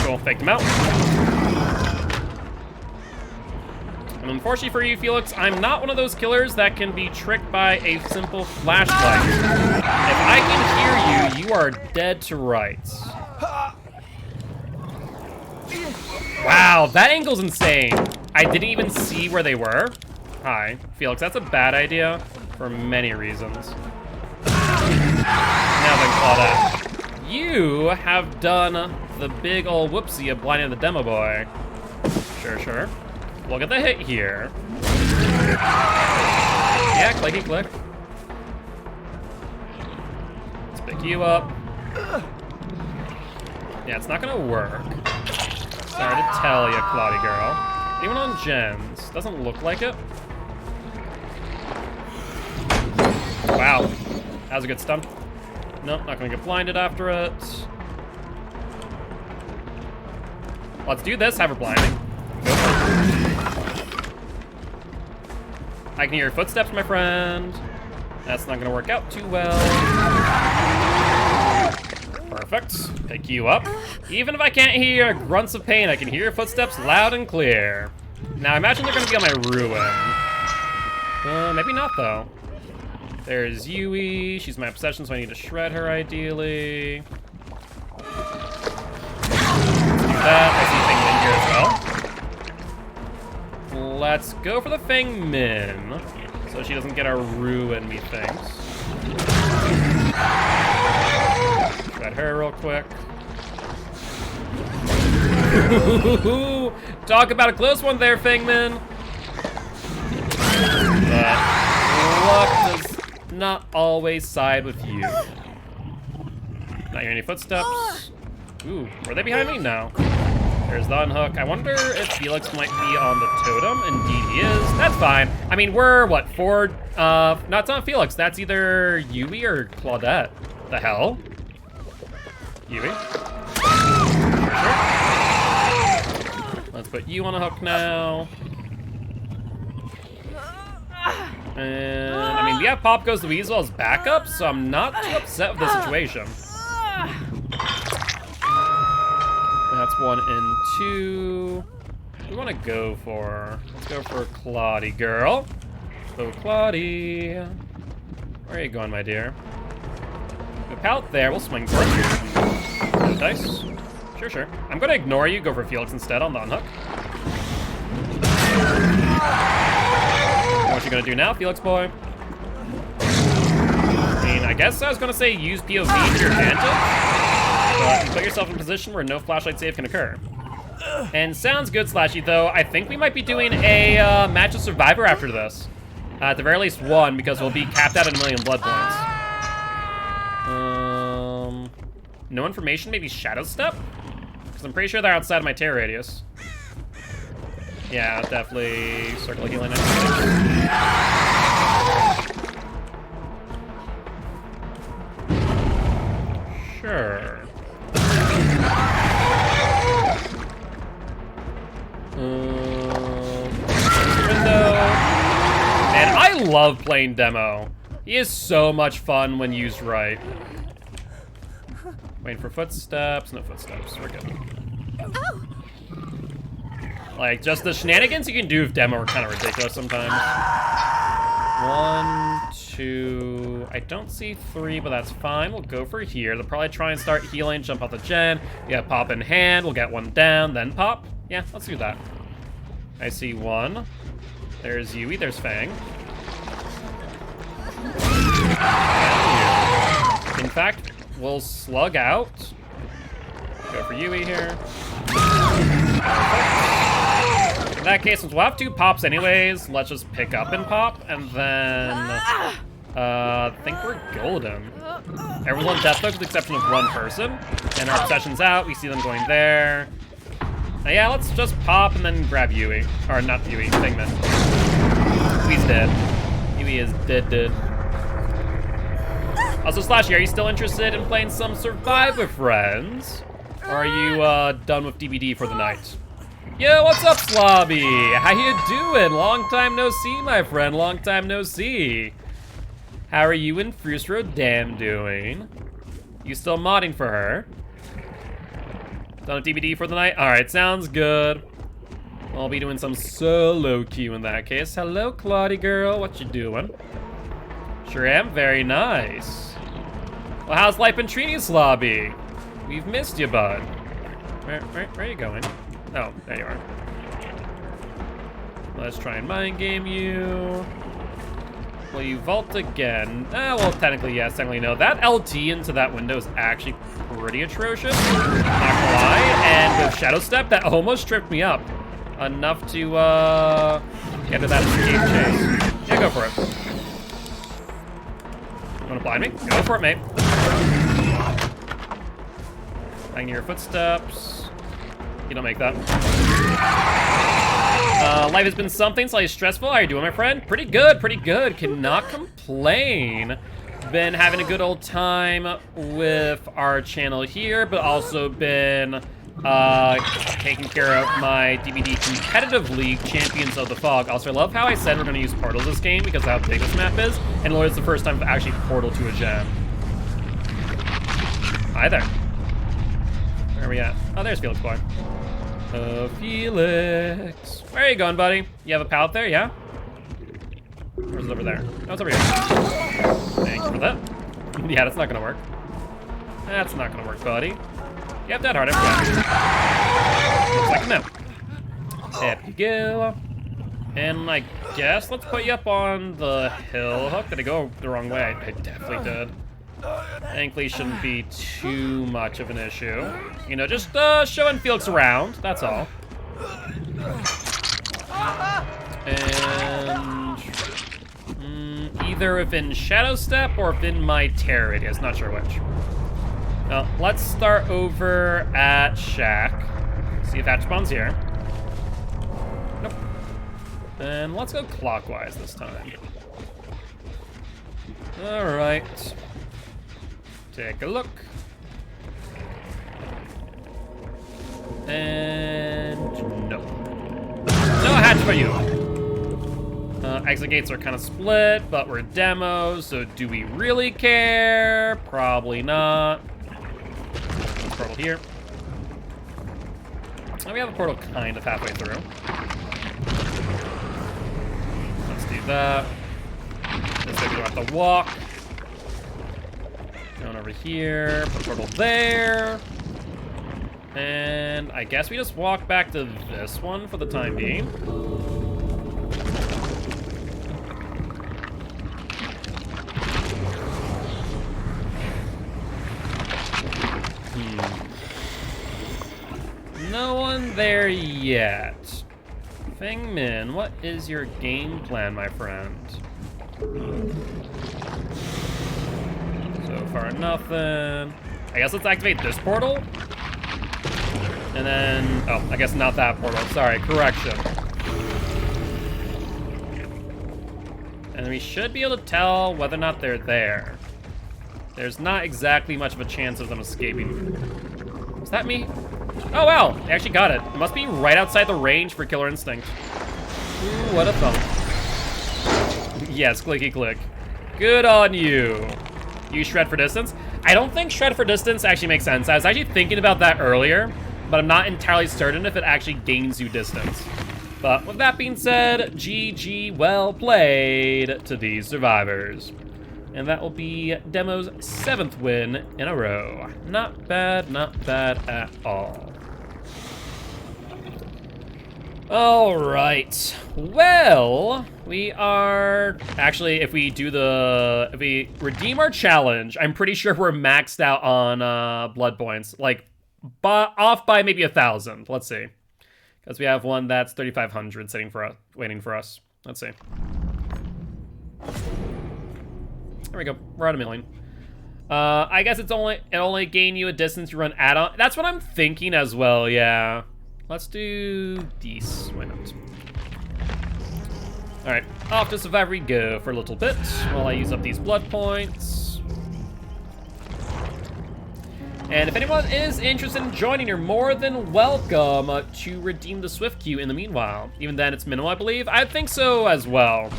Cool, faked him out. And unfortunately for you, Felix, I'm not one of those killers that can be tricked by a simple flashlight. If I can hear you, you are dead to rights. Wow, that angle's insane. I didn't even see where they were. Hi, Felix, that's a bad idea for many reasons. Now then, Claudette, you have done the big ol' whoopsie of blinding the demo boy. Sure, sure. Look at the hit here. Yeah, clicky click. Let's pick you up. Yeah, it's not gonna work. Sorry to tell you, Cloudy girl. Even on gens, doesn't look like it. Wow, that was a good stun. Nope, not gonna get blinded after it. Let's do this, have her blinding. Go for it. I can hear your footsteps, my friend. That's not gonna work out too well. Perfect. Pick you up. Even if I can't hear your grunts of pain, I can hear your footsteps loud and clear. Now, I imagine they're gonna be on my ruin. Maybe not, though. There's Yui. She's my obsession, so I need to shred her, ideally. Let's do that. I see Feng Min here as well. Let's go for the Feng Min, so she doesn't get our ruin, methinks. Shred her real quick. Talk about a close one there, Feng Min. But luck does not always side with you. Not hear any footsteps. Ooh, were they behind me? No. There's the unhook. I wonder if Felix might be on the totem. Indeed he is. That's fine. I mean, we're, what, 4? No, it's not Felix. That's either Yui or Claudette. The hell? Yui? Let's put you on a hook now. And, I mean, we have Pop Goes the Weasel as backup, so I'm not too upset with the situation. That's 1 and 2. What do we want to go for? Let's go for Claudie, girl. So, Claudie. Where are you going, my dear? Go out there, we'll swing for it. Dice. Sure, sure. I'm going to ignore you, go for Felix instead on the unhook. What you gonna do now, Felix boy? I mean, I guess I was gonna say use POV to your advantage, but put yourself in a position where no flashlight save can occur. And sounds good, Slashy, though. I think we might be doing a match of Survivor after this. At the very least one, because we'll be capped out at 1,000,000 blood points. No information, maybe Shadow Step? Because I'm pretty sure they're outside of my terror radius. Yeah, definitely circle healing. Sure. Window. Man, I love playing Demo. He is so much fun when used right. Waiting for footsteps. No footsteps. We're good. Like, just the shenanigans you can do with Demo are kind of ridiculous sometimes. 1, 2... I don't see 3, but that's fine. We'll go for here. They'll probably try and start healing, jump out the gen. Yeah, Pop in hand. We'll get 1 down, then Pop. Yeah, let's do that. I see 1. There's Yui. There's Fang. In fact, we'll slug out. Go for Yui here. In that case, since we'll have 2 pops anyways, let's just pick up and pop, and then I think we're golden. Everyone's on death with the exception of 1 person, and our obsession's out. We see them going there. Yeah, let's just pop and then grab Yui, or not Yui, Figment. Yui's dead. Yui is dead. Also, Slashy, are you still interested in playing some Survive with Friends, or are you done with DBD for the night? Yo, what's up, Slobby? How you doing? Long time no see, my friend. Long time no see. How are you and Frustro Dam doing? You still modding for her? Done a DBD for the night? Alright, sounds good. I'll be doing some solo queue in that case. Hello, Claudie girl. What you doing? Sure am. Very nice. Well, how's life in Trini, Slobby? We've missed you, bud. Where are you going? Oh, there you are. Let's try and mind game you. Will you vault again? Well, technically yes, technically no. That LT into that window is actually pretty atrocious. Not gonna lie. And with Shadow Step, that almost tripped me up. Enough to get to that escape chase. Yeah, go for it. You wanna blind me? Go for it, mate. Bang your footsteps. You don't make that. Life has been something slightly stressful. How are you doing, my friend? Pretty good, pretty good. Cannot complain. Been having a good old time with our channel here, but also been taking care of my DBD competitive league, Champions of the Fog. Also, I love how I said we're going to use portals this game because of how big this map is, and it's the first time I've actually portal to a gem. Hi there. Where are we at? Oh, there's Felix boy. Felix. Where are you going, buddy? You have a pallet there, yeah? Or is it over there? No, it's over here. Thank you for that. Yeah, that's not gonna work. That's not gonna work, buddy. You have that hard, I forgot. Looks like no. There you go. And I guess let's put you up on the hill hook. Did I go the wrong way? I definitely did. Thankfully, shouldn't be too much of an issue. You know, just showing Felix around, that's all. And either within Shadow Step or within my terror radius, not sure which. Well, let's start over at Shack. See if that spawns here. Nope. And let's go clockwise this time. All right. Take a look. And no. about you? Exit gates are kind of split, but we're demos, so do we really care? Probably not. Let's portal here. Oh, we have a portal kind of halfway through. Let's do that. This way we don't have to walk. Going over here, put a portal there. And I guess we just walk back to this one for the time being. No one there yet. Feng Min, what is your game plan, my friend? So far, nothing. I guess let's activate this portal. And then, oh, I guess not that portal. Sorry, correction. And we should be able to tell whether or not they're there. There's not exactly much of a chance of them escaping. Is that me? Oh, wow, they actually got it. It must be right outside the range for Killer Instinct. Ooh, what a thump. Yes, clicky click. Good on you. Use Shred for distance. I don't think Shred for distance actually makes sense. I was actually thinking about that earlier, but I'm not entirely certain if it actually gains you distance. But with that being said, GG, well played to these survivors. And that will be Demo's 7th win in a row. Not bad at all. All right, well, we are, actually, if we redeem our challenge, I'm pretty sure we're maxed out on blood points, like off by maybe 1,000, let's see. Because we have one that's 3,500 sitting for us, waiting for us. Let's see. There we go. We're at 1,000,000. I guess it only gain you a distance you run add-on. That's what I'm thinking as well. Yeah. Let's do these. Why not? All right. Off to Survivor we go for a little bit while I use up these blood points. And if anyone is interested in joining, you're more than welcome to redeem the Swift queue in the meanwhile. Even then, it's minimal, I believe. I think so as well.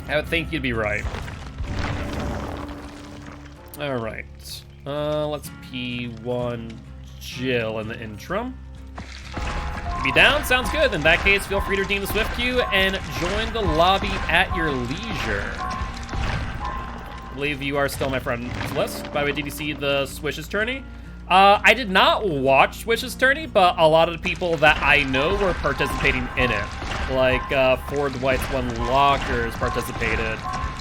I would think you'd be right. All right. Let's P1 Jill in the interim. Be down? Sounds good. In that case, feel free to redeem the Swift queue and join the lobby at your leisure. I believe you are still my friend's list. By the way, did you see the Swish's tourney? I did not watch Swish's tourney, but a lot of the people that I know were participating in it. Like, Ford White's One Lockers participated.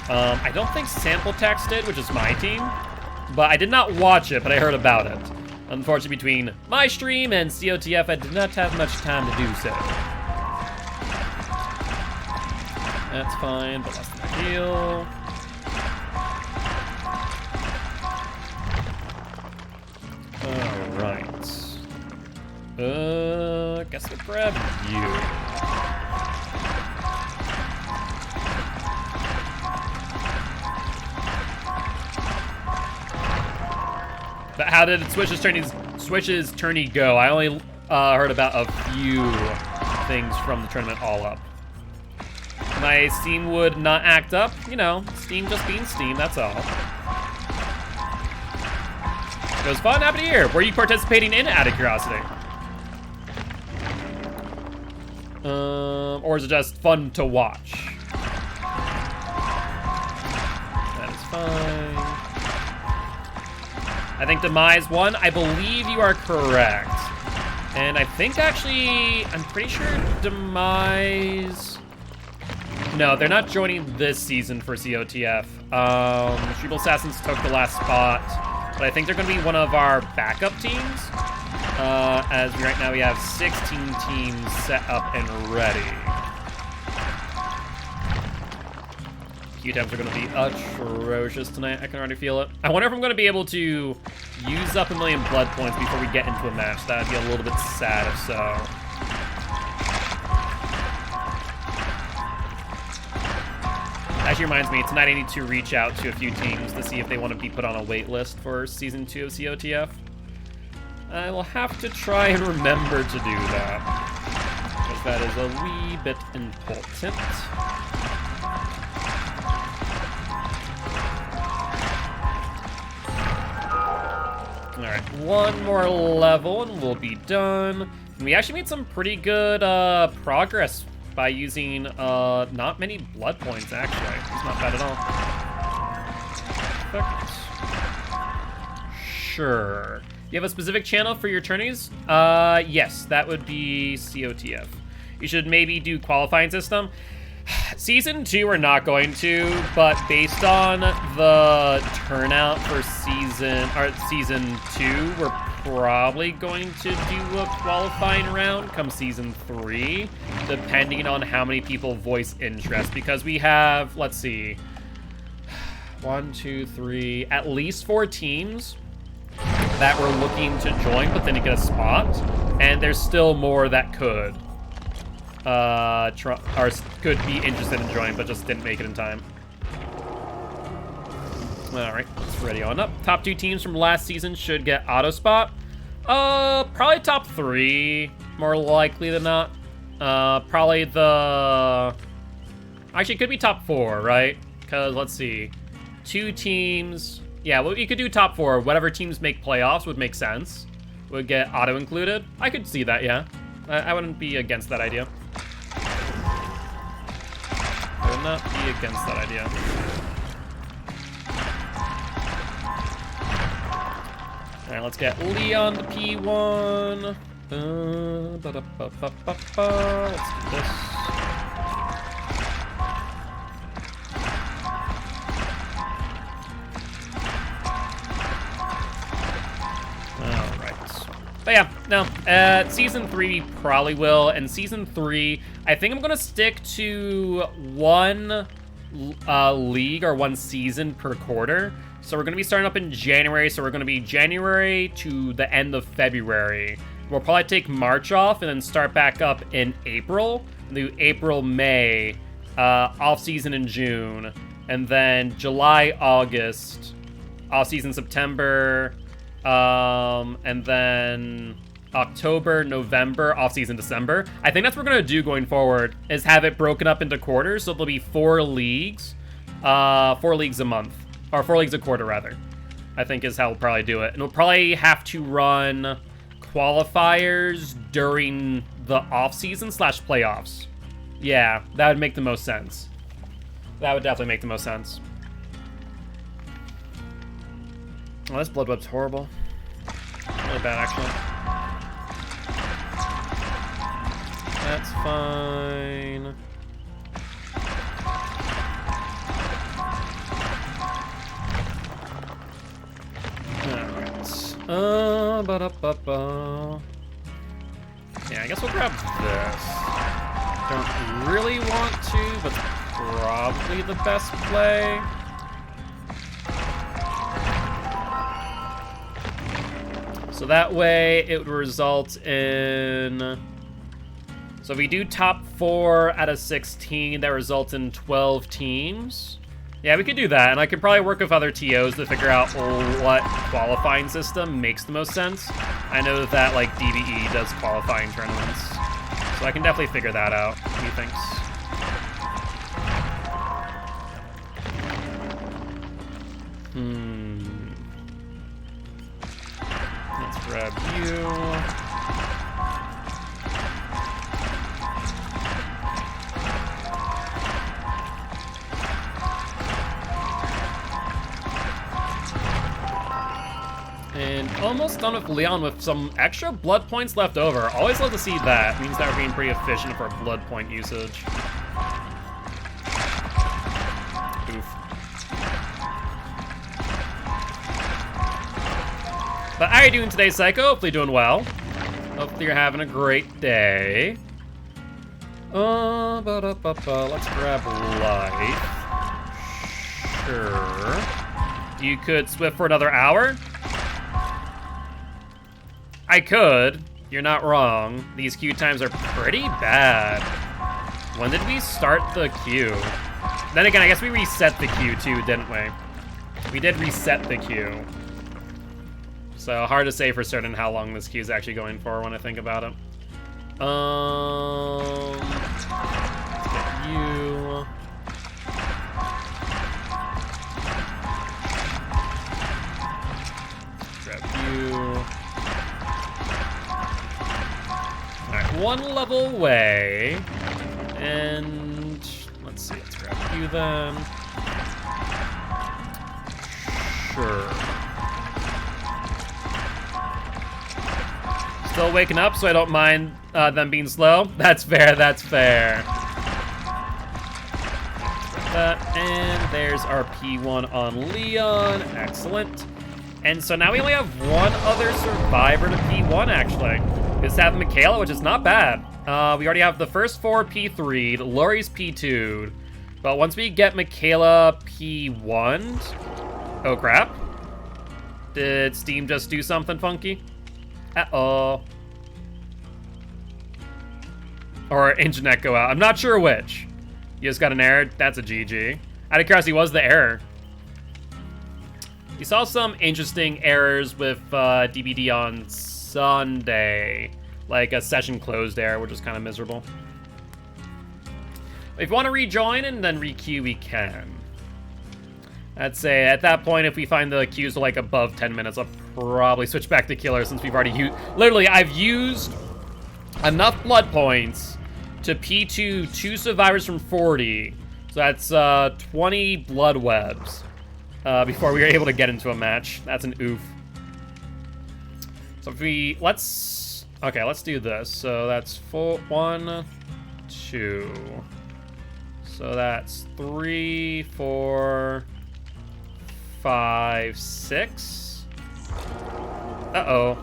I don't think Sample Tax did, which is my team. But I did not watch it, but I heard about it. Unfortunately, between my stream and COTF, I did not have much time to do so. That's fine, but less than ideal. Alright. Guess we'll grab you. But how did Swish's tourney go? I only heard about a few things from the tournament all up. My Steam would not act up. You know, Steam just being Steam, that's all. It was fun, happy to hear. Were you participating in it out of curiosity? Or is it just fun to watch? That is fine. I think Demise won. I believe you are correct. And I think actually, I'm pretty sure Demise... No, they're not joining this season for COTF. Shrivel Assassins took the last spot, but I think they're going to be one of our backup teams. As right now we have 16 teams set up and ready. Queue times are going to be atrocious tonight. I can already feel it. I wonder if I'm going to be able to use up 1,000,000 blood points before we get into a match. That would be a little bit sad if so. Actually reminds me, tonight I need to reach out to a few teams to see if they want to be put on a wait list for Season 2 of COTF. I will have to try and remember to do that. Because that is a wee bit important. Alright, one more level and we'll be done. And we actually made some pretty good progress by using not many blood points, actually. It's not bad at all. Perfect. Sure. You have a specific channel for your tourneys? Yes, that would be COTF. You should maybe do qualifying system. Season 2 we're not going to, but based on the turnout for season 2, we're probably going to do a qualifying round come season 3, depending on how many people voice interest, because we have, let's see, 1, 2, 3, at least 4 teams that were looking to join but didn't get a spot, and there's still more that could be interested in joining but just didn't make it in time. Alright, let's ready on up. Top 2 teams from last season should get auto spot. Probably top 3, more likely than not. Probably actually, it could be top 4, right? Because, let's see, 2 teams. Yeah, well, you could do top 4. Whatever teams make playoffs would make sense. Would get auto included. I could see that, yeah. I wouldn't be against that idea. I would not be against that idea. Alright, let's get Leon the P1. Let's do this. But yeah, no, season 3 probably will, and season 3, I think I'm gonna stick to one league or one season per quarter. So we're gonna be starting up in January, so we're gonna be January to the end of February. We'll probably take March off and then start back up in April, do April, May, off season in June, and then July, August, off season September, and then October, November, off-season December. I think that's what we're going to do going forward, is have it broken up into quarters, so there'll be 4 leagues. 4 leagues a month. Or 4 leagues a quarter, rather. I think is how we'll probably do it. And we'll probably have to run qualifiers during the off-season / playoffs. Yeah, that would make the most sense. That would definitely make the most sense. Oh, this blood web's horrible. Really bad, actually. That's fine. Alright. Ba-da-ba-ba. Yeah, I guess we'll grab this. Don't really want to, but it's probably the best play. So that way, it would result in... So if we do top 4 out of 16, that results in 12 teams. Yeah, we could do that, and I could probably work with other TOs to figure out what qualifying system makes the most sense. I know that, like, DBE does qualifying tournaments, so I can definitely figure that out. What do you think? Let's grab you. And almost done with Leon with some extra blood points left over. Always love to see that. Means that we're being pretty efficient for blood point usage. Oof. But how are you doing today, Psycho? Hopefully doing well. Hopefully you're having a great day. Let's grab life. Sure. You could Swift for another hour? I could. You're not wrong. These queue times are pretty bad. When did we start the queue? Then again, I guess we reset the queue too, didn't we? We did reset the queue. So hard to say for certain how long this queue is actually going for when I think about it. Let's get you. Grab you. Alright, one level away. And let's see, let's grab you then. Sure. Still waking up, so I don't mind them being slow. That's fair, that's fair. And there's our P1 on Leon. Excellent. And so now we only have one other survivor to P1, actually. We just have Michaela, which is not bad. We already have the first 4 P3'd, Lori's P2'd. But once we get Michaela P1'd... Oh, crap. Did Steam just do something funky? Uh-oh. Or internet go out. I'm not sure which. You just got an error? That's a GG. Out of curiosity, what was the error? We saw some interesting errors with DBD on Sunday. Like a session closed error, which is kind of miserable. If you want to rejoin and then requeue, we can. I'd say at that point, if we find the queues are like above 10 minutes, I'll probably switch back to killer since we've already used... Literally, I've used enough blood points to P2 2 survivors from 40. So that's 20 blood webs before we were able to get into a match. That's an oof. So if we... Let's... Okay, let's do this. So that's 1, 2. So that's 3, 4... 5, 6. Uh-oh.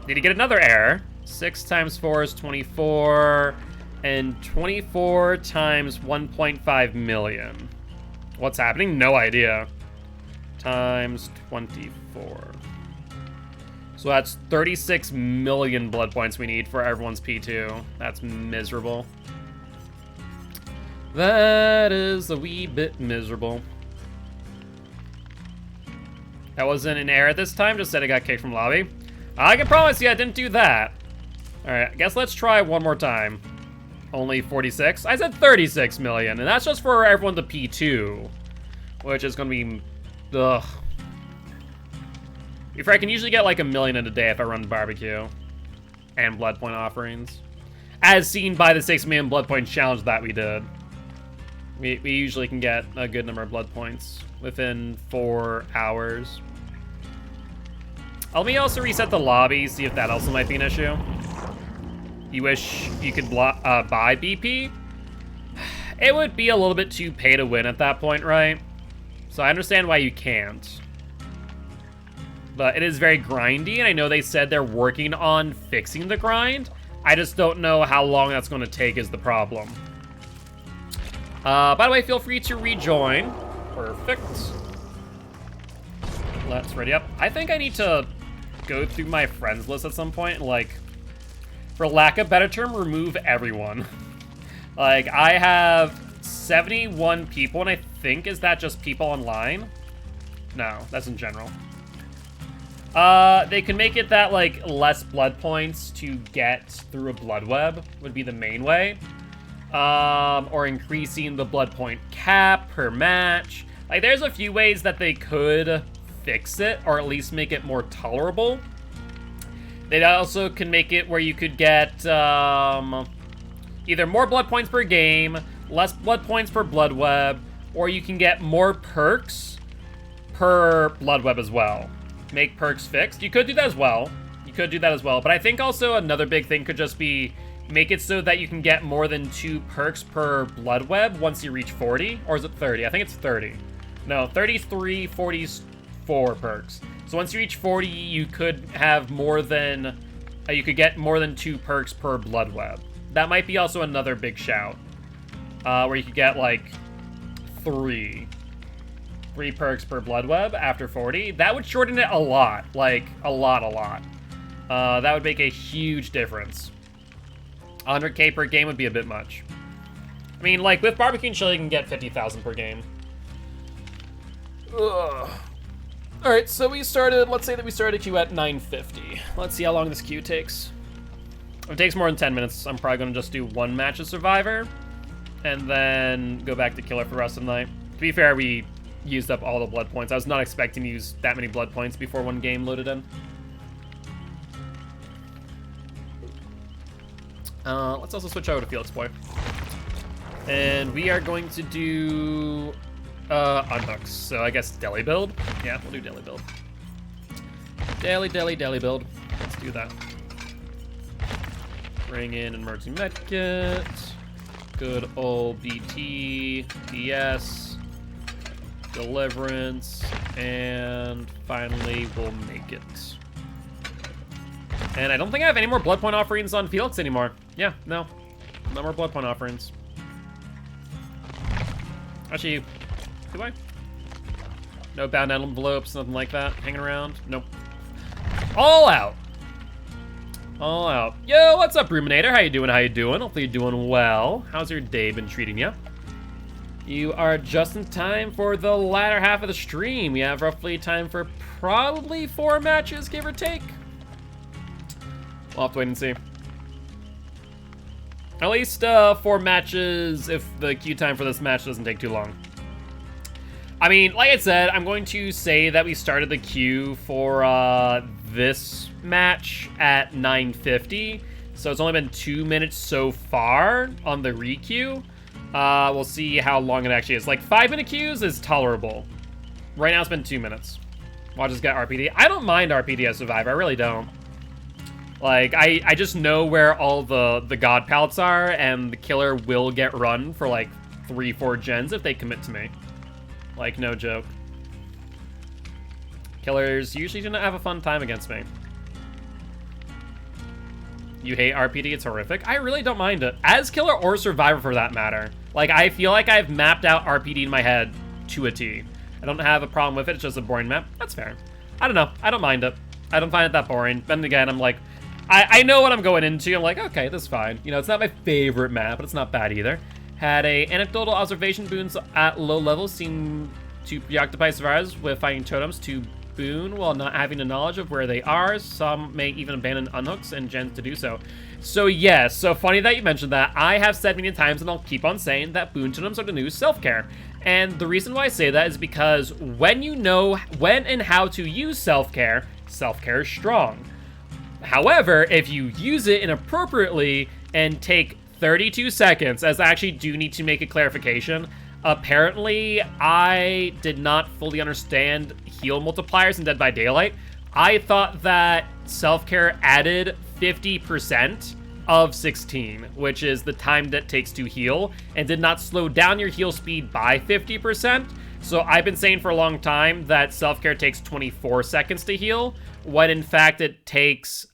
Need to get another error. 6 times 4 is 24. And 24 times 1.5 million. What's happening? No idea. Times 24. So that's 36 million blood points we need for everyone's P2. That's miserable. That is a wee bit miserable. That wasn't an error this time, just said it got kicked from lobby. I can promise you I didn't do that. Alright, I guess let's try one more time. Only 46? I said 36 million, and that's just for everyone to P2. Which is gonna be... Ugh. If I can usually get like 1 million in a day if I run barbecue. And blood point offerings. As seen by the 6 million blood point challenge that we did. We usually can get a good number of blood points within 4 hours. Let me also reset the lobby, see if that also might be an issue. You wish you could buy BP? It would be a little bit too pay to win at that point, right? So I understand why you can't. But it is very grindy, and I know they said they're working on fixing the grind. I just don't know how long that's going to take is the problem. By the way, feel free to rejoin. Perfect. Let's ready up. I think I need to go through my friends list at some point and, like, for lack of a better term, remove everyone. Like, I have 71 people, and I think, is that just people online? No, that's in general. They can make it that, like, less blood points to get through a blood web would be the main way. Or increasing the blood point cap per match. Like, there's a few ways that they could fix it, or at least make it more tolerable. They also can make it where you could get, either more blood points per game, less blood points per blood web, or you can get more perks per blood web as well. Make perks fixed. You could do that as well. But I think also another big thing could just be make it so that you can get more than 2 perks per blood web once you reach 40. Or is it 30? I think it's 30. No, 33, 44 perks. So once you reach 40, you could have more than... you could get more than 2 perks per blood web. That might be also another big shout. Where you could get, like, 3 perks per blood web after 40. That would shorten it a lot. Like, a lot. That would make a huge difference. 100k per game would be a bit much. I mean, like, with barbecue and chill, you can get 50,000 per game. Ugh. Alright, so we started, let's say that we started a queue at 950. Let's see how long this queue takes. If it takes more than 10 minutes, I'm probably going to just do one match of Survivor, and then go back to Killer for the rest of the night. To be fair, we used up all the blood points. I was not expecting to use that many blood points before one game loaded in. Let's also switch over to Felix Boy. And we are going to do unhooks. So I guess deli build. Yeah, we'll do deli build. Deli build. Let's do that. Bring in emergency medkit. Good old BT, DS, deliverance, and finally we'll make it. And I don't think I have any more blood point offerings on Felix anymore. Yeah, no more blood point offerings. Actually, do I? No bound envelopes, nothing like that hanging around? Nope. All out. All out. Yo, what's up, Ruminator? How you doing? Hopefully you're doing well. How's your day been treating you? You are just in time for the latter half of the stream. We have roughly time for probably 4 matches, give or take. We'll have to wait and see. At least 4 matches if the queue time for this match doesn't take too long. I mean, like I said, I'm going to say that we started the queue for this match at 9:50, so it's only been 2 minutes so far on the re-queue. We'll see how long it actually is. Like, 5-minute queues is tolerable. Right now it's been 2 minutes. Watch us get RPD. I don't mind RPD as Survivor, I really don't. Like, I just know where all the god palettes are, and the killer will get run for like 3-4 gens if they commit to me. Like, no joke. Killers usually do not have a fun time against me. You hate RPD, it's horrific. I really don't mind it. As killer or Survivor for that matter. Like, I feel like I've mapped out RPD in my head to a T. I don't have a problem with it, it's just a boring map. That's fair. I don't know, I don't mind it. I don't find it that boring. Then again, I'm like, I know what I'm going into. I'm like, okay, this is fine. You know, it's not my favorite map, but it's not bad either. Had a anecdotal observation boons at low levels seem to preoccupy survivors with finding totems to boon while not having a knowledge of where they are. Some may even abandon unhooks and gens to do so. So yes, so funny that you mentioned that. I have said many times, and I'll keep on saying, that boon totems are the new self-care. And the reason why I say that is because when you know when and how to use self-care, self-care is strong. However, if you use it inappropriately and take 32 seconds, as I actually do need to make a clarification. Apparently, I did not fully understand heal multipliers in Dead by Daylight. I thought that self-care added 50% of 16, which is the time that it takes to heal, and did not slow down your heal speed by 50%. So I've been saying for a long time that self-care takes 24 seconds to heal, when in fact it takes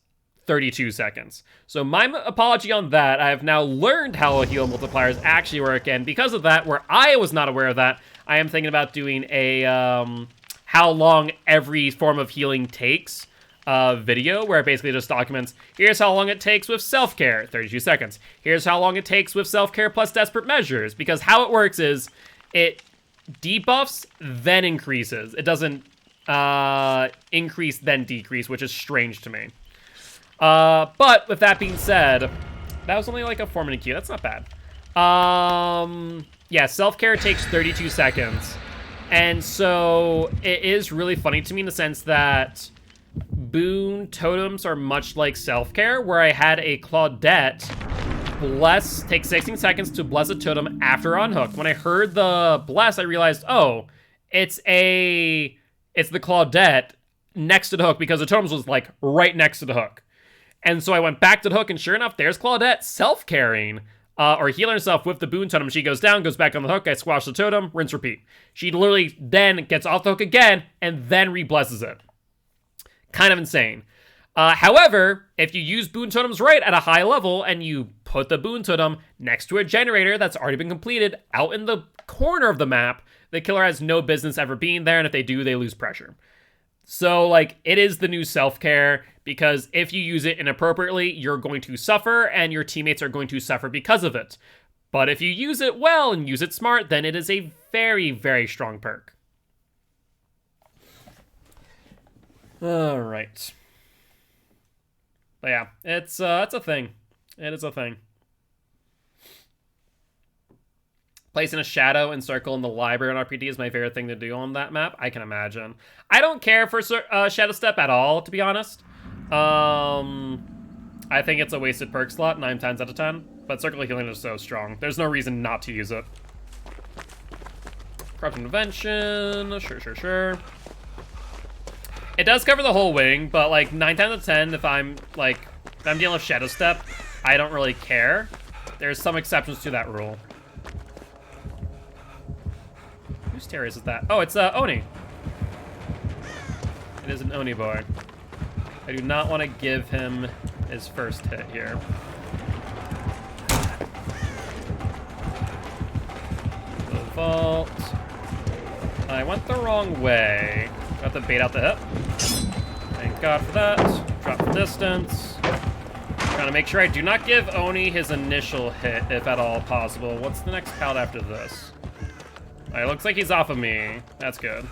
32 seconds. So my apology on that. I have now learned how heal multipliers actually work, and because of that, where I was not aware of that, I am thinking about doing a how long every form of healing takes video, where it basically just documents, here's how long it takes with self-care, 32 seconds. Here's how long it takes with self-care plus desperate measures, because how it works is it debuffs, then increases. It doesn't increase, then decrease, which is strange to me. But with that being said, that was only like a 4-minute queue. That's not bad. Yeah, self-care takes 32 seconds. And so it is really funny to me in the sense that boon totems are much like self-care, where I had a Claudette bless, take 16 seconds to bless a totem after unhook. When I heard the bless, I realized, oh, it's the Claudette next to the hook, because the totems was like right next to the hook. And so I went back to the hook, and sure enough, there's Claudette self-carrying, or healing herself with the boon totem. She goes down, goes back on the hook, I squash the totem, rinse, repeat. She literally then gets off the hook again, and then re-blesses it. Kind of insane. However, if you use boon totems right at a high level, and you put the boon totem next to a generator that's already been completed out in the corner of the map, the killer has no business ever being there, and if they do, they lose pressure. So, like, it is the new self-care, because if you use it inappropriately, you're going to suffer, and your teammates are going to suffer because of it. But if you use it well and use it smart, then it is a very, very strong perk. Alright. But yeah, it's a thing. It is a thing. Placing a shadow and circle in the library on RPD is my favorite thing to do on that map. I can imagine. I don't care for Shadow Step at all, to be honest. I think it's a wasted perk slot 9 times out of 10. But Circle Healing is so strong. There's no reason not to use it. Corrupt Intervention. Sure. It does cover the whole wing, but like 9 times out of 10, if I'm dealing with Shadow Step, I don't really care. There's some exceptions to that rule. Whose Terriers is that? Oh, it's Oni. It is an Oni boy. I do not want to give him his first hit here. The vault. I went the wrong way. Got to bait out the hip. Thank God for that. Drop the distance. Trying to make sure I do not give Oni his initial hit, if at all possible. What's the next pallet after this? Alright, looks like he's off of me. That's good.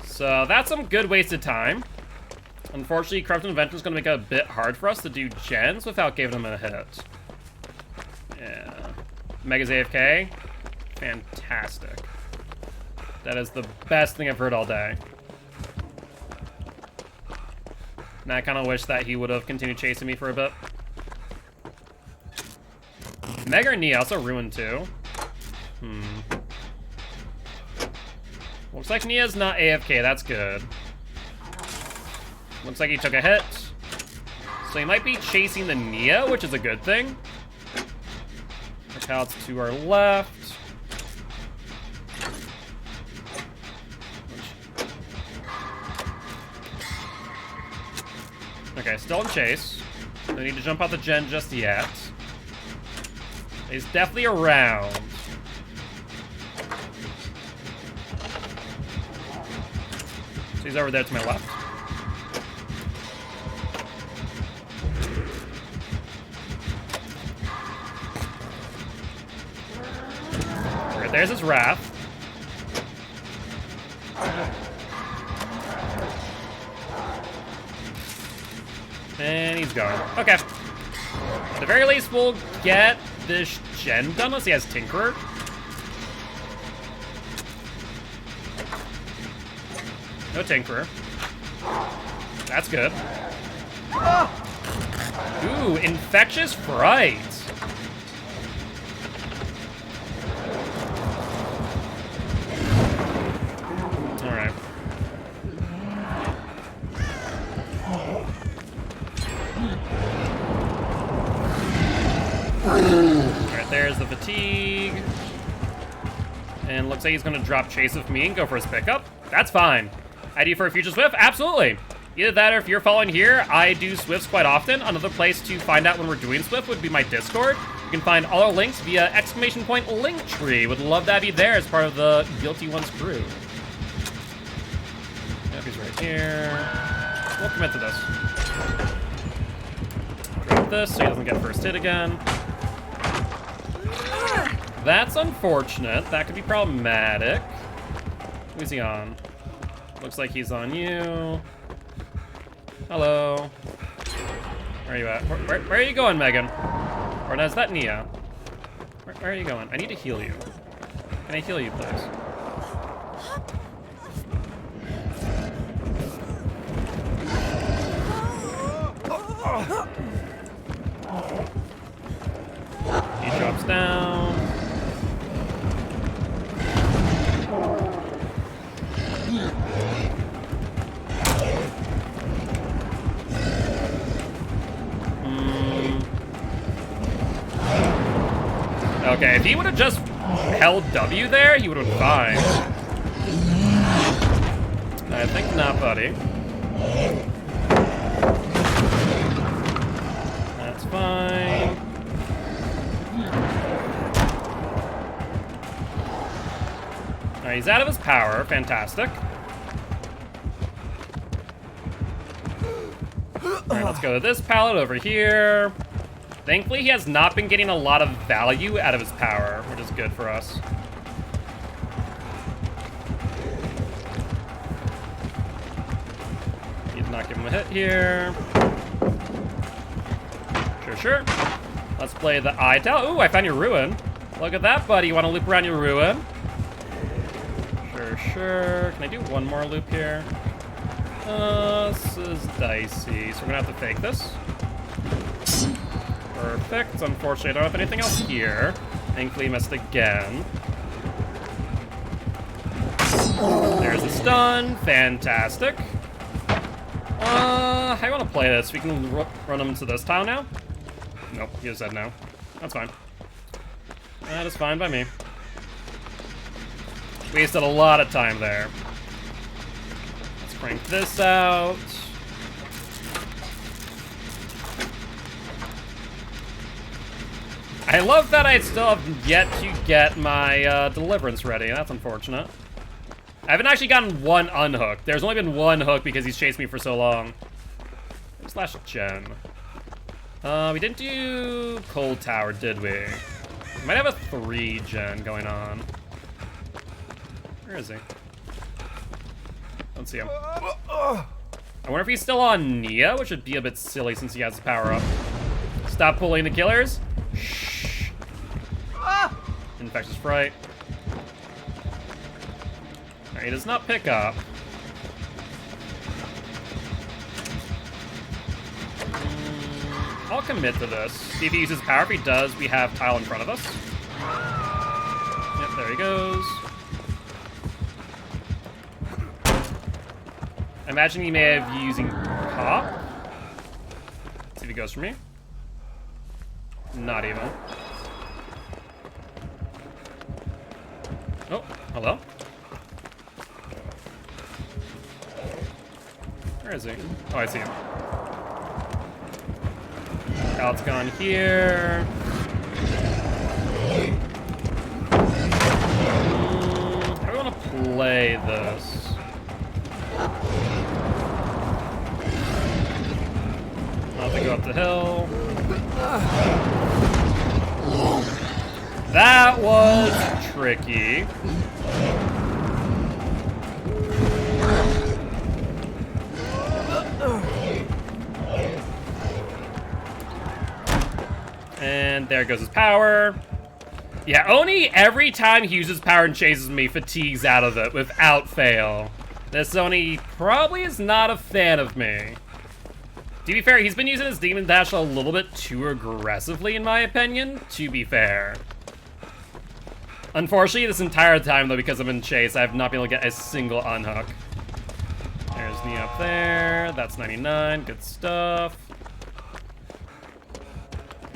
So that's some good wasted time. Unfortunately, Corrupt Intervention is going to make it a bit hard for us to do gens without giving him a hit. Yeah. Mega's AFK. Fantastic. That is the best thing I've heard all day. And I kind of wish that he would have continued chasing me for a bit. Mega or Nia also ruined too. Looks like Nia's not AFK, that's good. Looks like he took a hit. So he might be chasing the Nia, which is a good thing. The pallets to our left. Okay, still in chase. No need to jump out the gen just yet. He's definitely around. So he's over there to my left. Right, there's his Wrath. And he's going. Okay. At the very least, we'll get this gen done unless he has Tinkerer. No Tinkerer. That's good. Ooh, Infectious Fright. Alright. Alright, there's the Fatigue. And looks like he's going to drop chase with me and go for his pickup. That's fine. I do for a future Swift? Absolutely. Either that or if you're following here, I do Swifts quite often. Another place to find out when we're doing Swift would be my Discord. You can find all our links via ! Linktree. Would love to have you there as part of the Guilty Ones crew. Yep, he's right here. We'll commit to this. Drop this so he doesn't get first hit again. That's unfortunate. That could be problematic. Who's he on? Looks like he's on you. Hello. Where are you at? Where are you going, Megan? Or no, is that Nia? Where are you going? I need to heal you. Can I heal you, please? He drops down. Okay, if he would have just held W there, he would have been fine. I think not, buddy. That's fine. Alright, he's out of his power. Fantastic. Alright, let's go to this pallet over here. Thankfully, he has not been getting a lot of value out of his power, which is good for us. Need to not give him a hit here. Sure, sure. Let's play the eye towel. Ooh, I found your ruin. Look at that, buddy. You want to loop around your ruin? Sure, sure. Can I do one more loop here? This is dicey, so we're gonna have to fake this. Perfect. Unfortunately, I don't have anything else here. Thankfully, missed again. There's a stun. Fantastic. How do you want to play this? We can run him to this tile now? Nope, he just said no. That's fine. That is fine by me. Wasted a lot of time there. Let's crank this out. I love that I still have yet to get my deliverance ready. That's unfortunate. I haven't actually gotten one unhook. There's only been one hook because he's chased me for so long. Slash Gen. We didn't do Cold Tower, did we? We might have a 3 gen going on. Where is he? Don't see him. I wonder if he's still on Nia, which would be a bit silly since he has his power up. Stop pulling the killers. Shh. Infectious Fright. He does not pick up. I'll commit to this. See if he uses power. If he does, we have tile in front of us. Yep, there he goes. I imagine he may have using pop. Let's see if he goes for me. Not even. Oh, hello. Where is he? Oh, I see him. Out's gone here. How do I want to play this? I'll have to go up the hill. That was tricky. And there goes his power. Yeah, Oni, every time he uses power and chases me, fatigues out of it without fail. This Oni probably is not a fan of me. To be fair, he's been using his Demon Dash a little bit too aggressively, in my opinion, to be fair. Unfortunately, this entire time, though, because I'm in chase, I have not been able to get a single unhook. There's Nia up there. That's 99. Good stuff.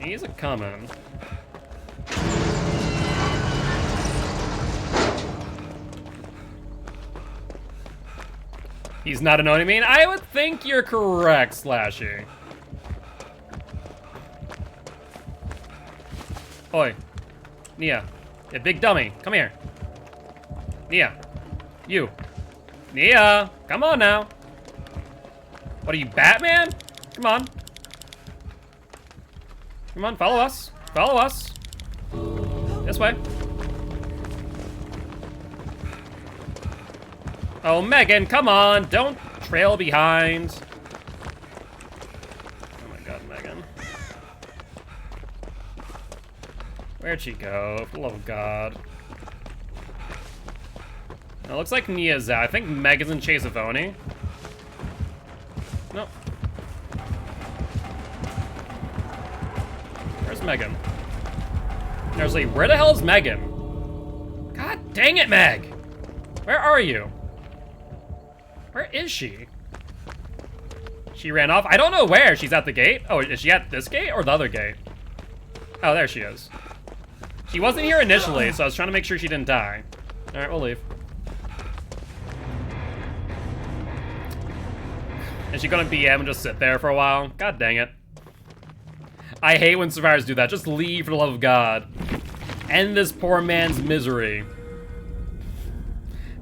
He's a coming. He's not an Oni main? I would think you're correct, Slashy. Oi. Nia. You big dummy. Come here. Nia. You. Nia. Come on now. What are you, Batman? Come on. Come on, follow us. Follow us. This way. Oh, Megan, come on. Don't trail behind. Oh my god, Megan. Where'd she go? For the love of God. It looks like Nia's out. I think Megan's in chase of Oni. Nope. Where's Megan? Seriously, where the hell is Megan? God dang it, Meg! Where are you? Where is she? She ran off. I don't know where. She's at the gate. Oh, is she at this gate or the other gate? Oh, there she is. She wasn't here initially, so I was trying to make sure she didn't die. All right, we'll leave. Is she gonna BM and just sit there for a while? God dang it. I hate when survivors do that. Just leave for the love of God. End this poor man's misery.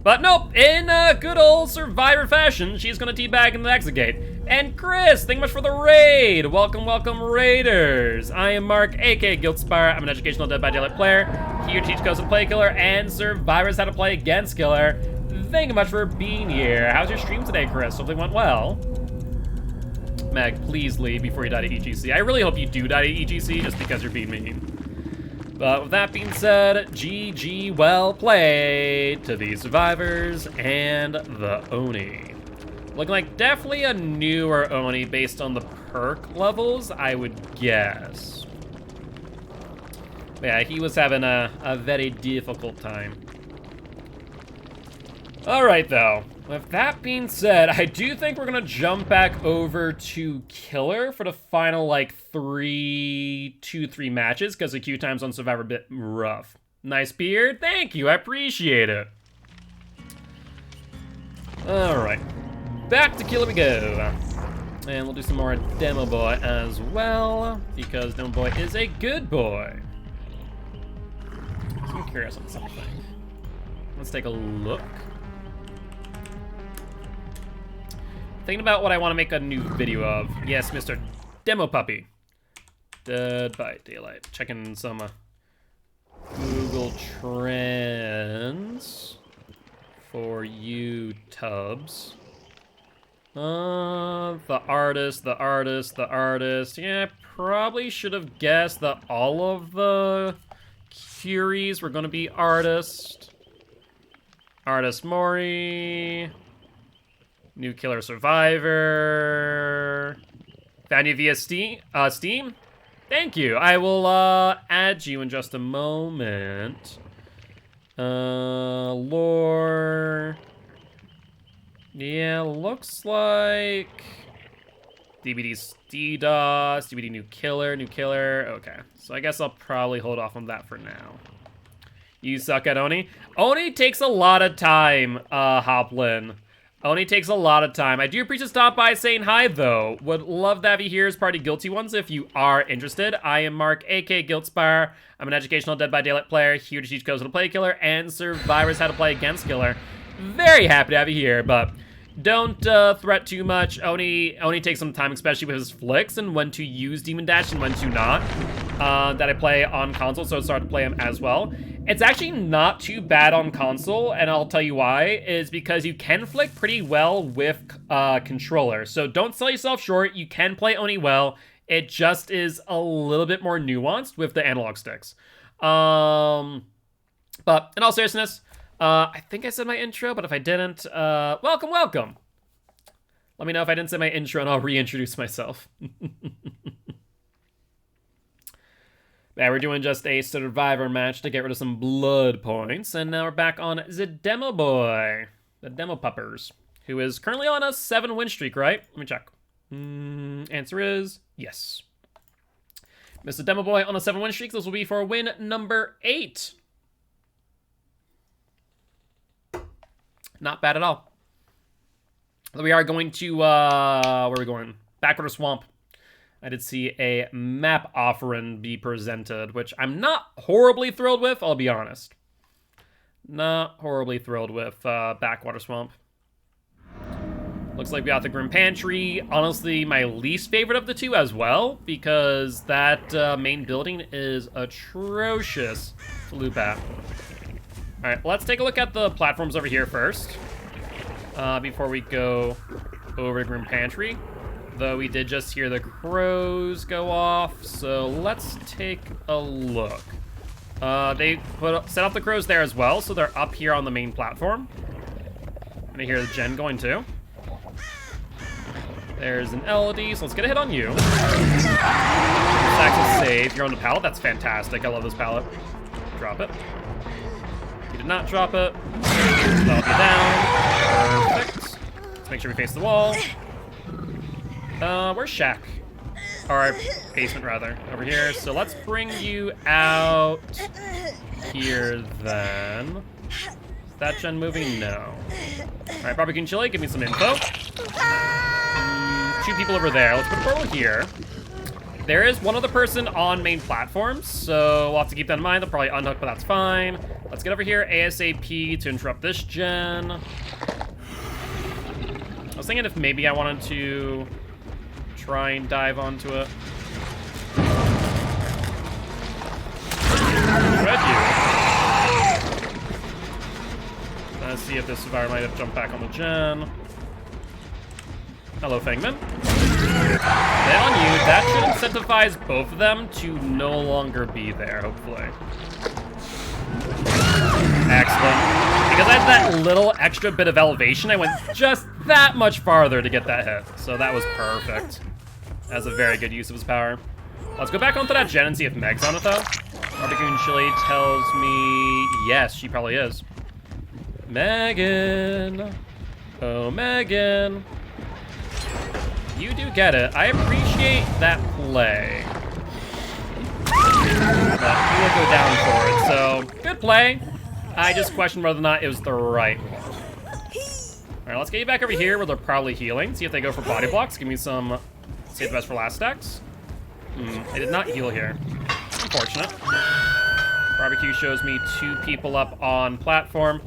But nope, in good old Survivor fashion, she's gonna teabag in the exit gate. And Chris, thank you much for the raid. Welcome, welcome, Raiders. I am Mark, aka Giltspire. I'm an educational Dead by Daylight player, here to teach Ghost to play Killer and survivors how to play against Killer. Thank you much for being here. How's your stream today, Chris? Hopefully it went well. Meg, please leave before you die to EGC. I really hope you do die to EGC just because you're being mean. But with that being said, GG, well played to the survivors and the Oni. Looking like definitely a newer Oni based on the perk levels, I would guess. Yeah, he was having a very difficult time. All right, though. With that being said, I do think we're gonna jump back over to Killer for the final, like, 3 matches, because the queue times on Survivor a bit rough. Nice beard, thank you, I appreciate it. All right, back to Killer we go. And we'll do some more Demo Boy as well, because Demo Boy is a good boy. I'm curious on something. Let's take a look. Thinking about what I want to make a new video of. Yes, Mr. Demo Puppy. Dead by Daylight. Checking some Google Trends for you tubs. The artist. Yeah, I probably should have guessed that all of the Curies were going to be artist. Artist Mori. New Killer Survivor. Found you via Steam? Thank you. I will add you in just a moment. Lore. Yeah, looks like DBD's DDoS, DBD New Killer. Okay, so I guess I'll probably hold off on that for now. You suck at Oni? Oni takes a lot of time, Hoplin. Oni takes a lot of time. I do appreciate stop by saying hi, though. Would love to have you here as part of Guilty Ones if you are interested. I am Mark, aka Guiltspire. I'm an educational Dead by Daylight player here to teach codes how to play Killer and survivors how to play against Killer. Very happy to have you here, but don't threat too much. Oni takes some time, especially with his flicks and when to use Demon Dash and when to not. That I play on console, so it's hard to play him as well. It's actually not too bad on console, and I'll tell you why, is because you can flick pretty well with controller. So don't sell yourself short, you can play Oni well. It just is a little bit more nuanced with the analog sticks. But in all seriousness, I think I said my intro, but if I didn't, welcome. Let me know if I didn't say my intro and I'll reintroduce myself. Yeah, we're doing just a survivor match to get rid of some blood points, and now we're back on the Demo Boy, the Demo Puppers, who is currently on a 7-win streak, right? Let me check. Answer is yes. Mr. Demo Boy on a 7-win streak. This will be for win number 8. Not bad at all. We are going to, where are we going? Backwater Swamp. I did see a map offering be presented, which I'm not horribly thrilled with, I'll be honest. Not horribly thrilled with Backwater Swamp. Looks like we got the Grim Pantry. Honestly, my least favorite of the two as well, because that main building is atrocious to loop at. Alright, let's take a look at the platforms over here first, before we go over to Grim Pantry. Though we did just hear the crows go off, so let's take a look. They set up the crows there as well, so they're up here on the main platform. And I hear the gen going too. There's an LD, so let's get a hit on you. Stacks of save. You're on the pallet. That's fantastic. I love this pallet. Drop it. You did not drop it. That'll be down. Perfect. Let's make sure we face the wall. Where's Shaq? Or basement, rather. Over here. So let's bring you out here, then. Is that gen moving? No. Alright, Barbecue and Chili, give me some info. 2 people over there. Let's put a portal here. There is one other person on main platform, so we'll have to keep that in mind. They'll probably unhook, but that's fine. Let's get over here ASAP to interrupt this gen. I was thinking if maybe I wanted to try and dive onto it. Let's see if this survivor might have jumped back on the gen. Hello, Fangman. Then on you, that should incentivize both of them to no longer be there, hopefully. Excellent. Because I had that little extra bit of elevation, I went just that much farther to get that hit. So that was perfect. That's a very good use of his power. Let's go back onto that gen and see if Meg's on it, though. Barbecue Chili tells me yes, she probably is. Megan. Oh, Megan. You do get it. I appreciate that play. But you will go down for it, so good play. I just questioned whether or not it was the right one. All right, let's get you back over here where they're probably healing. See if they go for body blocks. Give me some save the best for last stacks. They did not heal here. Unfortunate. Barbecue shows me 2 people up on platform.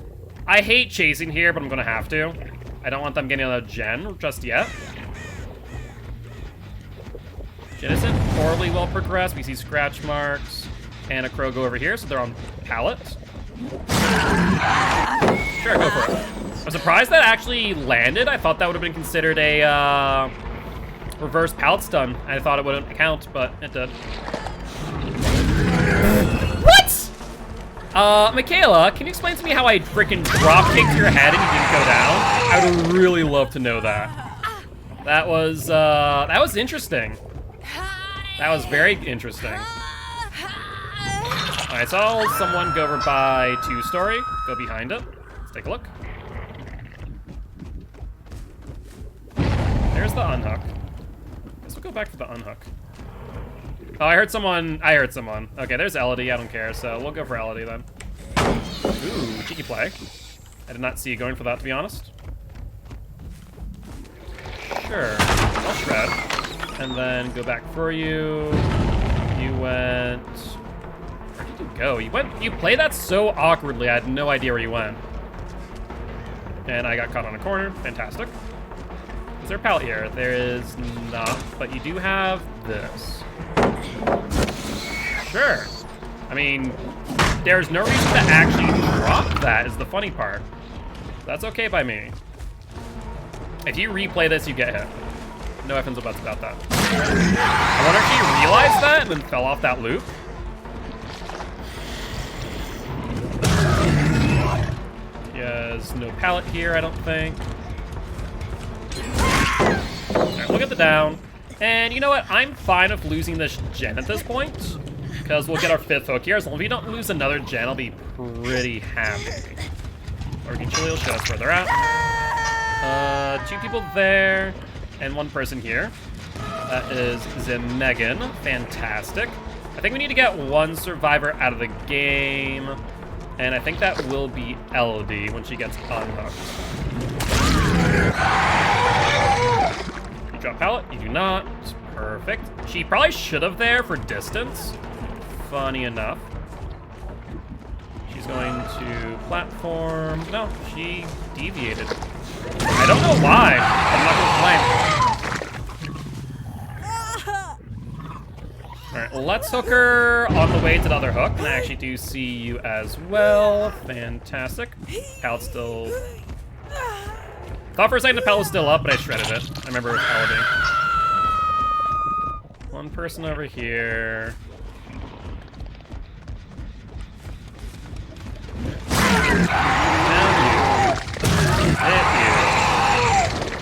I hate chasing here, but I'm gonna have to. I don't want them getting on a gen just yet. Gen isn't horribly well progressed. We see scratch marks and a crow go over here, so they're on pallet. Sure, go for it. I'm surprised that actually landed. I thought that would have been considered a reverse pallet stun. I thought it wouldn't count, but it did. What? Michaela, can you explain to me how I freaking drop kicked your head and you didn't go down? I would really love to know that. That was interesting. That was very interesting. All right, so I'll someone go over by 2-story. Go behind it. Let's take a look. There's the unhook. Guess we'll go back for the unhook. Oh, I heard someone. Okay, there's Elodie. I don't care, so we'll go for Elodie then. Ooh, cheeky play. I did not see you going for that, to be honest. Sure, I'll shred. And then go back for you. You went... Where did you go? You played that so awkwardly, I had no idea where you went. And I got caught on a corner. Fantastic. Is there a pallet here? There is not, but you do have this. Sure. I mean, there's no reason to actually drop that is the funny part. That's okay by me. If you replay this, you get hit. No ifs and buts about that. I wonder if she realized that and then fell off that loop. He has no pallet here, I don't think. Alright, look at the down. And you know what? I'm fine with losing this gen at this point. Because we'll get our 5th hook here. As long as we don't lose another gen, I'll be pretty happy. Organ Chili will show us where they're at. 2 people there. And 1 person here. That is Megan. Fantastic. I think we need to get 1 survivor out of the game. And I think that will be Elodie when she gets unhooked. You drop pallet? You do not. Perfect. She probably should have there for distance. Funny enough. She's going to platform. No, she deviated. I don't know why. I'm not gonna blame. Alright, let's hook her on the way to the other hook. And I actually do see you as well. Fantastic. Pallet's still... Thought for a second the pallet was still up, but I shredded it. I remember it was Elodie. 1 person over here.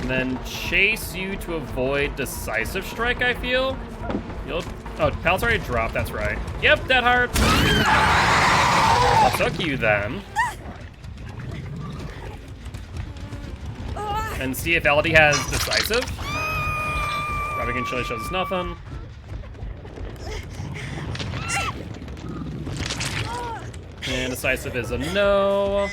And then chase you to avoid decisive strike, I feel. Oh, Pal's already dropped, that's right. Yep, dead heart. I'll hook you then. And see if Elodie has decisive. Rubbing and Chili shows us nothing. And decisive is a no.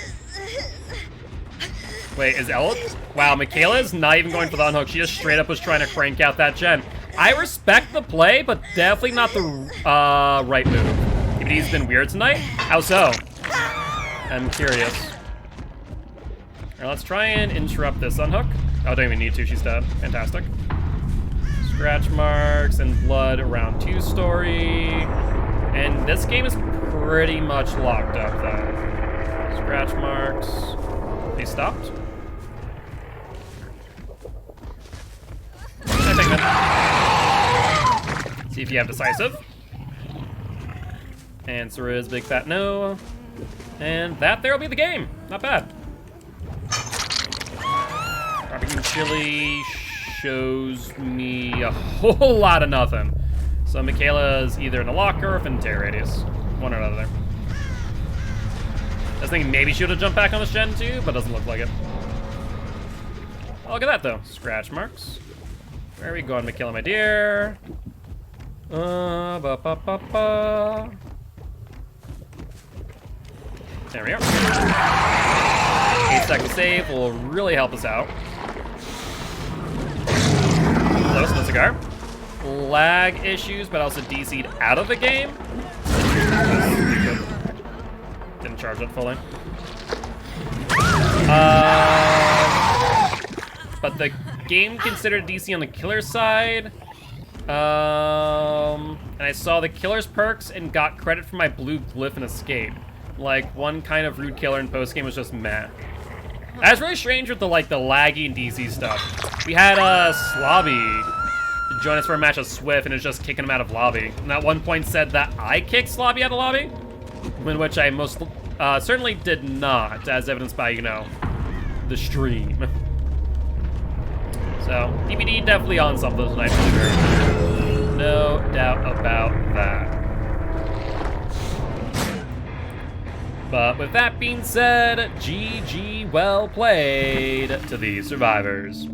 Wait, is Elodie? Wow, Michaela is not even going for the unhook. She just straight up was trying to crank out that gen. I respect the play, but definitely not the right move. DVD's been weird tonight. How so? I'm curious. Alright, let's try and interrupt this unhook. Oh, don't even need to. She's dead. Fantastic. Scratch marks and blood around 2-story. And this game is pretty much locked up, though. Scratch marks. They stopped. See if you have decisive. Answer is big fat no. And that there will be the game. Not bad. Barbecue chili shows me a whole lot of nothing. So Michaela's either in the locker or in tear radius. One or another. I was thinking maybe she would have jumped back on the Shen too, but doesn't look like it. Oh, look at that though. Scratch marks. Where are we going, Michaela, my dear? Ba ba ba ba. There we are. 8-second save will really help us out. Close, no cigar. Lag issues, but also DC'd out of the game. Didn't charge it fully. But the game considered DC on the killer side. And I saw the killer's perks and got credit for my blue glyph and escape. Like, one kind of rude killer in post-game was just meh. That's really strange with the, like, the laggy and DC stuff. We had, Slobby join us for a match of Swift, and it's just kicking him out of lobby. And at one point said that I kicked Slobby out of lobby, in which I most certainly did not, as evidenced by, you know, the stream. So, DVD definitely on something tonight, for sure. No doubt about that. But with that being said, GG, well played to the survivors.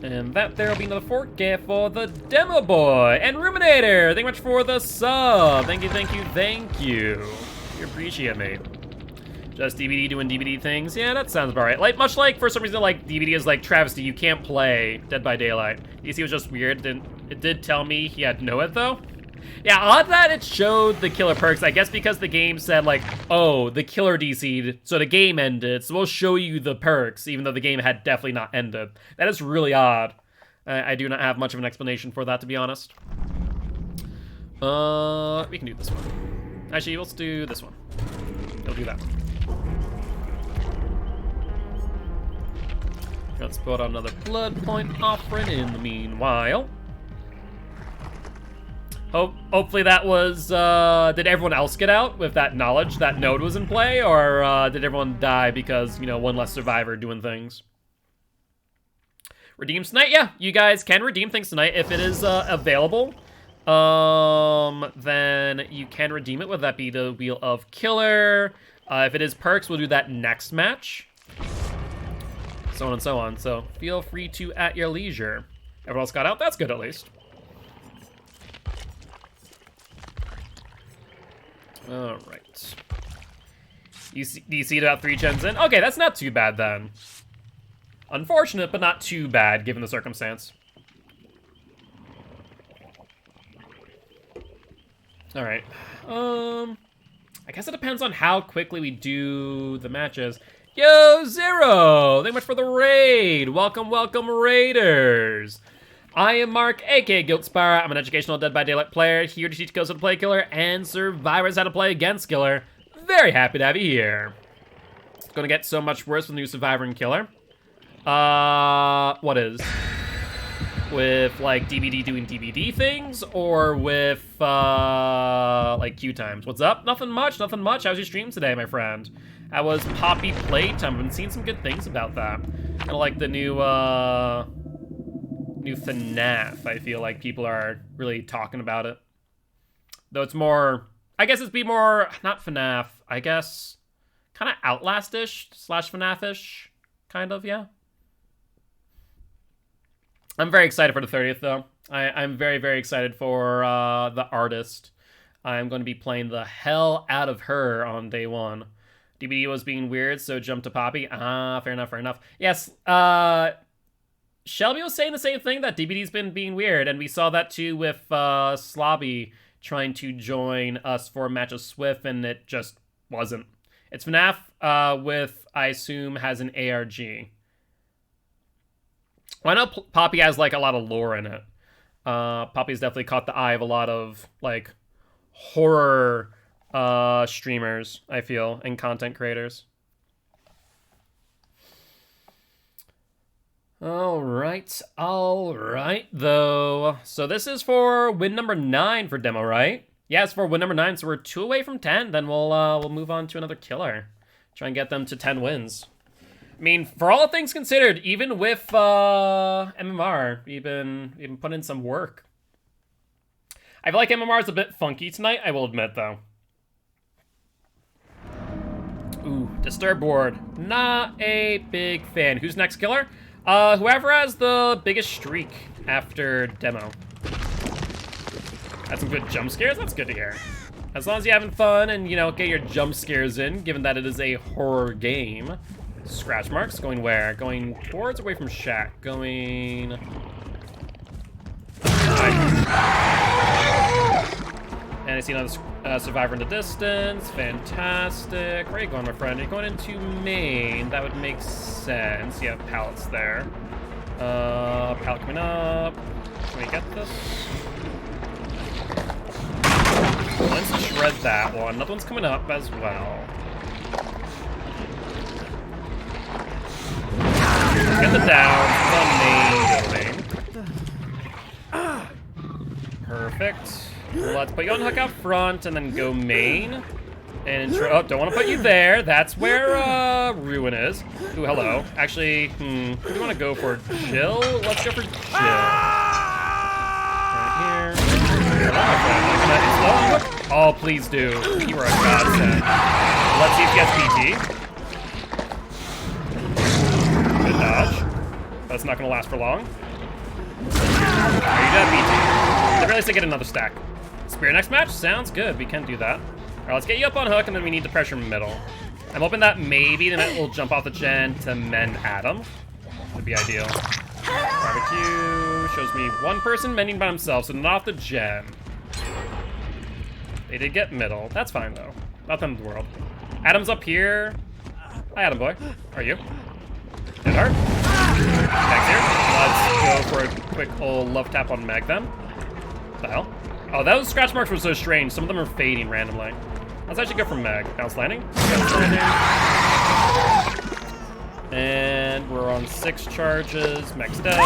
And that there will be another 4K for the Demo Boy and Ruminator. Thank you much for the sub. Thank you, thank you, thank you. You appreciate me. Just DVD doing DVD things. Yeah, that sounds about right. Like, much like for some reason, like DVD is like travesty. You can't play Dead by Daylight. DC was just weird. It did tell me he had to know it though. Yeah, odd that it showed the killer perks. I guess because the game said like, oh, the killer DC'd, so the game ended. So we'll show you the perks, even though the game had definitely not ended. That is really odd. I do not have much of an explanation for that, to be honest. We can do this one. Actually, let's do this one. We'll do that one. Let's put on another blood point offering in the meanwhile. Hopefully that was, did everyone else get out with that knowledge that Node was in play, or did everyone die because, you know, one less survivor doing things? Redeem tonight? Yeah, you guys can redeem things tonight if it is available. Then you can redeem it, whether that be the Wheel of Killer. If it is perks, we'll do that next match. So on and so on, so feel free to at your leisure. Everyone else got out? That's good at least. All right. You see about 3 gens in? Okay, that's not too bad then. Unfortunate, but not too bad given the circumstance. All right. I guess it depends on how quickly we do the matches. Yo, Zero! Thank you much for the raid. Welcome, welcome, Raiders. I am Mark, aka Giltspire. I'm an educational Dead by Daylight player, here to teach kills how to play killer and survivors how to play against killer. Very happy to have you here. It's gonna get so much worse with new survivor and killer. What is? With, like, DVD doing DVD things, or with, like, queue times? What's up? Nothing much, nothing much. How's your stream today, my friend? How was Poppy Playtime? I've been seeing some good things about that. Kind of like the new FNAF. I feel like people are really talking about it. Though it's more, I guess it'd be more, not FNAF, I guess, kind of Outlast-ish / FNAF-ish, kind of, yeah. I'm very excited for the 30th, though. I'm very, very excited for the artist. I'm going to be playing the hell out of her on day 1. DBD was being weird, so jump to Poppy. Ah, fair enough, fair enough. Yes, Shelby was saying the same thing, that DBD's been being weird, and we saw that too with Slobby trying to join us for a match of Swift, and it just wasn't. It's FNAF with, I assume, has an ARG. Well, I know Poppy has, like, a lot of lore in it. Poppy's definitely caught the eye of a lot of, like, horror streamers, I feel, and content creators. All right, though. So this is for win number 9 for demo, right? Yeah, it's for win number 9, so we're 2 away from 10. Then we'll move on to another killer. Try and get them to 10 wins. I mean, for all things considered, even with MMR, we've been putting in some work. I feel like MMR is a bit funky tonight, I will admit, though. Ooh, Disturb board. Not a big fan. Who's next killer? Whoever has the biggest streak after demo. Had some good jump scares? That's good to hear. As long as you're having fun and, you know, get your jump scares in, given that it is a horror game. Scratch marks, going where? Going towards or away from Shack? Going... And I see another survivor in the distance. Fantastic. Where are you going, my friend? You're going into main. That would make sense. You have pallets there. Pallet coming up. Can we get this? Let's shred that one. Another one's coming up as well. Get the down. The main building. Perfect. Let's put you on hook out front and then go main. And oh, don't want to put you there. That's where Ruin is. Ooh, hello. Actually, who do you want to go for? Jill? Let's go for Jill. Right here. Hello, my friend. Oh, please do. You are a godsend. Let's see if he has BT. Good dodge. That's not going to last for long. There you go, BT. At the very least, I get another stack. Spear next match? Sounds good. We can do that. Alright, let's get you up on hook, and then we need to pressure middle. I'm hoping that maybe the net will jump off the gen to mend Adam. Would be ideal. Barbecue shows me one person mending by himself, so not off the gen. They did get middle. That's fine, though. Not the end of the world. Adam's up here. Hi, Adam boy. How are you? Dead heart. Meg's here. Let's go for a quick old love tap on Meg, then. What the hell? Oh, those scratch marks were so strange. Some of them are fading randomly. Let's actually go for Meg. Bounce landing. Bounce landing. And we're on 6 charges. Meg's dead.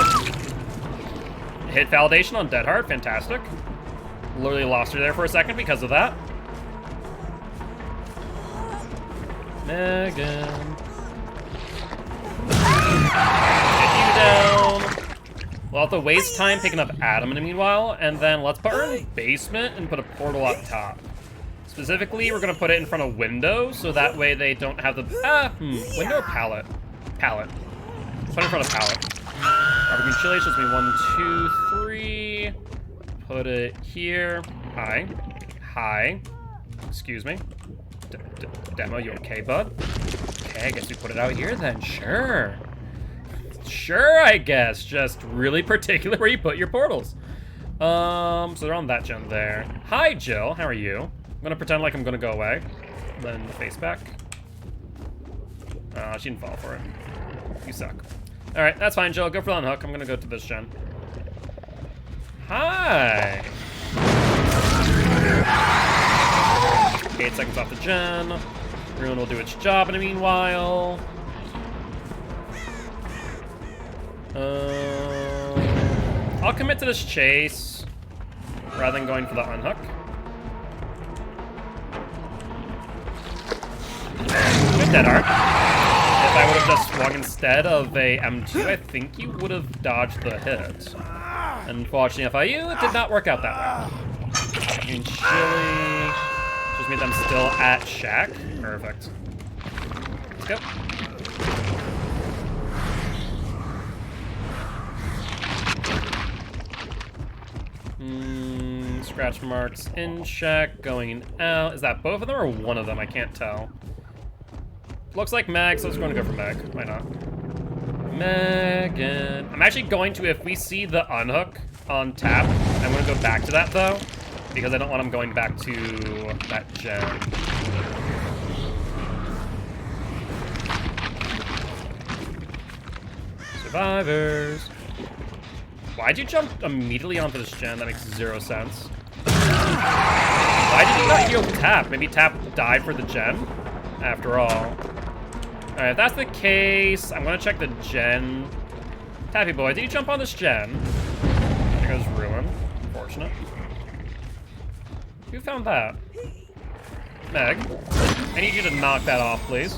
Hit validation on Dead Heart. Fantastic. Literally lost her there for a second because of that. Megan. Get you down. We'll have to waste time picking up Adam in the meanwhile, and then let's put her in the basement and put a portal up top. Specifically, we're gonna put it in front of window, so that way they don't have the, window or pallet? Pallet. Put it in front of pallet. Barbecue chili shows me 1, 2, 3. Put it here. Hi. Hi. Excuse me. Demo, you okay, bud? Okay, I guess we put it out here then, sure. Sure, I guess. Just really particular where you put your portals. So they're on that gen there. Hi, Jill. How are you? I'm gonna pretend like I'm gonna go away. Then face back. She didn't fall for it. You suck. All right, that's fine, Jill. Go for the unhook. I'm gonna go to this gen. Hi. 8 seconds off the gen. Ruin will do its job in the meanwhile. I'll commit to this chase rather than going for the unhook. Good dead art. If I would have just swung instead of a M2, I think you would have dodged the hit. Unfortunately, FIU, it did not work out that way. And Chili just made them still at Shack. Perfect. Let's go. Scratch marks in Shack, going out. Is that both of them or one of them? I can't tell. Looks like Meg, so I was going to go for Meg. Why not? Megan. I'm actually going to, if we see the unhook on tap, I'm going to go back to that, though, because I don't want him going back to that gen. Survivors. Why'd you jump immediately onto this gen? That makes 0 sense. Why did you not heal tap? Maybe tap died for the gen? After all. Alright, if that's the case, I'm gonna check the gen. Tappy boy, did you jump on this gen? There goes Ruin. Unfortunate. Who found that? Meg. I need you to knock that off, please.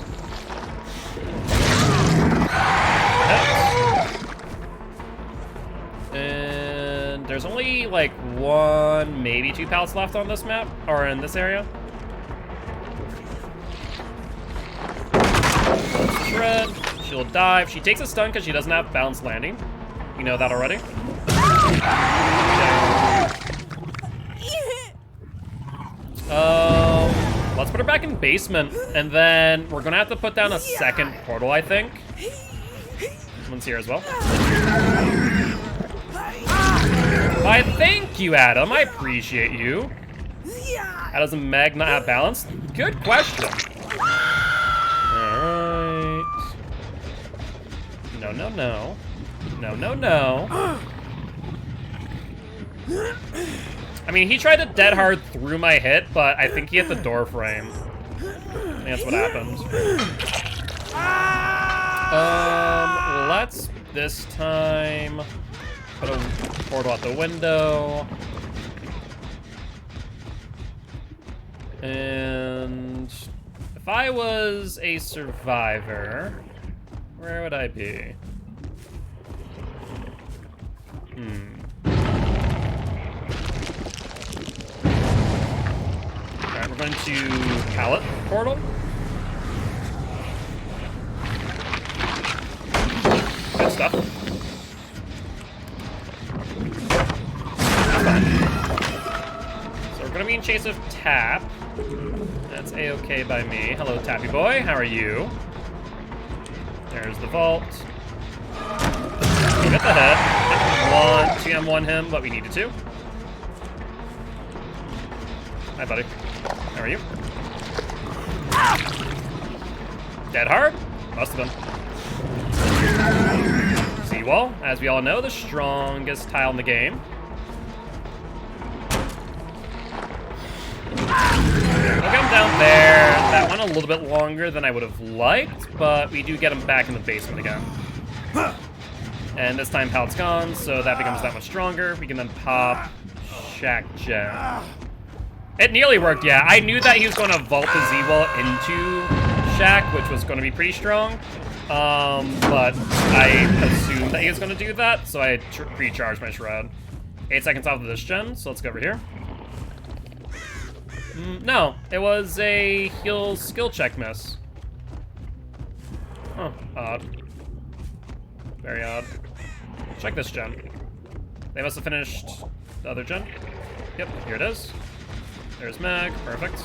And there's only like 1, maybe 2 pallets left on this map, or in this area. Shred. She'll dive. She takes a stun because she doesn't have balanced landing. You know that already. Let's put her back in basement, and then we're gonna have to put down a second portal, I think. Someone's here as well. Why, thank you, Adam. I appreciate you. How does a Meg not have balance? Good question. Alright. No, no, no. No, no, no. I mean, he tried to dead hard through my hit, but I think he hit the door frame. I think that's what happened. Let's this time put a portal out the window. And if I was a survivor, where would I be? Alright, we're going to pallet portal. Good stuff. So we're gonna be in chase of Tap. That's a-okay by me. Hello, Tappy boy. How are you? There's the vault. Get the head. Didn't want to M1 him, but we needed to. Hi, buddy. How are you? Dead hard? Must have been. Seawall, as we all know, the strongest tile in the game. We'll get him down there. That went a little bit longer than I would have liked, but we do get him back in the basement again. And this time pallet's gone, so that becomes that much stronger. We can then pop Shack Gem. It nearly worked, yeah. I knew that he was going to vault the Z-Wall into Shack, which was going to be pretty strong. But I assumed that he was going to do that, so I pre-charged my Shroud. 8 seconds off of this gen, so let's go over here. No, it was a heal skill check miss. Huh, odd. Very odd. Check this gen. They must have finished the other gen. Yep, here it is. There's Meg, perfect.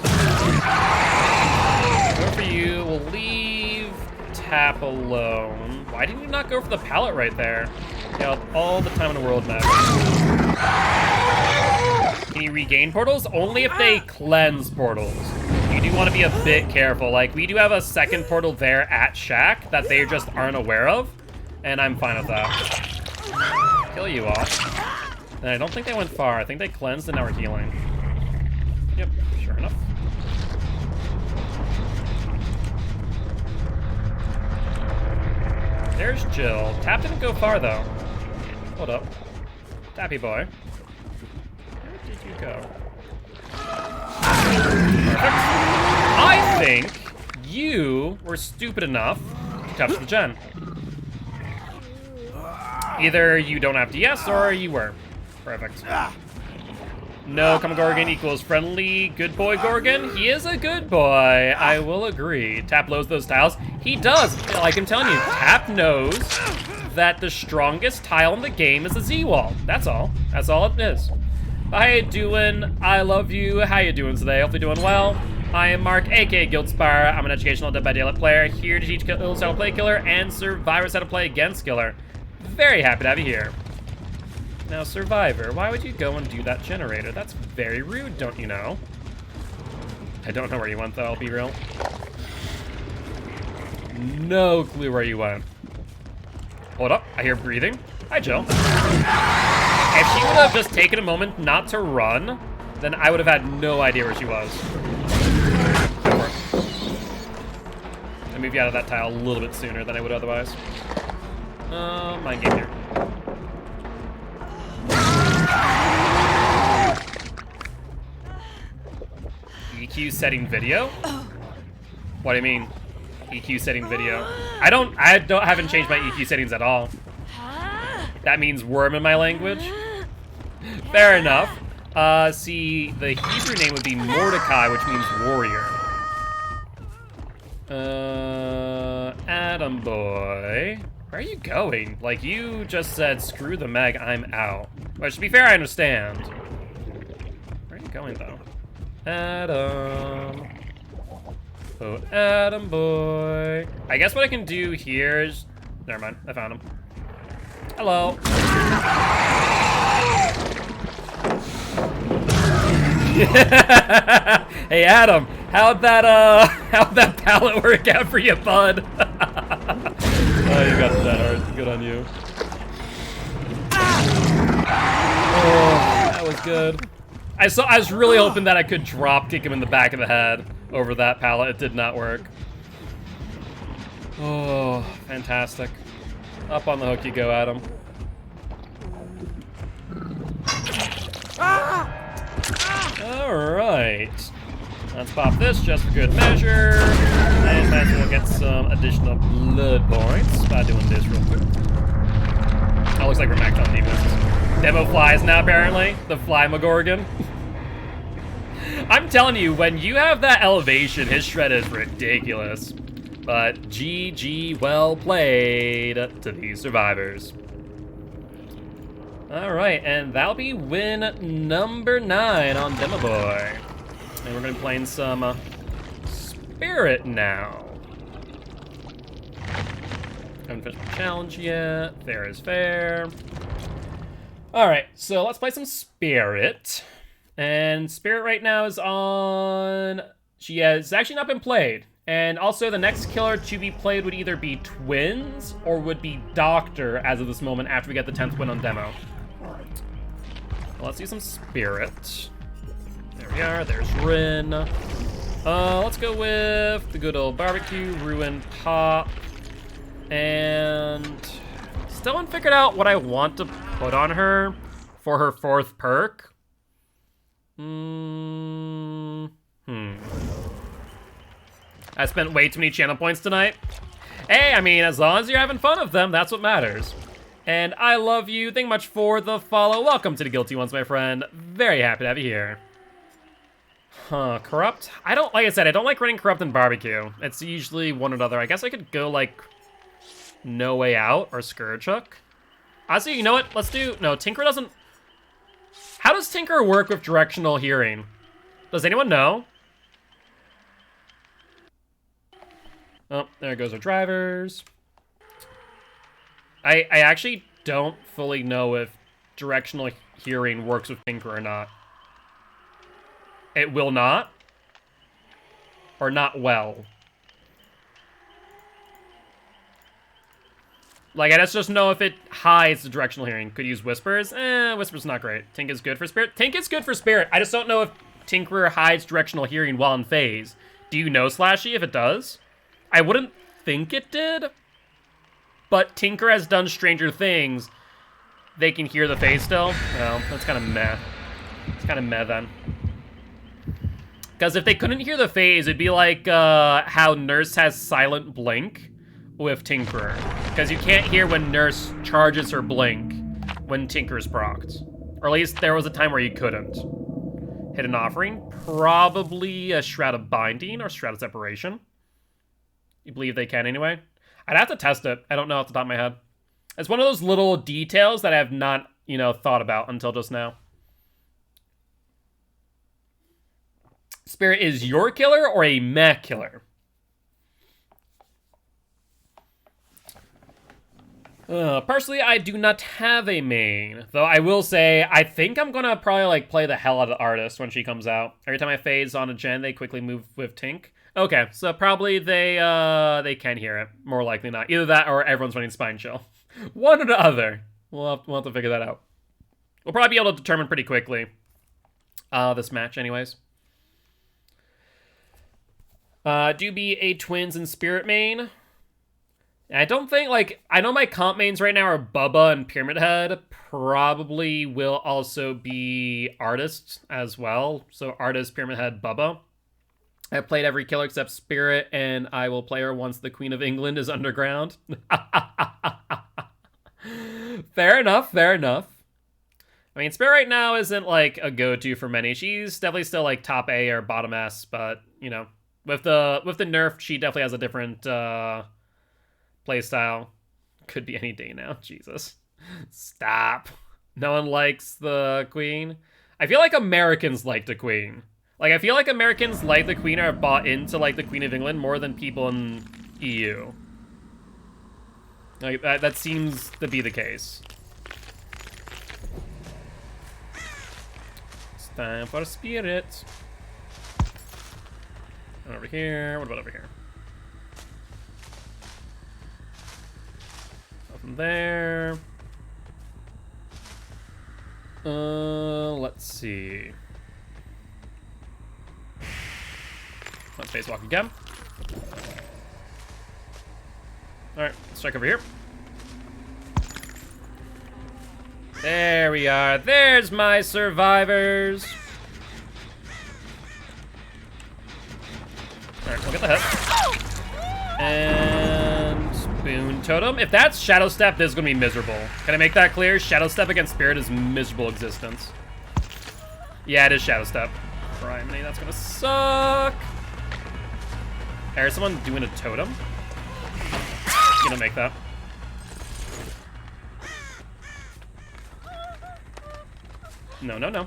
Go for you, we'll leave Tap alone. Why didn't you not go for the pallet right there? You have all the time in the world, Meg. Can you regain portals? Only if they cleanse portals. You do want to be a bit careful. Like, we do have a second portal there at Shack that they just aren't aware of, and I'm fine with that. Kill you off. And I don't think they went far. I think they cleansed and now we're healing. Yep, sure enough. There's Jill. Tap didn't go far, though. Hold up. Tappy boy. Where did you go? Perfect. I think you were stupid enough to touch the gen. Either you don't have DS or you were. Perfect. No, come Gorgon equals friendly. Good boy, Gorgon. He is a good boy. I will agree. Tap lows those tiles. He does. Like I'm telling you, Tap knows that the strongest tile in the game is the Z-Wall. That's all. That's all it is. How you doing? I love you. How you doing today? Hopefully doing well. I am Mark, aka Guildspire. I'm an educational Dead by Daylight player here to teach Killers how to play Killer and Survivors how to play against Killer. Very happy to have you here. Now, Survivor, why would you go and do that generator? That's very rude, don't you know? I don't know where you went, though, I'll be real. No clue where you went. Hold up, I hear breathing. Hi, Jill. If she would have just taken a moment not to run, then I would have had no idea where she was. I moved you out of that tile a little bit sooner than I would otherwise. Mind game here. EQ setting video? What do you mean? EQ setting video? I haven't changed my EQ settings at all. That means worm in my language. Fair enough. See, the Hebrew name would be Mordecai, which means warrior. Adam boy. Where are you going? Like, you just said, screw the Meg, I'm out. Which, to be fair, I understand. Where are you going, though? Adam. Oh, Adam boy. I guess what I can do here is... Never mind, I found him. Hello. Hey, Adam, how'd that pallet work out for you, bud? Oh, you got that hard. Good on you. Oh, that was good. I was really hoping that I could drop kick him in the back of the head over that pallet. It did not work. Oh, fantastic. Up on the hook you go, Adam. All right. Let's pop this just for good measure. And might as well get some additional blood points by doing this real quick. Oh, looks like we're maxed on defense. Demo flies now, apparently. The Fly Magorgon. I'm telling you, when you have that elevation, his shred is ridiculous. But GG, well played to these survivors. All right, and that'll be win number 9 on Demo Boy. And we're gonna be playing some Spirit now. Haven't finished my challenge yet. Fair is fair. All right, so let's play some Spirit. And Spirit right now is on... She has actually not been played. And also the next killer to be played would either be Twins or would be Doctor as of this moment after we get the 10th win on Demo. Well, let's do some Spirit. There we are, there's Rin. Let's go with the good old barbecue, Ruin Pop. And still haven't figured out what I want to put on her for her 4th perk. I spent way too many channel points tonight. Hey, I mean, as long as you're having fun with them, that's what matters. And I love you. Thank you much for the follow. Welcome to the Guilty Ones, my friend. Very happy to have you here. Huh, Corrupt? Like I said, I don't like running Corrupt and Barbecue. It's usually one or the other. I guess I could go, like, No Way Out or Scourge Hook. Honestly, you know what? Let's do... No, Tinker doesn't... How does Tinker work with directional hearing? Does anyone know? Oh, there goes our drivers. I actually don't fully know if directional hearing works with Tinker or not. It will not? Or not well? Like, I just know if it hides the directional hearing. Could use Whispers. Whispers not great. Tink is good for Spirit. Tink is good for Spirit. I just don't know if Tinker hides directional hearing while in phase. Do you know, Slashy, if it does? I wouldn't think it did. But Tinker has done Stranger Things. They can hear the phase still. Well, that's kind of meh. It's kind of meh then. Because if they couldn't hear the phase, it'd be like how Nurse has Silent Blink with Tinkerer. Because you can't hear when Nurse charges her blink when Tinker's procced. Or at least there was a time where you couldn't. Hidden Offering, probably a Shroud of Binding or Shroud of Separation. You believe they can anyway? I'd have to test it. I don't know off the top of my head. It's one of those little details that I have not, thought about until just now. Spirit is your killer or a mech killer? Personally, I do not have a main. Though I will say, I think I'm gonna probably play the hell out of the Artist when she comes out. Every time I phase on a gen, they quickly move with Tink. Okay, so probably they can hear it. More likely not. Either that or everyone's running Spine Chill. One or the other. We'll have to figure that out. We'll probably be able to determine pretty quickly. This match anyways. Do be a Twins and Spirit main. I don't think, like, I know my comp mains right now are Bubba and Pyramid Head. Probably will also be Artist as well. So Artist, Pyramid Head, Bubba. I've played every killer except Spirit, and I will play her once the Queen of England is underground. Fair enough, fair enough. I mean, Spirit right now isn't, like, a go-to for many. She's definitely still, like, top A or bottom S, but, you know, with the nerf, she definitely has a different, playstyle. Could be any day now. Jesus. Stop. No one likes the Queen. I feel like Americans like the Queen. Like, I feel like Americans like the Queen or are bought into, like, the Queen of England more than people in EU. Like, that seems to be the case. It's time for a Spirit. And over here. What about over here? Nothing there. Let's see. Let's spacewalk again. Alright, let's check over here. There we are. There's my survivors. Alright, we'll get the hit. And Spoon Totem. If that's Shadow Step, this is going to be miserable. Can I make that clear? Shadow Step against Spirit is miserable existence. Yeah, it is Shadow Step. Criminy, that's going to suck. There's someone doing a totem. Gonna make that. No, no, no.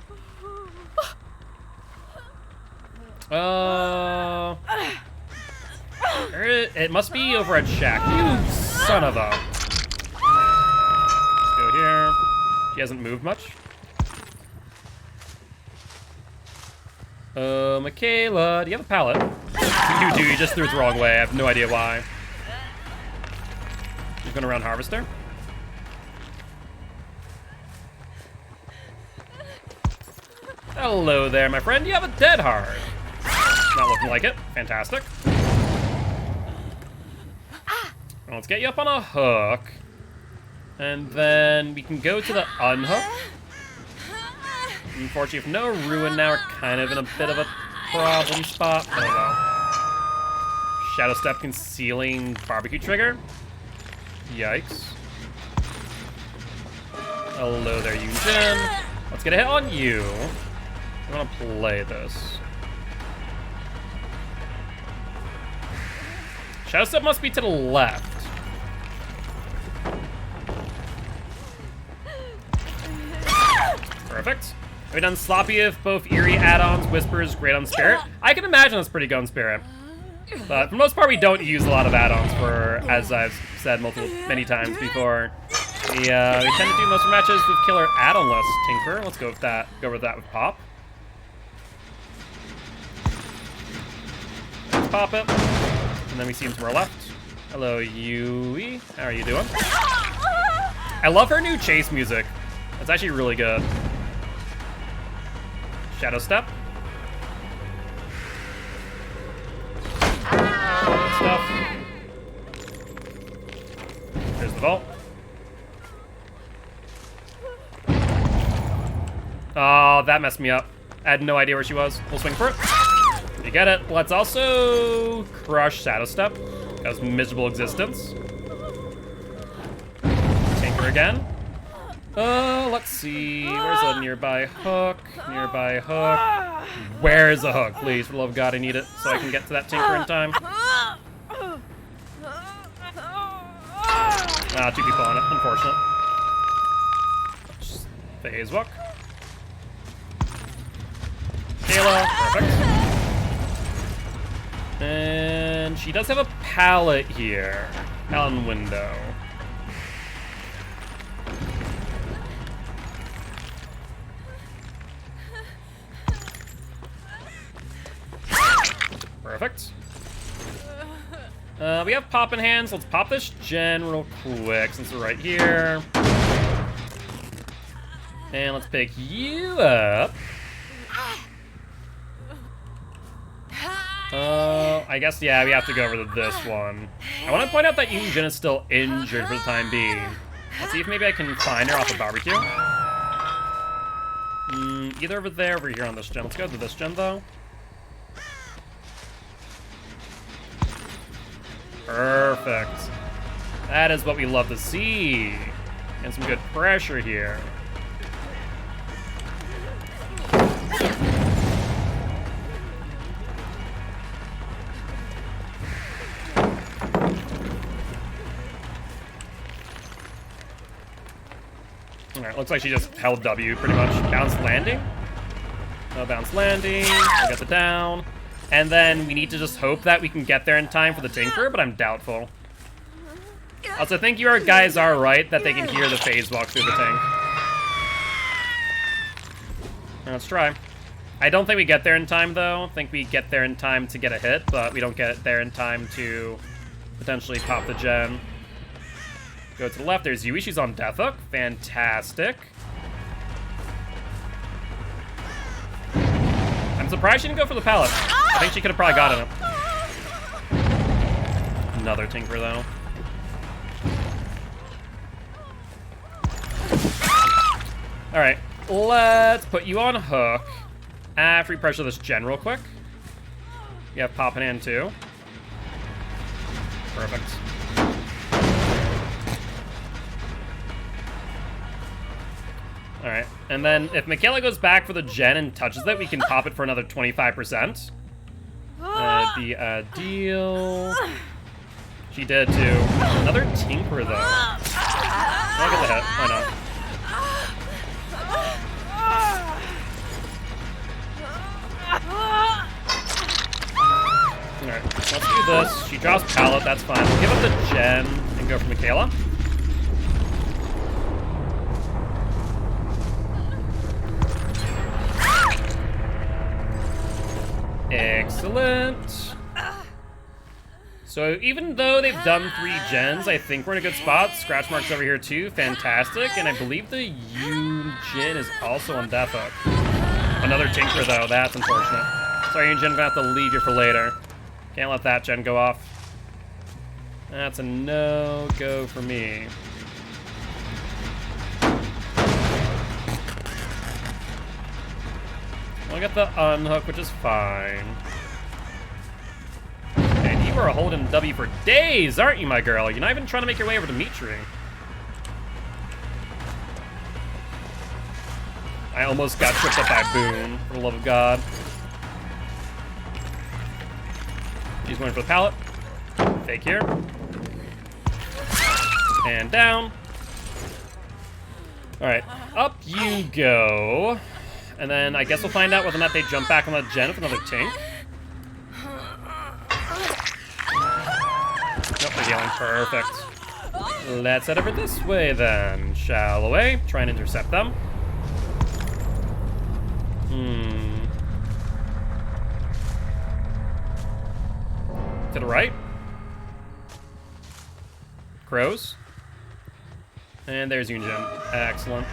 It must be over at Shack. You son of a. Let's go here. She hasn't moved much. Michaela, do you have a pallet? You do, you just threw it the wrong way. I have no idea why. You're going around Harvester. Hello there, my friend. You have a dead heart. Not looking like it. Fantastic. Well, let's get you up on a hook. And then we can go to the unhook. Unfortunately, with no ruin now, we're kind of in a bit of a problem spot. Oh well. Shadow Step concealing barbecue trigger. Yikes. Hello there, Yunjin. Let's get a hit on you. I'm gonna play this. Shadow Step must be to the left. Perfect. Have we done sloppy if both eerie add-ons, whispers, great on Spirit? I can imagine that's pretty good on Spirit. But for the most part, we don't use a lot of add-ons for, as I've said many times before. We tend to do most of our matches with killer add-on-less Tinker. Let's go with that. Go with that with Pop. Let's pop it. And then we see him to our left. Hello, Yui. How are you doing? I love her new chase music. It's actually really good. Shadow Step. Stuff. There's the vault. Oh, that messed me up. I had no idea where she was. We'll swing for it. You get it. Let's also crush Shadow Step. That was miserable existence. Tinker again. Let's see. Where's a nearby hook? Nearby hook. Where's a hook? Please, for the love of God, I need it so I can get to that Tinker in time. Ah, two people on it. Unfortunate. Just phase walk. Kayla. Perfect. And she does have a pallet here. Pallet and window. Perfect. We have pop in hands. Let's pop this gen real quick since we're right here. And let's pick you up. I guess, yeah, we have to go over to this one. I want to point out that Yunjin is still injured for the time being. Let's see if maybe I can find her off the barbecue. Either over there or over here on this gen. Let's go to this gen, though. Perfect. That is what we love to see. And some good pressure here. Alright, looks like she just held W pretty much. Bounce landing. No bounce landing. We'll get the down. And then we need to just hope that we can get there in time for the Tinker, but I'm doubtful. Also, I think you guys are right that they can hear the phase walk through the tank. Let's try. I don't think we get there in time, though. I think we get there in time to get a hit, but we don't get there in time to potentially pop the gen. Go to the left. There's Yui. She's on Death Hook. Fantastic. I'm surprised she didn't go for the pallet. I think she could have probably gotten it. Another Tinker, though. Alright, let's put you on hook. After we pressure this gen real quick. You have popping in too. Perfect. Alright, and then if Michaela goes back for the gen and touches it, we can pop it for another 25%. That'd be ideal. She did too. Another Tinker though. I'll get the hit, why not? Alright, let's do this. She drops pallet, that's fine. We'll give up the gen and go for Michaela. Excellent. So even though they've done 3 gens, I think we're in a good spot. Scratch marks over here too, fantastic. And I believe the Yunjin is also on Death Hook. Another Tinker though, that's unfortunate. Sorry Yunjin, I'm gonna have to leave you for later. Can't let that gen go off. That's a no-go for me. We'll get the unhook, which is fine. And you are holding W for days, aren't you, my girl? You're not even trying to make your way over to Mitri. I almost got tripped up by Boone, for the love of God. She's going for the pallet. Fake here. And down. Alright, up you go. And then I guess we'll find out whether or not they jump back on the gen with another Tink. Nope, they're healing. Perfect. Let's head over this way then, shall we? Try and intercept them. To the right. Crows. And there's Yunjin. Excellent.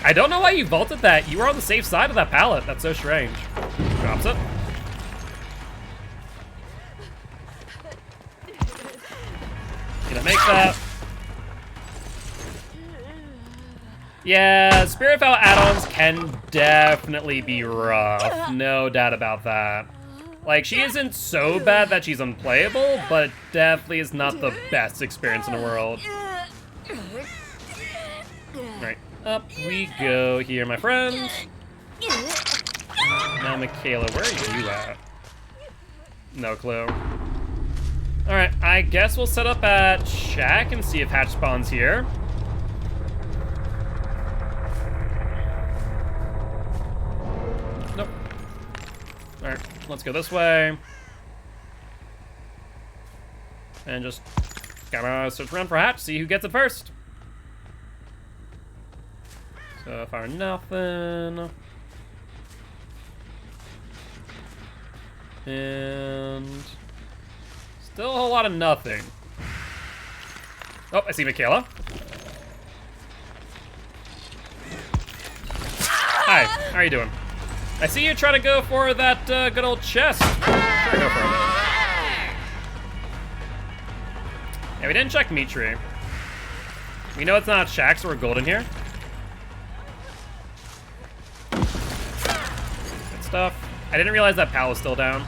I don't know why you vaulted that. You were on the safe side of that pallet. That's so strange. Drops it. Gonna make that. Yeah, Spirit Fowl add-ons can definitely be rough. No doubt about that. Like, she isn't so bad that she's unplayable, but it definitely is not the best experience in the world. Alright, up we go here, my friends. Now, Michaela, where are you at? No clue. Alright, I guess we'll set up at Shack and see if Hatch spawns here. Nope. Alright, let's go this way. And just gotta search around for Hatch, see who gets it first. So far, nothing. And still a whole lot of nothing. Oh, I see Michaela. Hi, how are you doing? I see you trying to go for that good old chest. Try to go for it. Yeah, we didn't check meat tree. We know it's not shack, so we're golden here. Good stuff. I didn't realize that pal was still down.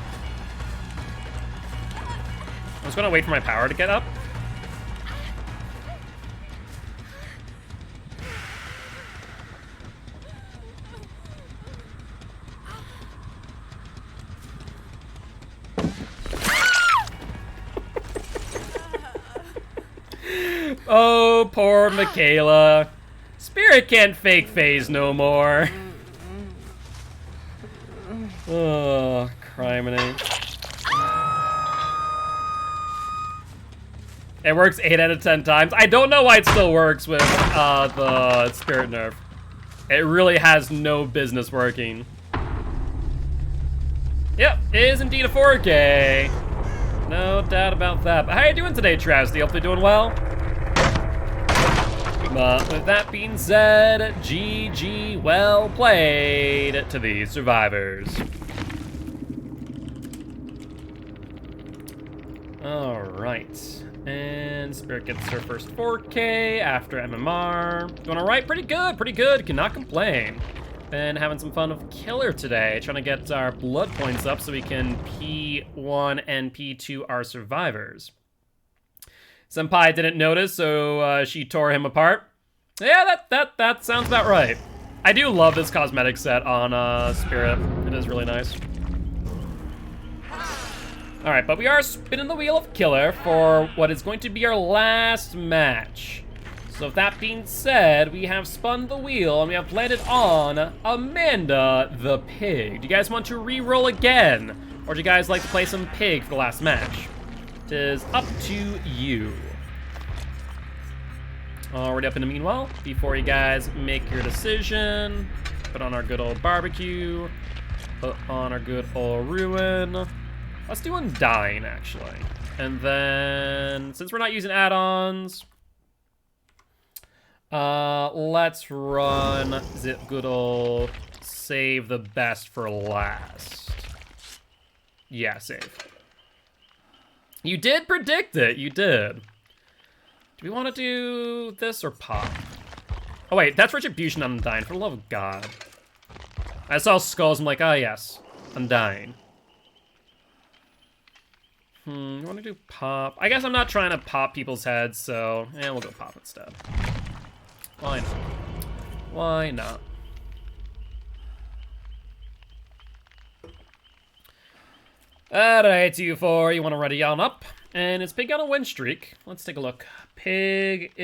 I was gonna wait for my power to get up. Oh, poor Michaela. Spirit can't fake phase no more. Oh, criminy. It works 8 out of 10 times. I don't know why it still works with the Spirit nerf. It really has no business working. Yep, it is indeed a 4K. No doubt about that. But how you doing today, Trasty? Hopefully doing well. But with that being said, GG, well played to these survivors. All right, and Spirit gets her first 4K after MMR. Doing all right, pretty good, cannot complain. Been having some fun with Killer today, trying to get our blood points up so we can P1 and P2 our survivors. Senpai didn't notice, so she tore him apart. Yeah, that sounds about right. I do love this cosmetic set on Spirit. It is really nice. All right, but we are spinning the wheel of Killer for what is going to be our last match. So with that being said, we have spun the wheel and we have landed on Amanda the Pig. Do you guys want to re-roll again? Or do you guys like to play some Pig for the last match? It is up to you. Already up in the meanwhile, before you guys make your decision, put on our good old barbecue, put on our good old ruin. Let's do Undying, actually. And then, since we're not using add-ons, let's run the good old save the best for last. Yeah, save. You did predict it, you did. Do we want to do this or pop? Oh wait, that's Retribution on Undying, for the love of God. I saw skulls, I'm like, ah yes, Undying. You want to do pop? I guess I'm not trying to pop people's heads, so yeah, we'll go pop instead. Why not? Why not? Alright, you four, you want to ready on up? And it's Pig on a win streak. Let's take a look. Pig is...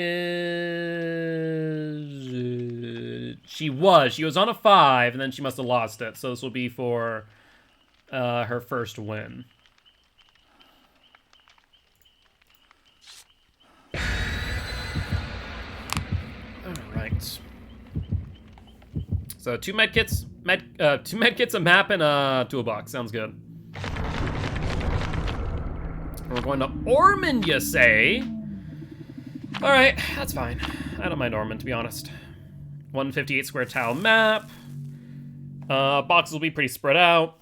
She was on a 5, and then she must have lost it. So this will be for her first win. Alright. So 2 medkits, 2 medkits, a map, and a toolbox. Sounds good. We're going to Ormond, you say? Alright, that's fine. I don't mind Ormond, to be honest. 158 square tile map. Boxes will be pretty spread out.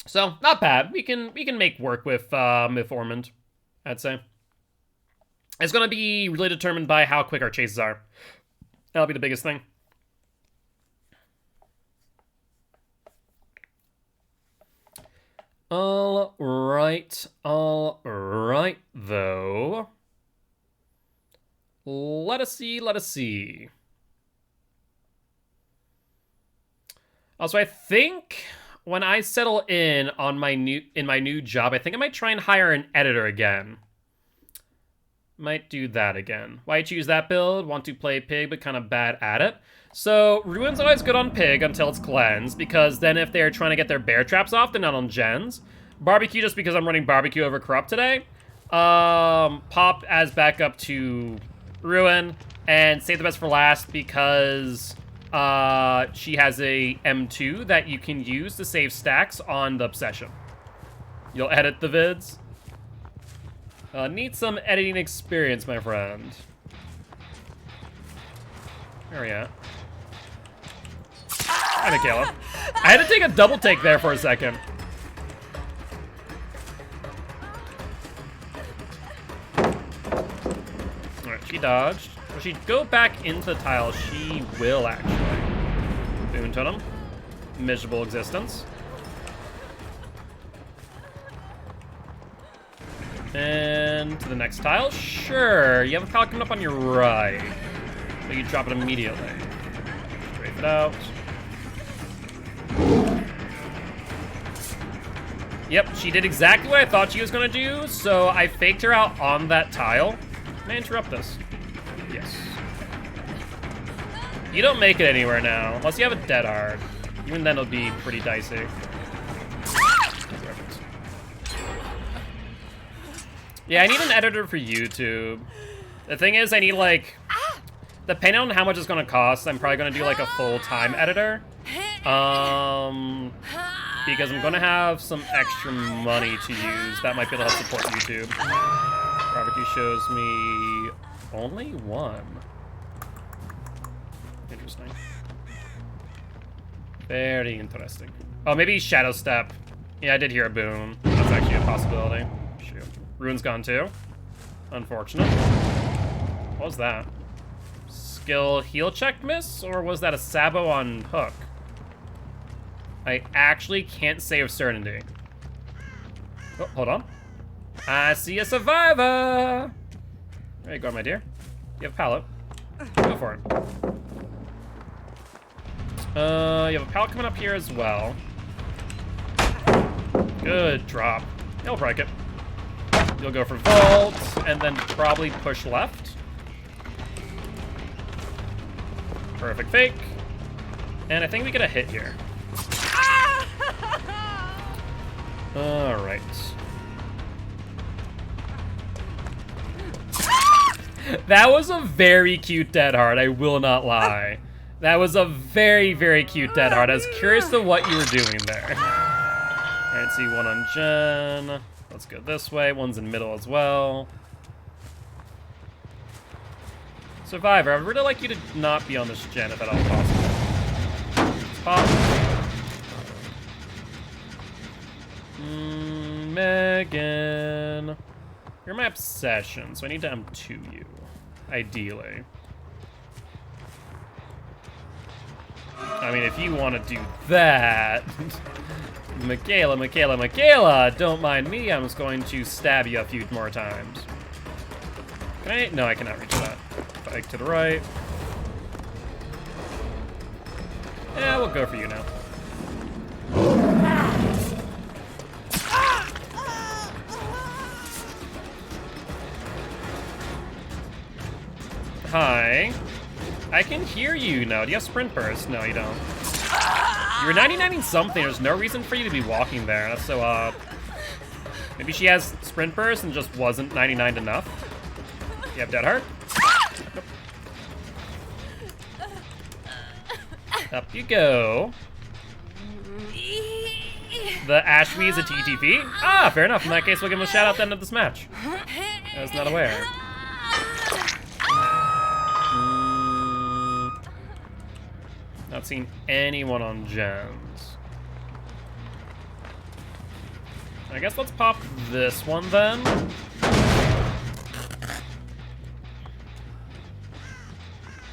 So, not bad. We can make work with Ormond, I'd say. It's gonna be really determined by how quick our chases are. That'll be the biggest thing. All right, though. Let us see. Also, I think when I settle in on my new job, I think I might try and hire an editor again. Might do that again. Why choose that build? Want to play Pig, but kind of bad at it. So, Ruin's always good on Pig until it's cleansed, because then if they're trying to get their bear traps off, they're not on gens. Barbecue, just because I'm running Barbecue over Corrupt today. Pop as backup to Ruin, and save the best for last, because she has a M2 that you can use to save stacks on the Obsession. You'll edit the vids. Need some editing experience, my friend. Where are we at? Hi, Michaela. I had to take a double take there for a second. Alright, she dodged. Will she go back into the tile? She will, actually. Boon Totem. Miserable existence. And to the next tile? Sure. You have a pal coming up on your right. So you drop it immediately. Strafe it out. Yep, she did exactly what I thought she was gonna do, so I faked her out on that tile. Can I interrupt this? Yes. You don't make it anywhere now, unless you have a dead hard. Even then, it'll be pretty dicey. Yeah, I need an editor for YouTube. The thing is, I need, like... Depending on how much it's gonna cost, I'm probably gonna do, like, a full-time editor. Because I'm gonna have some extra money to use that might be able to help support YouTube. Barbecue shows me only one. Interesting. Very interesting. Oh, maybe Shadow Step. Yeah, I did hear a boom. That's actually a possibility. Shoot. Rune's gone too. Unfortunate. What was that? Skill heal check miss? Or was that a Sabo on hook? I actually can't say with certainty. Oh, hold on. I see a survivor! There you go, my dear. You have a pallet. Go for it. You have a pallet coming up here as well. Good drop. You'll break it. You'll go for vault, and then probably push left. Perfect fake. And I think we get a hit here. Alright. That was a very cute dead hard, I will not lie. That was a very, very cute dead hard. I was curious to what you were doing there. Alright, see one on Jen. Let's go this way. One's in middle as well. Survivor, I would really like you to not be on this Jen if at all possible. Let's pop. Megan. You're my obsession, so I need to M2 you. Ideally. I mean, if you want to do that... Michaela, don't mind me. I'm just going to stab you a few more times. Can I? No, I cannot reach that. Bike to the right. Yeah, we'll go for you now. Hi. I can hear you now. Do you have sprint burst? No, you don't. You're 99ing something. There's no reason for you to be walking there. That's so odd. Maybe she has sprint burst and just wasn't 99'd enough. You have dead heart? Nope. Up you go. The Ashwee is a TTP? Ah, fair enough. In that case, we'll give him a shout out at the end of this match. I was not aware. Not seen anyone on gens. I guess let's pop this one then.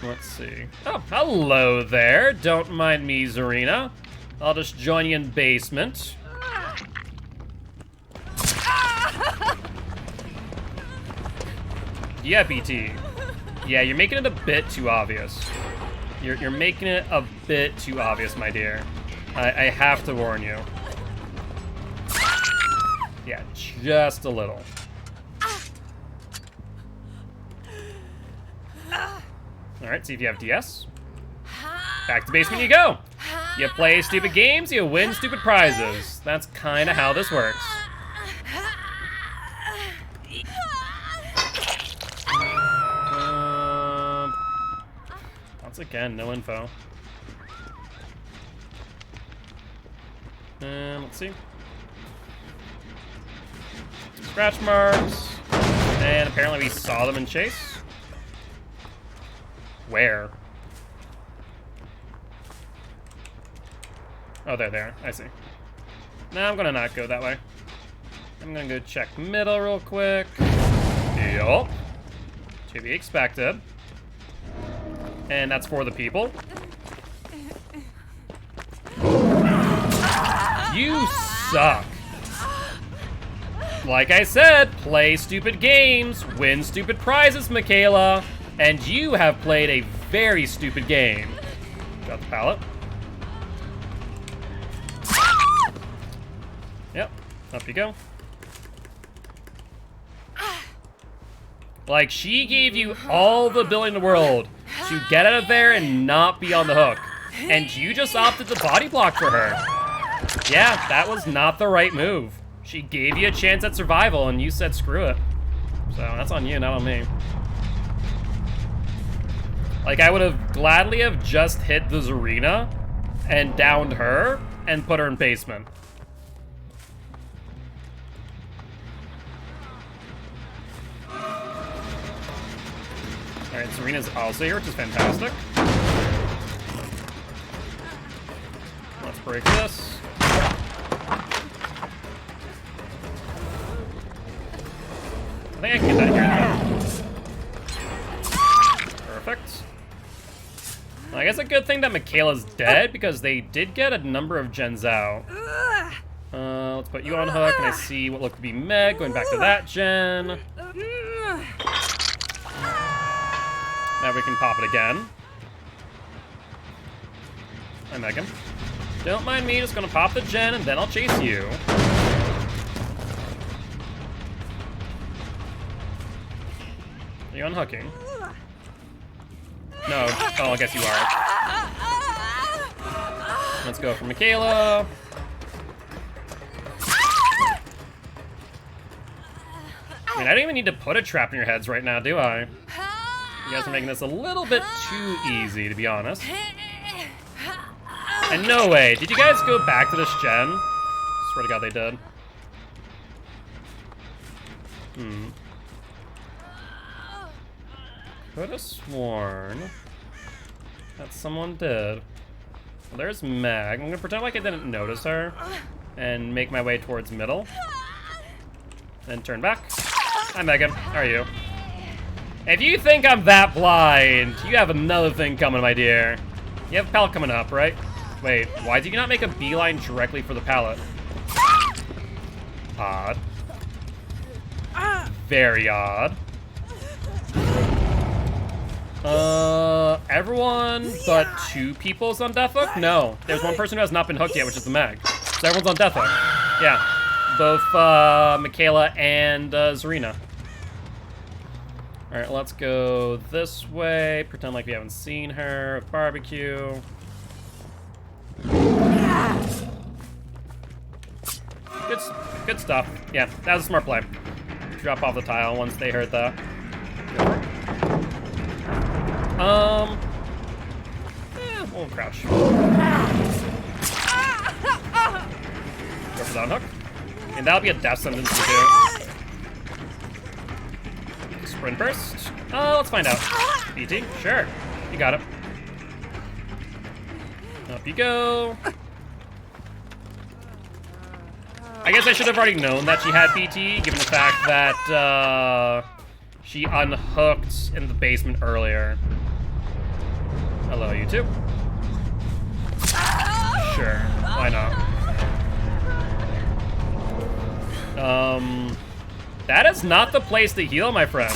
Let's see. Oh, hello there. Don't mind me, Zarina. I'll just join you in basement. Yeah, BT. Yeah, you're making it a bit too obvious. You're making it a bit too obvious, my dear. I have to warn you. Yeah, just a little. Alright, see if you have DS. Back to basement you go. You play stupid games, you win stupid prizes. That's kind of how this works. Once again, no info. And let's see. Scratch marks. And apparently we saw them in chase. Where? Oh, there they are. I see. Now I'm gonna not go that way. I'm gonna go check middle real quick. Yup. To be expected. And that's for the people. You suck. Like I said, play stupid games, win stupid prizes, Michaela. And you have played a very stupid game. Got the pallet. Yep, up you go. Like, she gave you all the ability in the world to get out of there and not be on the hook. And you just opted to body block for her. Yeah, that was not the right move. She gave you a chance at survival and you said screw it. So that's on you, not on me. Like, I would have gladly have just hit the Zarina and downed her and put her in basement. Alright, Serena's also here, which is fantastic. Let's break this. I think I can get that here. Perfect. Well, I guess a good thing that Michaela's dead, because they did get a number of gens out. Let's put you on hook, and I see what looked to be Meg, going back to that gen. Now we can pop it again. Hi, Megan. Don't mind me, just gonna pop the gen, and then I'll chase you. Are you unhooking? No. Oh, I guess you are. Let's go for Michaela. I mean, I don't even need to put a trap in your heads right now, do I? You guys are making this a little bit too easy, to be honest. And no way. Did you guys go back to this gen? Swear to God they did. Could have sworn that someone did. Well, there's Meg. I'm gonna pretend like I didn't notice her and make my way towards middle. Then turn back. Hi, Megan. How are you? If you think I'm that blind, you have another thing coming, my dear. You have a pallet coming up, right? Wait, why did you not make a beeline directly for the pallet? Odd. Very odd. Everyone but 2 people is on death hook? No, there's one person who has not been hooked yet, which is the Meg. So everyone's on death hook. Yeah, both Michaela and Zarina. All right, let's go this way. Pretend like we haven't seen her. Barbecue. Good stuff. Yeah, that was a smart play. Drop off the tile once they heard that. We'll crouch. Go for that hook. And that'll be a death sentence to do. Sprint burst? Let's find out. BT? Sure. You got it. Up you go. I guess I should have already known that she had BT, given the fact that she unhooked in the basement earlier. Hello, you two. Sure, why not? That is not the place to heal, my friend.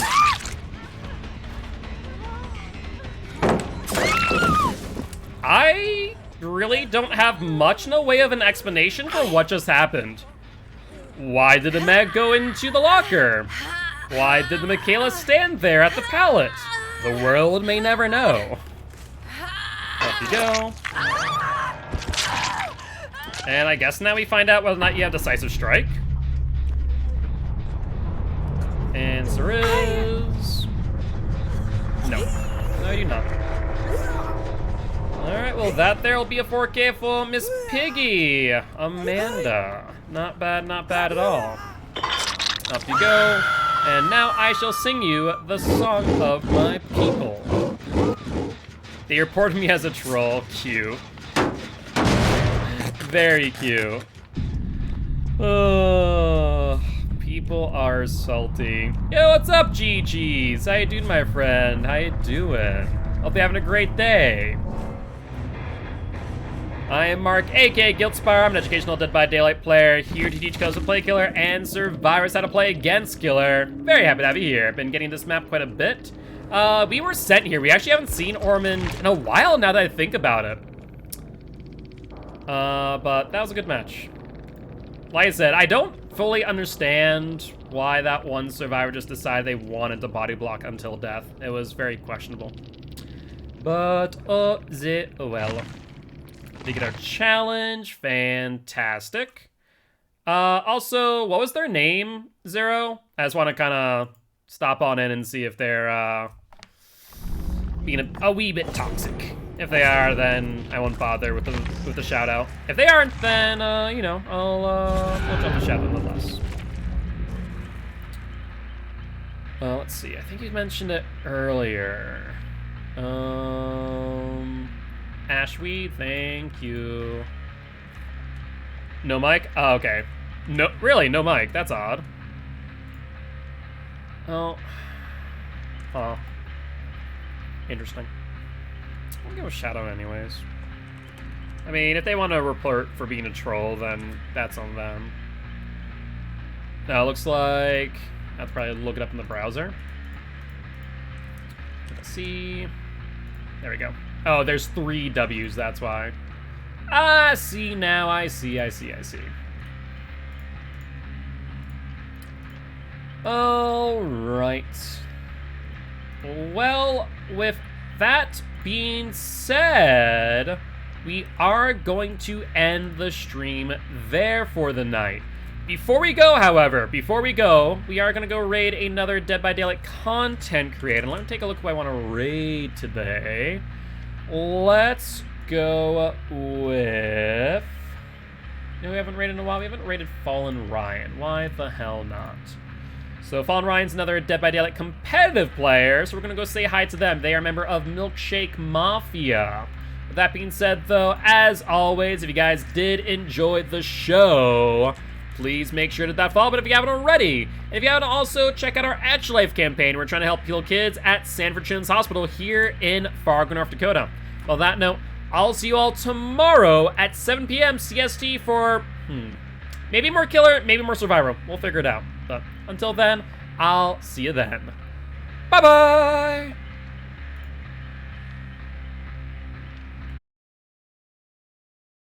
I really don't have much in the way of an explanation for what just happened. Why did the Meg go into the locker? Why did the Michaela stand there at the pallet? The world may never know. Up you go. And I guess now we find out whether or not you have Decisive Strike. Answer is... no. No, you do not. Alright, well that there will be a 4K for Miss Piggy. Amanda. Not bad at all. Up you go. And now I shall sing you the song of my people. They reported me as a troll. Cute. Very cute. Oh, people are salty. Yo, what's up, GGs? How you doing, my friend? How you doing? Hope you're having a great day. I am Mark, aka Giltspire. I'm an educational Dead by Daylight player here to teach codes to play killer and survivors how to play against killer. Very happy to have you here. Been getting this map quite a bit. We were sent here. We actually haven't seen Ormond in a while now that I think about it. But that was a good match. Like I said, I don't fully understand why that one survivor just decided they wanted to body block until death. It was very questionable. But, well. We get our challenge. Fantastic. Also, what was their name, Zero? I just want to kind of stop on in and see if they're being a wee bit toxic. If they are, then I won't bother with the shout out. If they aren't, then you know, I'll jump the shout out nonetheless. Let's see. I think you mentioned it earlier. Ashweed, thank you. No mic? Oh, okay. No, really, no mic. That's odd. Oh. Oh. Interesting. I'll give a shout out anyways. I mean, if they want to report for being a troll, then that's on them. Now, it looks like I have to probably look it up in the browser. Let's see. There we go. Oh, there's 3 W's, that's why. Ah, see now, I see. All right. Well, with that being said, we are going to end the stream there for the night. Before we go, however, we are going to go raid another Dead by Daylight content creator. Let me take a look who I want to raid today. Let's go with... No, we haven't raided in a while. We haven't raided Fallen Ryan. Why the hell not? So Fallen Ryan's another Dead by Daylight competitive player, so we're going to go say hi to them. They are a member of Milkshake Mafia. With that being said, though, as always, if you guys did enjoy the show, please make sure to hit that follow button if you haven't already. And if you haven't, also check out our Afterlife campaign. We're trying to help heal kids at Sanford Children's Hospital here in Fargo, North Dakota. Well, on that note, I'll see you all tomorrow at 7 p.m. CST for, maybe more killer, maybe more survivor. We'll figure it out. But until then, I'll see you then. Bye-bye!